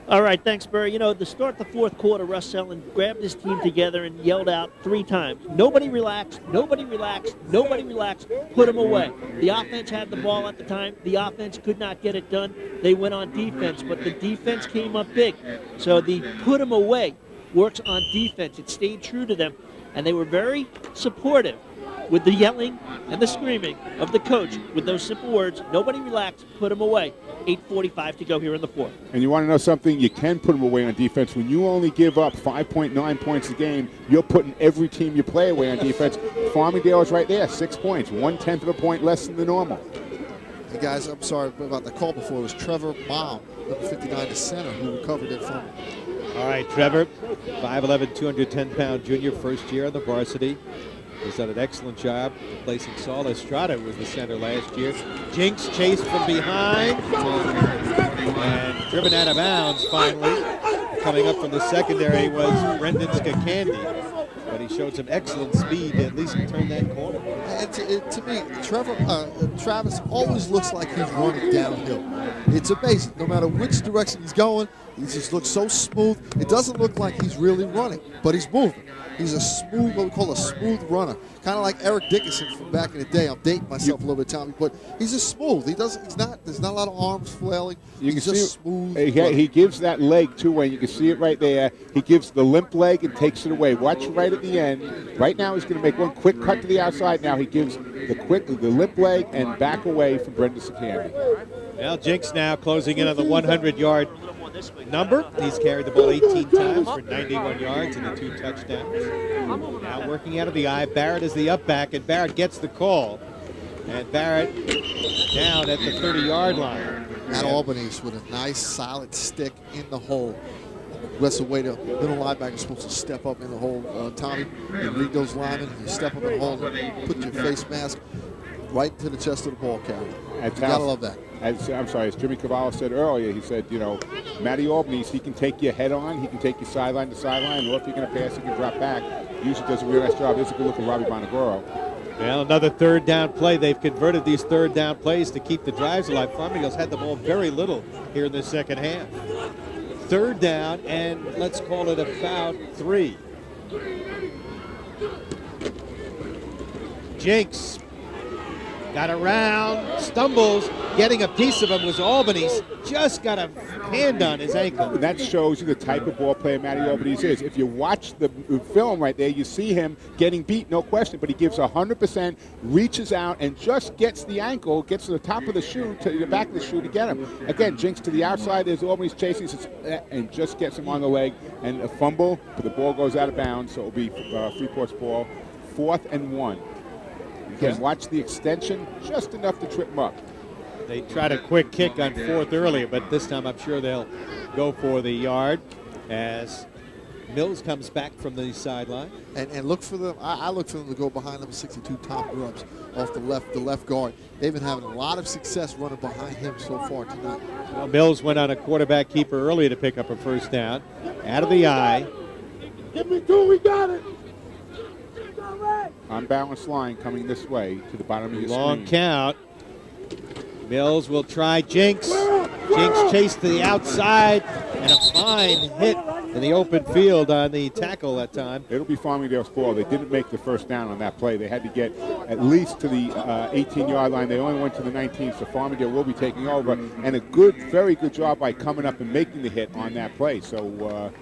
All right, thanks, Burry. To start the 4th quarter, Russ Ellen grabbed his team together and yelled out 3 times, nobody relax, nobody relax, nobody relax, put them away. The offense had the ball at the time. The offense could not get it done. They went on defense, but the defense came up big. So the put them away works on defense. It stayed true to them, and they were very supportive with the yelling and the screaming of the coach with those simple words, nobody relax, put them away. 8:45 to go here in the 4th. And you want to know something? You can put them away on defense. When you only give up 5.9 points a game, you're putting every team you play away on defense. Farmingdale is right there, 6 points, 1/10 of a point less than the normal. Hey guys, I'm sorry about the call before. It was Trevor Baum, number 59, the center, who recovered it from. All right, Trevor, 5'11", 210-pound junior, first year on the varsity. He's done an excellent job replacing Saul Estrada, who was the center last year. Jinks chased from behind and driven out of bounds finally. Coming up from the secondary was Brendan Candy, but he showed some excellent speed to at least turn that corner. And to me, Travis always looks like he's running downhill. It's amazing. No matter which direction he's going, He just looks so smooth. It doesn't look like he's really running, but he's moving. He's a smooth, what we call a smooth runner, kind of like Eric Dickinson from back in the day. I'm dating myself a little bit, Tommy, but he's just smooth. There's not a lot of arms flailing. He's just smooth. He gives that leg too, Wayne. You can see it right there. He gives the limp leg and takes it away. Watch right at the end. Right now, he's going to make one quick cut to the outside. Now he gives the limp leg and back away from Brendan Sicambi. Well, Jinks now closing in on the 100-yard number. He's carried the ball 18 times for 91 yards and 2 touchdowns. Now working out of the eye. Barrett is the up back, and Barrett gets the call. And Barrett down at the 30-yard line. At Albany's with a nice, solid stick in the hole. That's the way the middle linebacker is supposed to step up in the hole, Tommy. You read those linemen, you step up in the hole, and put your face mask right into the chest of the ball carrier. You gotta love that. As Jimmy Cavallo said earlier, he said, Matty Albanese, he can take you head on, he can take you sideline to sideline, or if you're going to pass, he can drop back. Usually does a real nice job. There's a good look at Robbie Bonagoro. Well, another third down play. They've converted these third down plays to keep the drives alive. Farmingdale's had the ball very little here in the second half. Third down, and let's call it about 3. Jinks got around, stumbles, getting a piece of him was Albanese. Just got a hand on his ankle. And that shows you the type of ball player Matty Albanese is. If you watch the film right there, you see him getting beat, no question, but he gives 100%, reaches out, and just gets the ankle, gets to the top of the shoe, to the back of the shoe to get him. Again, Jinks to the outside, there's Albanese chasing, and just gets him on the leg, and a fumble, but the ball goes out of bounds, so it'll be Freeport's ball, 4th and 1. Again, watch the extension, just enough to trip him up. They tried a quick kick on 4th earlier, but this time I'm sure they'll go for the yard as Mills comes back from the sideline. And look for them. I look for them to go behind number 62, Tom Grubbs, off the left guard. They've been having a lot of success running behind him so far tonight. Well, Mills went on a quarterback keeper earlier to pick up a first down. Out of the eye. Give me 2, we got it. Unbalanced line coming this way to the bottom of your Long screen. count. Mills will try Jinks. Jinks chased to the outside, and a fine hit in the open field on the tackle that time. It'll be Farmingdale's ball. They didn't make the first down on that play. They had to get at least to the 18-yard line. They only went to the 19, so Farmingdale will be taking over. And a very good job by coming up and making the hit on that play. So,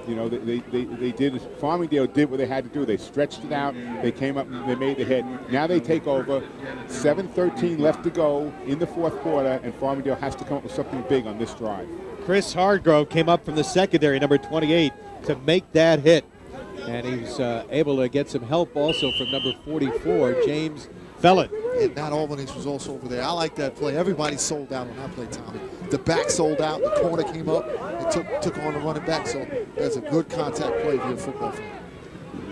they did. Farmingdale did what they had to do. They stretched it out. They came up and they made the hit. Now they take over. 7:13 left to go in the 4th quarter, and Farmingdale has to come up with something big on this drive. Chris Hargrove came up from the secondary, number 28, to make that hit. And he's able to get some help also from number 44, James Felon. And Matt Albanese was also over there. I like that play. Everybody sold out on that play, Tommy. The back sold out. The corner came up and took on the running back. So that's a good contact play for your football fan.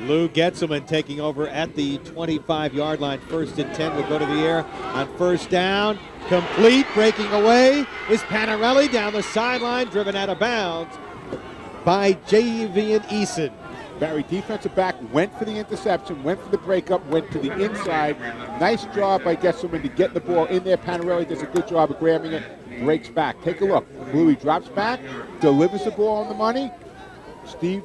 Lou Getzelman taking over at the 25-yard line. 1st and 10 will go to the air on first down. Complete, breaking away is Panarelli down the sideline, driven out of bounds by Javian Eason. Barry, defensive back, went for the interception, went for the breakup, went to the inside. Nice job by Gesselman to get the ball in there. Panarelli does a good job of grabbing it, breaks back. Take a look. Bluey drops back, delivers the ball on the money. Steve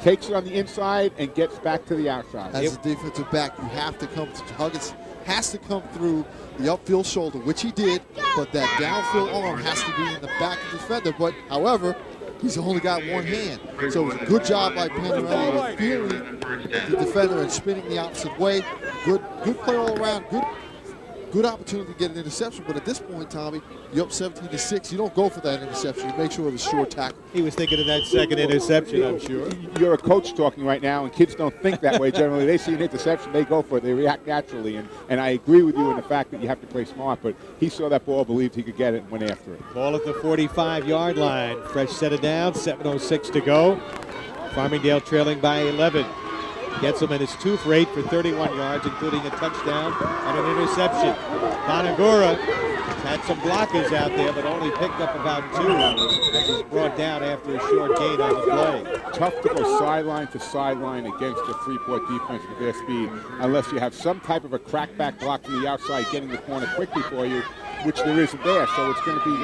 takes it on the inside and gets back to the outside. As a defensive back, you have to come to Huggins has to come through the upfield shoulder, which he did, but that downfield arm has to be in the back of the defender. But, however, he's only got one hand. So it was a good job by Panarelli of feeling the defender and spinning the opposite way. Good play all around. Good opportunity to get an interception. But at this point, Tommy, you're up 17-6. You don't go for that interception. You make sure it's a sure tackle. He was thinking of that second interception, I'm sure. You're a coach talking right now, and kids don't think that way generally. They see an interception, they go for it. They react naturally. And I agree with you in the fact that you have to play smart. But he saw that ball, believed he could get it, and went after it. Ball at the 45-yard line. Fresh set it down. 7:06 to go. Farmingdale trailing by 11. Getzelman is 2 for 8 for 31 yards, including a touchdown and an interception. Bonagura had some blockers out there, but only picked up about 2 as he's brought down after a short gain on the play. Tough to go sideline to sideline against the Freeport defense with their speed, unless you have some type of a crackback block from the outside getting the corner quickly for you, which there isn't there. So it's going to be,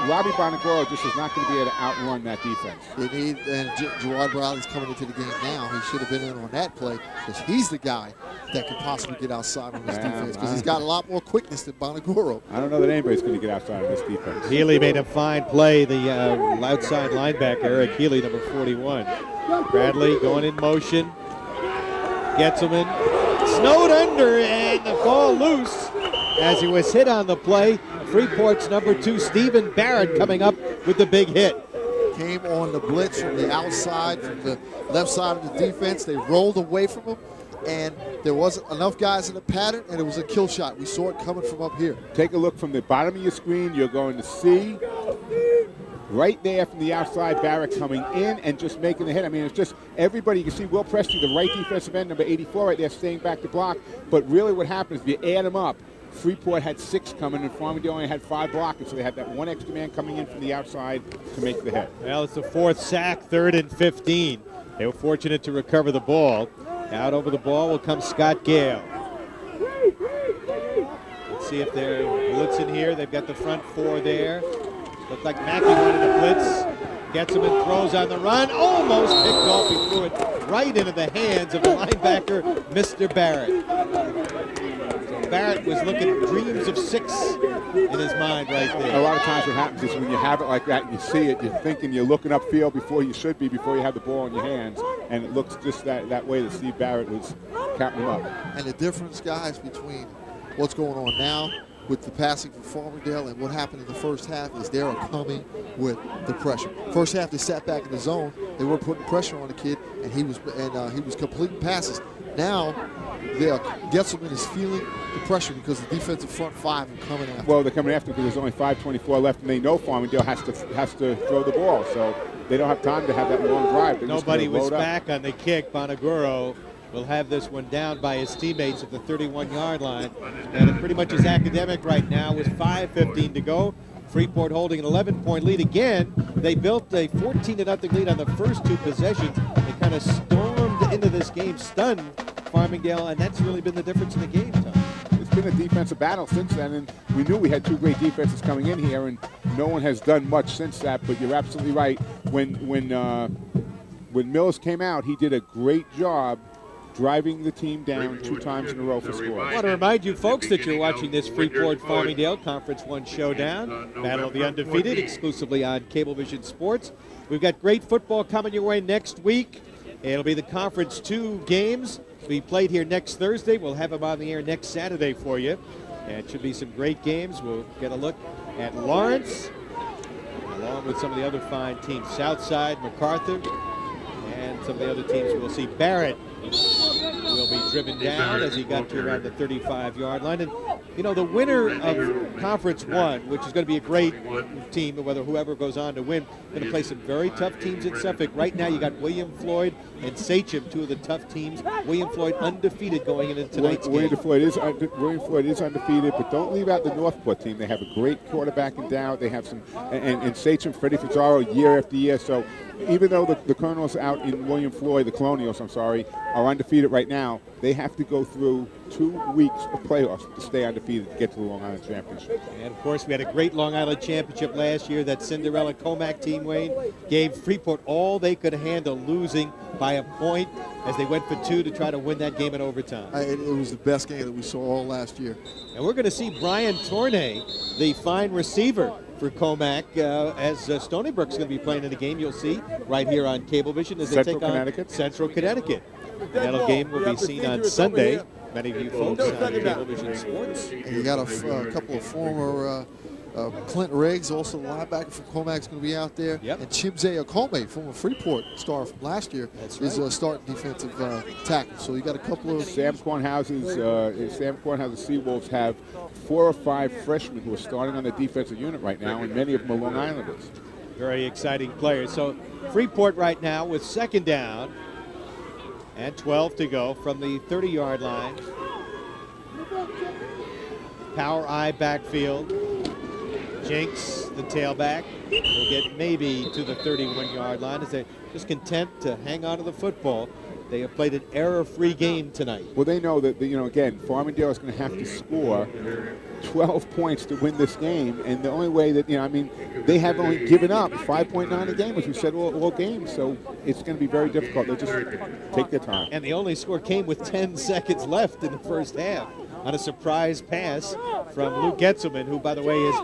Robbie Bonagoro just is not going to be able to outrun that defense. They need, and Gerard Bradley's coming into the game now. He should have been in on that play because he's the guy that could possibly get outside on this defense because he's got a lot more quickness than Bonagoro. I don't know that anybody's going to get outside on this defense. Healy made a fine play, the outside linebacker, Eric Healy, number 41. Bradley going in motion. Gets him in. Snowed under, and the ball loose as he was hit on the play. Freeport's number 2, Stephen Barrett, coming up with the big hit. Came on the blitz from the outside, from the left side of the defense. They rolled away from him, and there wasn't enough guys in the pattern, and it was a kill shot. We saw it coming from up here. Take a look from the bottom of your screen. You're going to see right there from the outside, Barrett coming in and just making the hit. I mean, it's just everybody. You can see Will Presti, the right defensive end, number 84 right there, staying back to block. But really what happens, if you add them up, Freeport had 6 coming, and Farmingdale only had 5 blockers, so they had that one extra man coming in from the outside to make the hit. Well, it's the 4th sack, 3rd and 15. They were fortunate to recover the ball. Out over the ball will come Scott Gale. Let's see if they're blitzing here. They've got the front 4 there. Looks like Mackey wanted to blitz. Gets him and throws on the run. Almost picked off. He threw it right into the hands of the linebacker, Mr. Barrett. Barrett was looking dreams of 6 in his mind right there. A lot of times what happens is when you have it like that and you see it, you're thinking you're looking upfield before you should be, before you have the ball in your hands, and it looks just that way that Steve Barrett was counting him up. And the difference, guys, between what's going on now with the passing for Farmingdale and what happened in the first half is they are coming with the pressure. First half they sat back in the zone, they were putting pressure on the kid, and he was completing passes. Now Getzelman is feeling the pressure because the defensive front 5 are coming after. Well, they're coming after because there's only 5:24 left, and they know Farmingdale has to throw the ball, so they don't have time to have that long drive. Nobody was back on the kick. Bonagoro will have this one down by his teammates at the 31-yard line. And it pretty much is academic right now with 5:15 to go. Freeport holding an 11-point lead again. They built a 14-0 lead on the first 2 possessions. They kind of stormed into this game, stunned Farmingdale, and that's really been the difference in the game, Tom. It's been a defensive battle since then, and we knew we had 2 great defenses coming in here, and no one has done much since that. But you're absolutely right. When Mills came out, he did a great job driving the team down 2 times in a row for scores. I want to remind you folks that you're watching this Freeport-Farmingdale Conference 1 showdown, Battle of the Undefeated, exclusively on Cablevision Sports. We've got great football coming your way next week. It'll be the Conference 2 games. We played here next Thursday. We'll have them on the air next Saturday for you. And it should be some great games. We'll get a look at Lawrence, along with some of the other fine teams. Southside, MacArthur, and some of the other teams. We'll see Barrett will be driven down as he got to around the 35-yard line. And, you know, the winner of Conference 1, which is going to be a great team, whether whoever goes on to win, going to play some very tough teams in Suffolk. Right now you got William Floyd and Sachem, 2 of the tough teams. William Floyd undefeated going into tonight's game. William Floyd is undefeated, but don't leave out the Northport team. They have a great quarterback in Dow. They have some, and Sachem, Freddie Fitzgerald, year after year. So even though the Colonels out in William Floyd, the Colonials, I'm sorry, are undefeated right now, they have to go through 2 weeks of playoffs to stay undefeated to get to the Long Island Championship. And, of course, we had a great Long Island Championship last year. That Cinderella Comac team, Wayne, gave Freeport all they could handle, losing by a point as they went for 2 to try to win that game in overtime. It was the best game that we saw all last year. And we're going to see Brian Tornay, the fine receiver for Comac, as Stony Brook's going to be playing in the game. You'll see right here on Cablevision as they take on Central Connecticut. That game will be seen on Sunday. Many of you folks on Cablevision Sports. And you got a couple of former Clint Riggs, also the linebacker from Comac's going to be out there. Yep. And Chimze Okome, former Freeport star from last year, is a starting defensive tackle. So you got a couple of... Sam Kornhauser's Seawolves have 4 or 5 freshmen who are starting on the defensive unit right now, and many of them are Long Islanders. Very exciting players. So Freeport right now with 2nd down and 12 to go from the 30-yard line. Power I backfield. Jinks, the tailback, will get maybe to the 31-yard line as they're just content to hang on to the football. They have played an error-free game tonight. Well, they know that, again, Farmingdale is going to have to score 12 points to win this game, and the only way that, they have only given up 5.9 a game, as we said all game, so it's going to be very difficult. They'll just take their time. And the only score came with 10 seconds left in the first half on a surprise pass from Luke Getzelman, who, by the way, is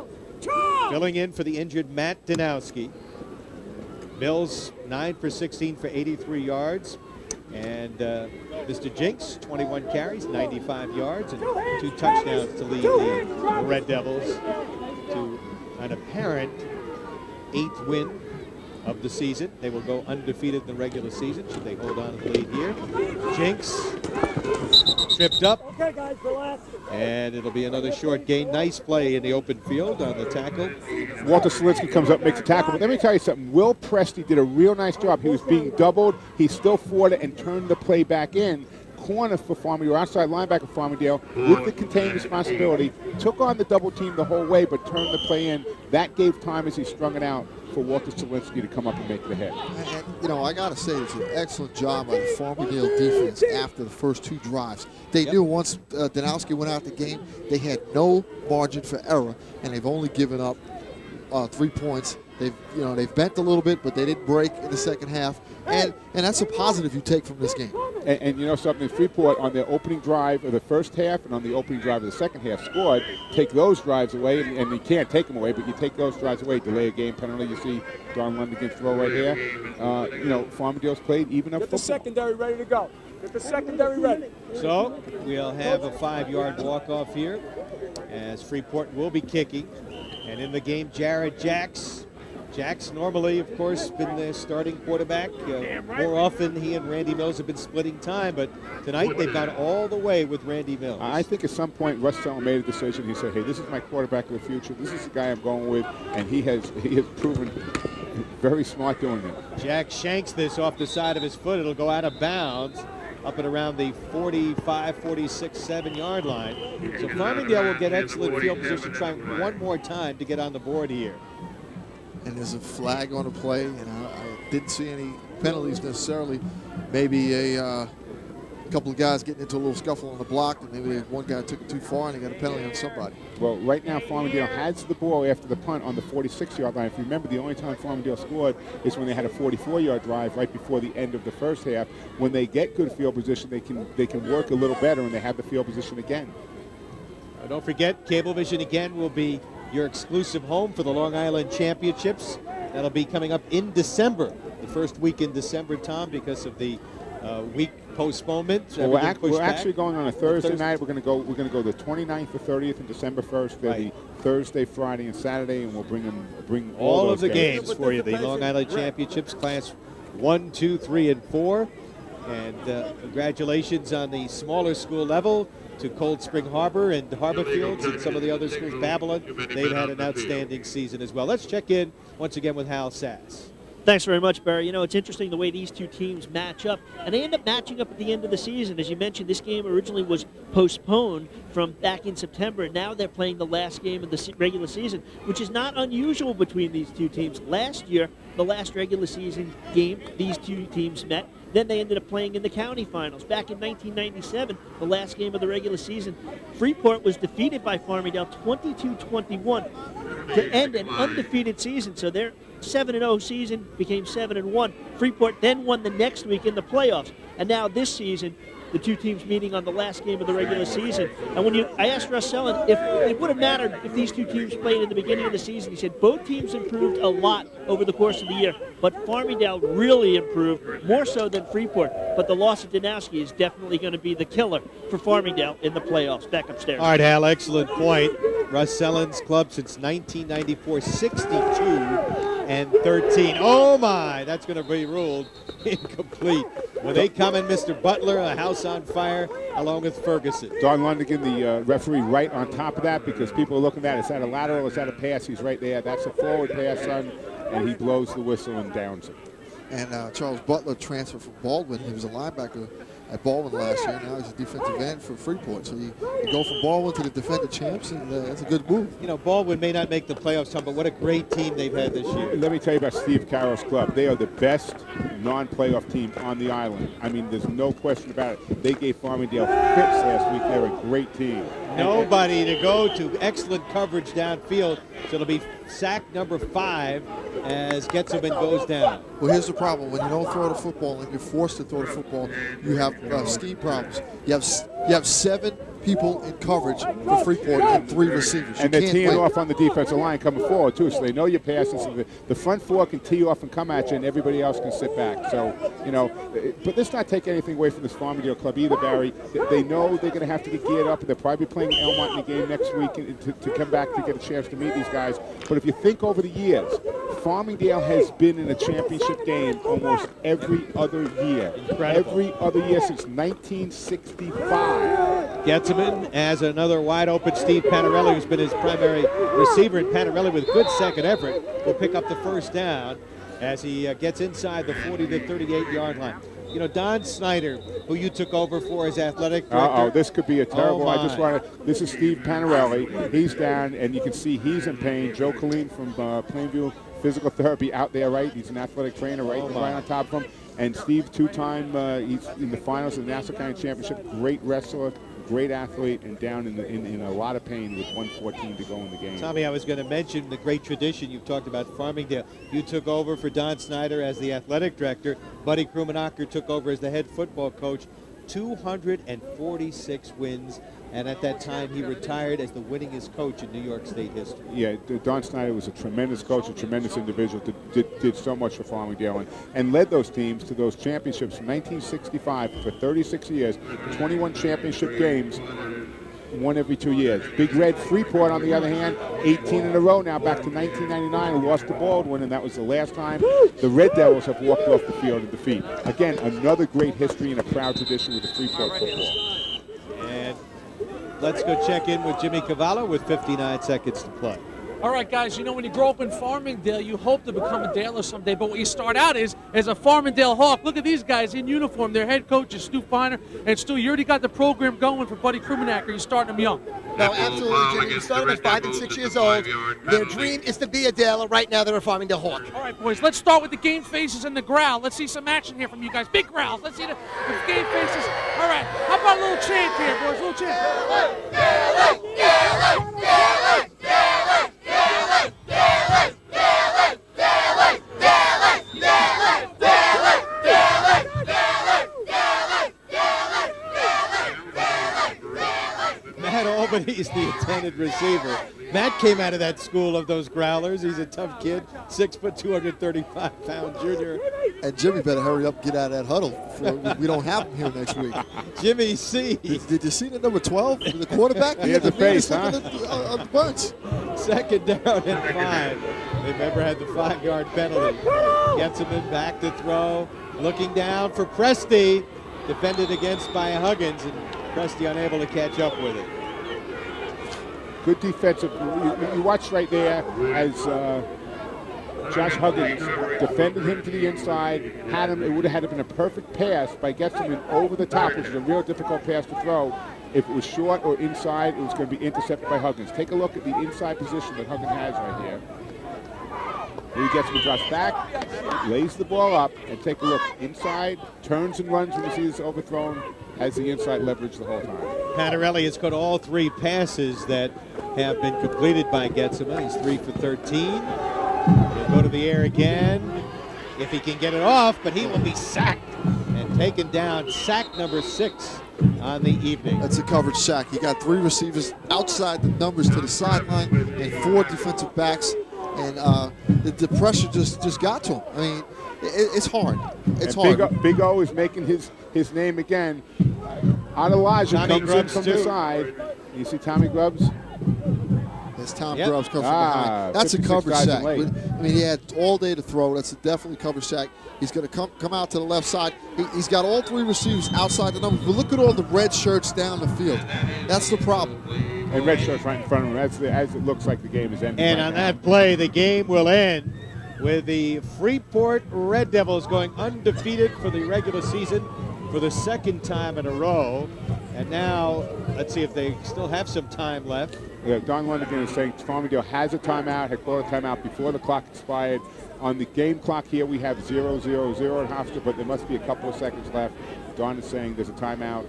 filling in for the injured Matt Danowski. Mills, 9 for 16 for 83 yards. And Mr. Jinks, 21 carries, 95 yards, and 2 touchdowns to lead the Red Devils to an apparent 8th win of the season. They will go undefeated in the regular season should they hold on to the lead here. Jinks tripped up. Okay, guys, relax. And it'll be another short gain. Nice play in the open field on the tackle. Walter Solinsky comes up, makes a tackle. But let me tell you something. Will Presti did a real nice job. He was being doubled. He still fought it and turned the play back in. Corner for Farmingdale, outside linebacker for Farmingdale, with the contained responsibility, took on the double team the whole way, but turned the play in. That gave time as he strung it out for Walter Solinsky to come up and make the hit. And, I got to say, it's an excellent job by the Farmingdale defense after the first 2 drives. They knew once Danowski went out the game, they had no margin for error, and they've only given up 3 points. They've bent a little bit, but they didn't break in the second half, and that's a positive you take from this game. And you know something, Freeport on their opening drive of the first half and on the opening drive of the second half scored. Take those drives away, and you can't take them away, but you take those drives away, delay a game penalty. You see Don Lundigan's throw right here. Farmingdale's played even up. Get the secondary ready to go. Get the secondary ready. So we'll have a 5-yard walk-off here as Freeport will be kicking. And in the game, Jared Jacks. Jacks normally, of course, been the starting quarterback. More often, he and Randy Mills have been splitting time, but tonight they've gone all the way with Randy Mills. I think at some point, Russ Sellon made a decision. He said, hey, this is my quarterback of the future. This is the guy I'm going with, and he has proven very smart doing it. Jack shanks this off the side of his foot. It'll go out of bounds up and around the 45, 46, 7-yard line. So Farmingdale will get excellent field position, trying one more time to get on the board here. And there's a flag on the play, and I didn't see any penalties necessarily. Maybe a couple of guys getting into a little scuffle on the block, and maybe one guy took it too far and they got a penalty on somebody. Well, right now Farmingdale has the ball after the punt on the 46-yard line. If you remember, the only time Farmingdale scored is when they had a 44-yard drive right before the end of the first half. When they get good field position, they can work a little better, and they have the field position again. Don't forget, Cablevision again will be your exclusive home for the Long Island Championships. That'll be coming up in December, the first week in December, Tom, because of the week postponement. Well, we're actually going on a Thursday night. We're going to go the 29th, the 30th, and December 1st. They'll be Thursday, Friday, and Saturday, and we'll bring all of the games for you. The Long Island Championships, class 1, 2, 3, and 4. And congratulations on the smaller school level to Cold Spring Harbor and Harbor Fields and some of the other schools. Babylon, they've had an outstanding season as well. Let's check in once again with Hal Sass. Thanks very much, Barry. It's interesting the way these two teams match up, and they end up matching up at the end of the season. As you mentioned, this game originally was postponed from back in September, and now they're playing the last game of the regular season, which is not unusual between these two teams. Last year, the last regular season game, these two teams met. Then they ended up playing in the county finals. Back in 1997, the last game of the regular season, Freeport was defeated by Farmingdale 22-21 to end an undefeated season. So their 7-0 season became 7-1. Freeport then won the next week in the playoffs. And now this season, the two teams meeting on the last game of the regular season. And I asked Russ Sellon if it would have mattered if these two teams played in the beginning of the season. He said both teams improved a lot over the course of the year, but Farmingdale really improved, more so than Freeport. But the loss of Danowski is definitely going to be the killer for Farmingdale in the playoffs. Back upstairs. All right, Hal, excellent point. Russ Sellon's club since 1994, 62-13. Oh my, that's going to be ruled incomplete. When they come in, Mr. Butler, a house on fire, along with Ferguson. Don Lundigan, the referee, right on top of that because people are looking at it. Is that a lateral? Is that a pass? He's right there. That's a forward pass, son, and he blows the whistle and downs it. And Charles Butler transferred from Baldwin. He was a linebacker at Baldwin last year. Now he's a defensive end for Freeport. So you go from Baldwin to the defending champs, and that's a good move. You know, Baldwin may not make the playoffs, Tom, but what a great team they've had this year. Let me tell you about Steve Carroll's club. They are the best non-playoff team on the island. I mean, there's no question about it. They gave Farmingdale fits last week. They're a great team. Nobody to go to. Excellent coverage downfield. So it'll be sack number 5 as Getzelman goes down. Well, here's the problem. When you don't throw the football and you're forced to throw the football, you have scheme problems. You have 7 people in coverage for Freeport and 3 receivers. And they're teeing off on the defensive line coming forward, too, so they know you're passing. So the front 4 can tee off and come at you, and everybody else can sit back. So, you know, but let's not take anything away from this Farmingdale club either, Barry. They know they're going to have to get geared up. They're probably playing Elmont in the game next week to come back to get a chance to meet these guys. But if you think over the years, Farmingdale has been in a championship game almost every other year. Incredible. Every other year since 1965. Getzelman as another wide open Steve Panarelli, who's been his primary receiver. And Panarelli, with good second effort, will pick up the first down as he gets inside the 40 to 38-yard line. You know, Don Snyder, who you took over for as athletic director. This could be a terrible. This is Steve Panarelli. He's down, and you can see he's in pain. Joe Colleen from Plainview Physical Therapy out there, right? He's an athletic trainer right on top of him. And Steve, 2-time, he's in the finals of the Nassau County Championship. Great wrestler, great athlete, and down in a lot of pain with 1:14 to go in the game. Tommy, I was going to mention the great tradition you've talked about, Farmingdale. You took over for Don Snyder as the athletic director. Buddy Krummenacher took over as the head football coach. 246 wins, and at that time he retired as the winningest coach in New York State history. Yeah, Don Snyder was a tremendous coach, a tremendous individual, did so much for Farmingdale and led those teams to those championships from 1965 for 36 years, 21 championship games, one every 2 years. Big Red Freeport, on the other hand, 18 in a row now, back to 1999, lost to Baldwin, and that was the last time the Red Devils have walked off the field in defeat. Again, another great history and a proud tradition with the Freeport football. And let's go check in with Jimmy Cavallo with 59 seconds to play. All right, guys, you know, when you grow up in Farmingdale, you hope to become a Daler someday, but what you start out is as a Farmingdale Hawk. Look at these guys in uniform. Their head coach is Stu Feiner. And Stu, you already got the program going for Buddy Krummenacher. You're starting them young. No, absolutely, Jimmy. You start them at 5 and 6 years old. Their dream is to be a Daler. Right now, they're a Farmingdale Hawk. All right, boys, let's start with the game faces and the growl. Let's see some action here from you guys. Big growls. Let's see the game faces. All right, how about a little chant here, boys? A little chant. Matt Albany's the intended receiver. Matt came out of that school of those growlers. He's a tough kid, 6 foot, 235-pound junior. And Jimmy better hurry up and get out of that huddle. We don't have him here next week. Jimmy C. Did you see the number 12, the quarterback? He had the face, huh? On the bunch. Second down and 5. They never had the 5-yard penalty. Getzelman back to throw. Looking down for Presti. Defended against by Huggins, and Presti unable to catch up with it. Good defensive. You watched right there as Josh Huggins defended him to the inside, had him. It would have had to been a perfect pass by Getzelman over the top, which is a real difficult pass to throw. If it was short or inside, it was going to be intercepted by Huggins. Take a look at the inside position that Huggins has right here. He gets him, drops back, lays the ball up, and take a look inside, turns and runs when he sees it's overthrown, has the inside leverage the whole time. Panarelli has caught all 3 passes that have been completed by Getzelman. He's 3 for 13. He'll go to the air again if he can get it off, but he will be sacked and taken down. Sack number 6 on the evening. That's a coverage sack. He got 3 receivers outside the numbers to the sideline and 4 defensive backs. And the pressure just got to him. I mean, it's hard. It's hard. Big O is making his name again. Elijah comes in from the side. You see Tommy Grubbs? As Tom Grubbs comes from behind. That's a coverage sack. I mean, he had all day to throw. That's a definitely coverage sack. He's going to come out to the left side. He's got all 3 receivers outside the numbers. But look at all the red shirts down the field. That's the problem. And red shirts right in front of him as it looks like the game is ending. And right on now. that play, the game will end with the Freeport Red Devils going undefeated for the regular season for the second time in a row. And now, let's see if they still have some time left. Yeah, Don Lundigan is saying Farmingdale has a timeout, had called a timeout before the clock expired. On the game clock here, we have 0-0-0 in Hofstra, but there must be a couple of seconds left. Don is saying there's a timeout,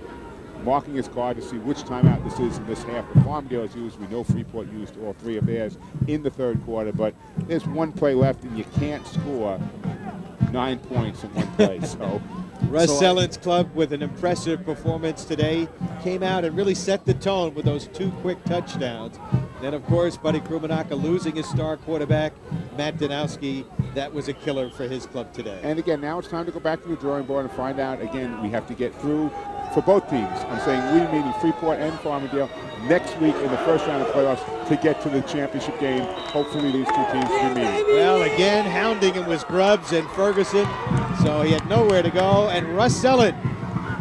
marking his card to see which timeout this is in this half. The Farmingdale has used. We know Freeport used all 3 of theirs in the third quarter, but there's 1 play left, and you can't score 9 points in 1 play. So Russ Sellen's club, with an impressive performance today, came out and really set the tone with those 2 quick touchdowns. Then, of course, Buddy Krumenaka losing his star quarterback, Matt Danowski. That was a killer for his club today. And again, now it's time to go back to the drawing board and find out. Again, we have to get through for both teams. I'm saying we, meaning Freeport and Farmingdale, next week in the first round of playoffs to get to the championship game. Hopefully these 2 teams will be meeting. Well, again, hounding him was Grubbs and Ferguson, so he had nowhere to go. And Russ Sellen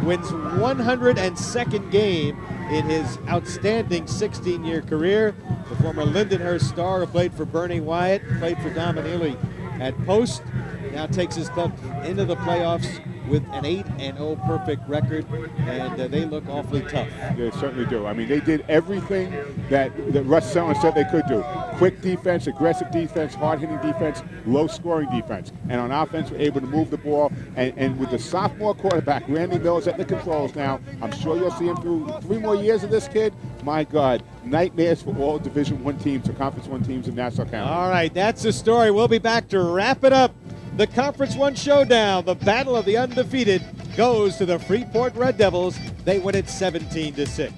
wins 102nd game in his outstanding 16-year career. The former Lindenhurst star who played for Bernie Wyatt, played for Dominelli at post, now takes his club into the playoffs with an 8-0 perfect record, and they look awfully tough. They certainly do. I mean, they did everything that Russ Sellen said they could do. Quick defense, aggressive defense, hard-hitting defense, low-scoring defense. And on offense, we're able to move the ball. And with the sophomore quarterback, Randy Mills, at the controls now, I'm sure you'll see him through 3 more years of this kid. My God, nightmares for all Division I teams or Conference I teams in Nassau County. All right, that's the story. We'll be back to wrap it up. The Conference I showdown, the battle of the undefeated, goes to the Freeport Red Devils. They win it 17-6.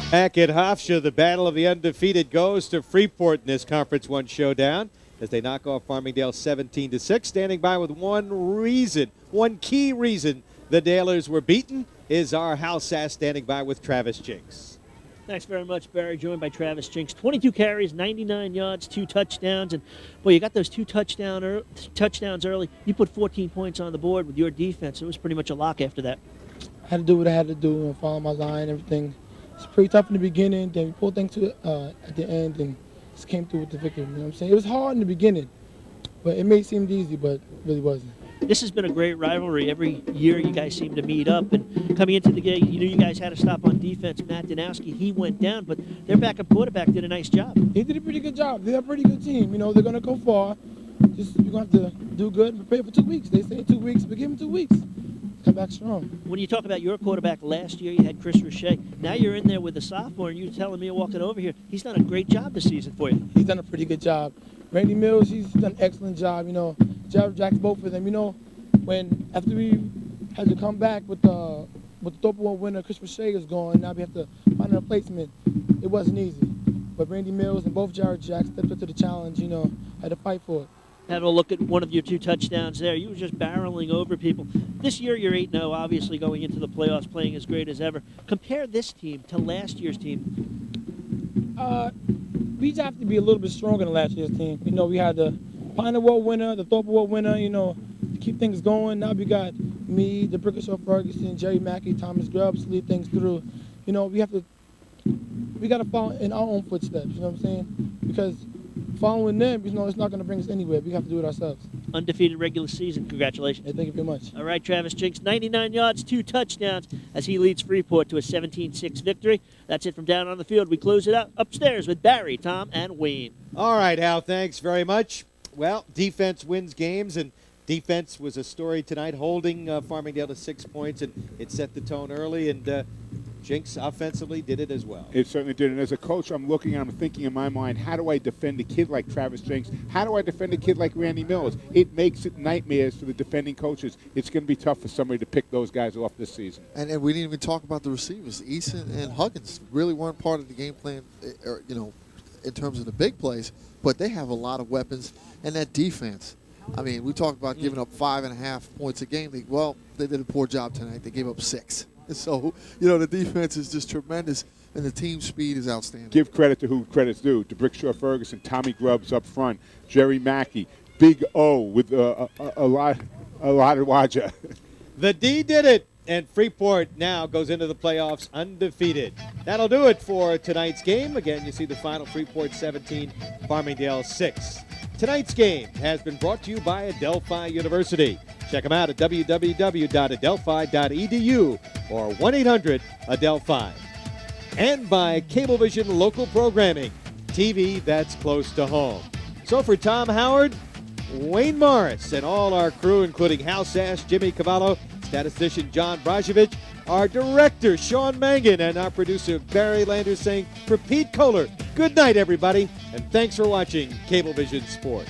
Back at Hofstra, the battle of the undefeated goes to Freeport in this Conference I showdown as they knock off Farmingdale 17-6. Standing by with one key reason the Dalers were beaten is our Hal Sass, standing by with Travis Jinks. Thanks very much, Barry. Joined by Travis Jinks. 22 carries, 99 yards, 2 touchdowns. And, boy, you got those 2 touchdowns early. You put 14 points on the board with your defense. It was pretty much a lock after that. I had to do what I had to do and follow my line, everything. It's pretty tough in the beginning, then we pulled things to at the end and just came through with the victory. You know what I'm saying? It was hard in the beginning, but it may seem easy, but it really wasn't. This has been a great rivalry. Every year you guys seem to meet up, and coming into the game, you knew you guys had to stop on defense. Matt Danowski, he went down, but their backup quarterback did a nice job. He did a pretty good job. They're a pretty good team. You know, they're going to go far. Just you're going to have to do good and prepare for 2 weeks. They say 2 weeks, but give them 2 weeks. Come back strong. When you talk about your quarterback last year, you had Chris Roche. Now you're in there with a sophomore, and you're telling me walking over here, he's done a great job this season for you. He's done a pretty good job. Randy Mills, he's done an excellent job. You know, Jared Jacks, both of them. You know, after we had to come back with the Thorpe Award winner, Chris Roche is gone, now we have to find a replacement. It wasn't easy. But Randy Mills and both Jared Jacks stepped up to the challenge, you know, had to fight for it. Had a look at one of your 2 touchdowns there. You were just barreling over people. This year you're 8-0, obviously going into the playoffs, playing as great as ever. Compare this team to last year's team. We just have to be a little bit stronger than last year's team. You know, we had the Pine Award winner, the Thorpe Award winner, you know, to keep things going. Now we got me, the Brickishaw Ferguson, Jerry Mackey, Thomas Grubbs to lead things through. You know, we got to follow in our own footsteps, you know what I'm saying? Because following them, you know, it's not going to bring us anywhere. We have to do it ourselves. Undefeated regular season. Congratulations. Hey, thank you very much. All right, Travis Jinks, 99 yards, 2 touchdowns as he leads Freeport to a 17-6 victory. That's it from down on the field. We close it out upstairs with Barry, Tom, and Wayne. All right, Hal, thanks very much. Well, defense wins games, and defense was a story tonight, holding Farmingdale to 6 points, and it set the tone early, and Jinks offensively did it as well. It certainly did. And as a coach, I'm looking and I'm thinking in my mind, how do I defend a kid like Travis Jinks? How do I defend a kid like Randy Mills? It makes it nightmares for the defending coaches. It's going to be tough for somebody to pick those guys off this season. And we didn't even talk about the receivers. Eason and Huggins really weren't part of the game plan, you know, in terms of the big plays, but they have a lot of weapons. And that defense, I mean, we talked about giving up 5.5 points a game. They did a poor job tonight. They gave up 6. So, you know, the defense is just tremendous, and the team speed is outstanding. Give credit to who credit's due. To Brickshaw Ferguson, Tommy Grubbs up front, Jerry Mackey, big O with a lot of Waja. The D did it, and Freeport now goes into the playoffs undefeated. That'll do it for tonight's game. Again, you see the final: Freeport 17, Farmingdale 6. Tonight's game has been brought to you by Adelphi University. Check them out at www.adelphi.edu or 1-800-ADELPHI. And by Cablevision Local Programming, TV that's close to home. So for Tom Howard, Wayne Morris, and all our crew, including Hal Sash, Jimmy Cavallo, statistician John Brajevich, our director Sean Mangan, and our producer Barry Landers saying for Pete Kohler, good night everybody, and thanks for watching Cablevision Sports.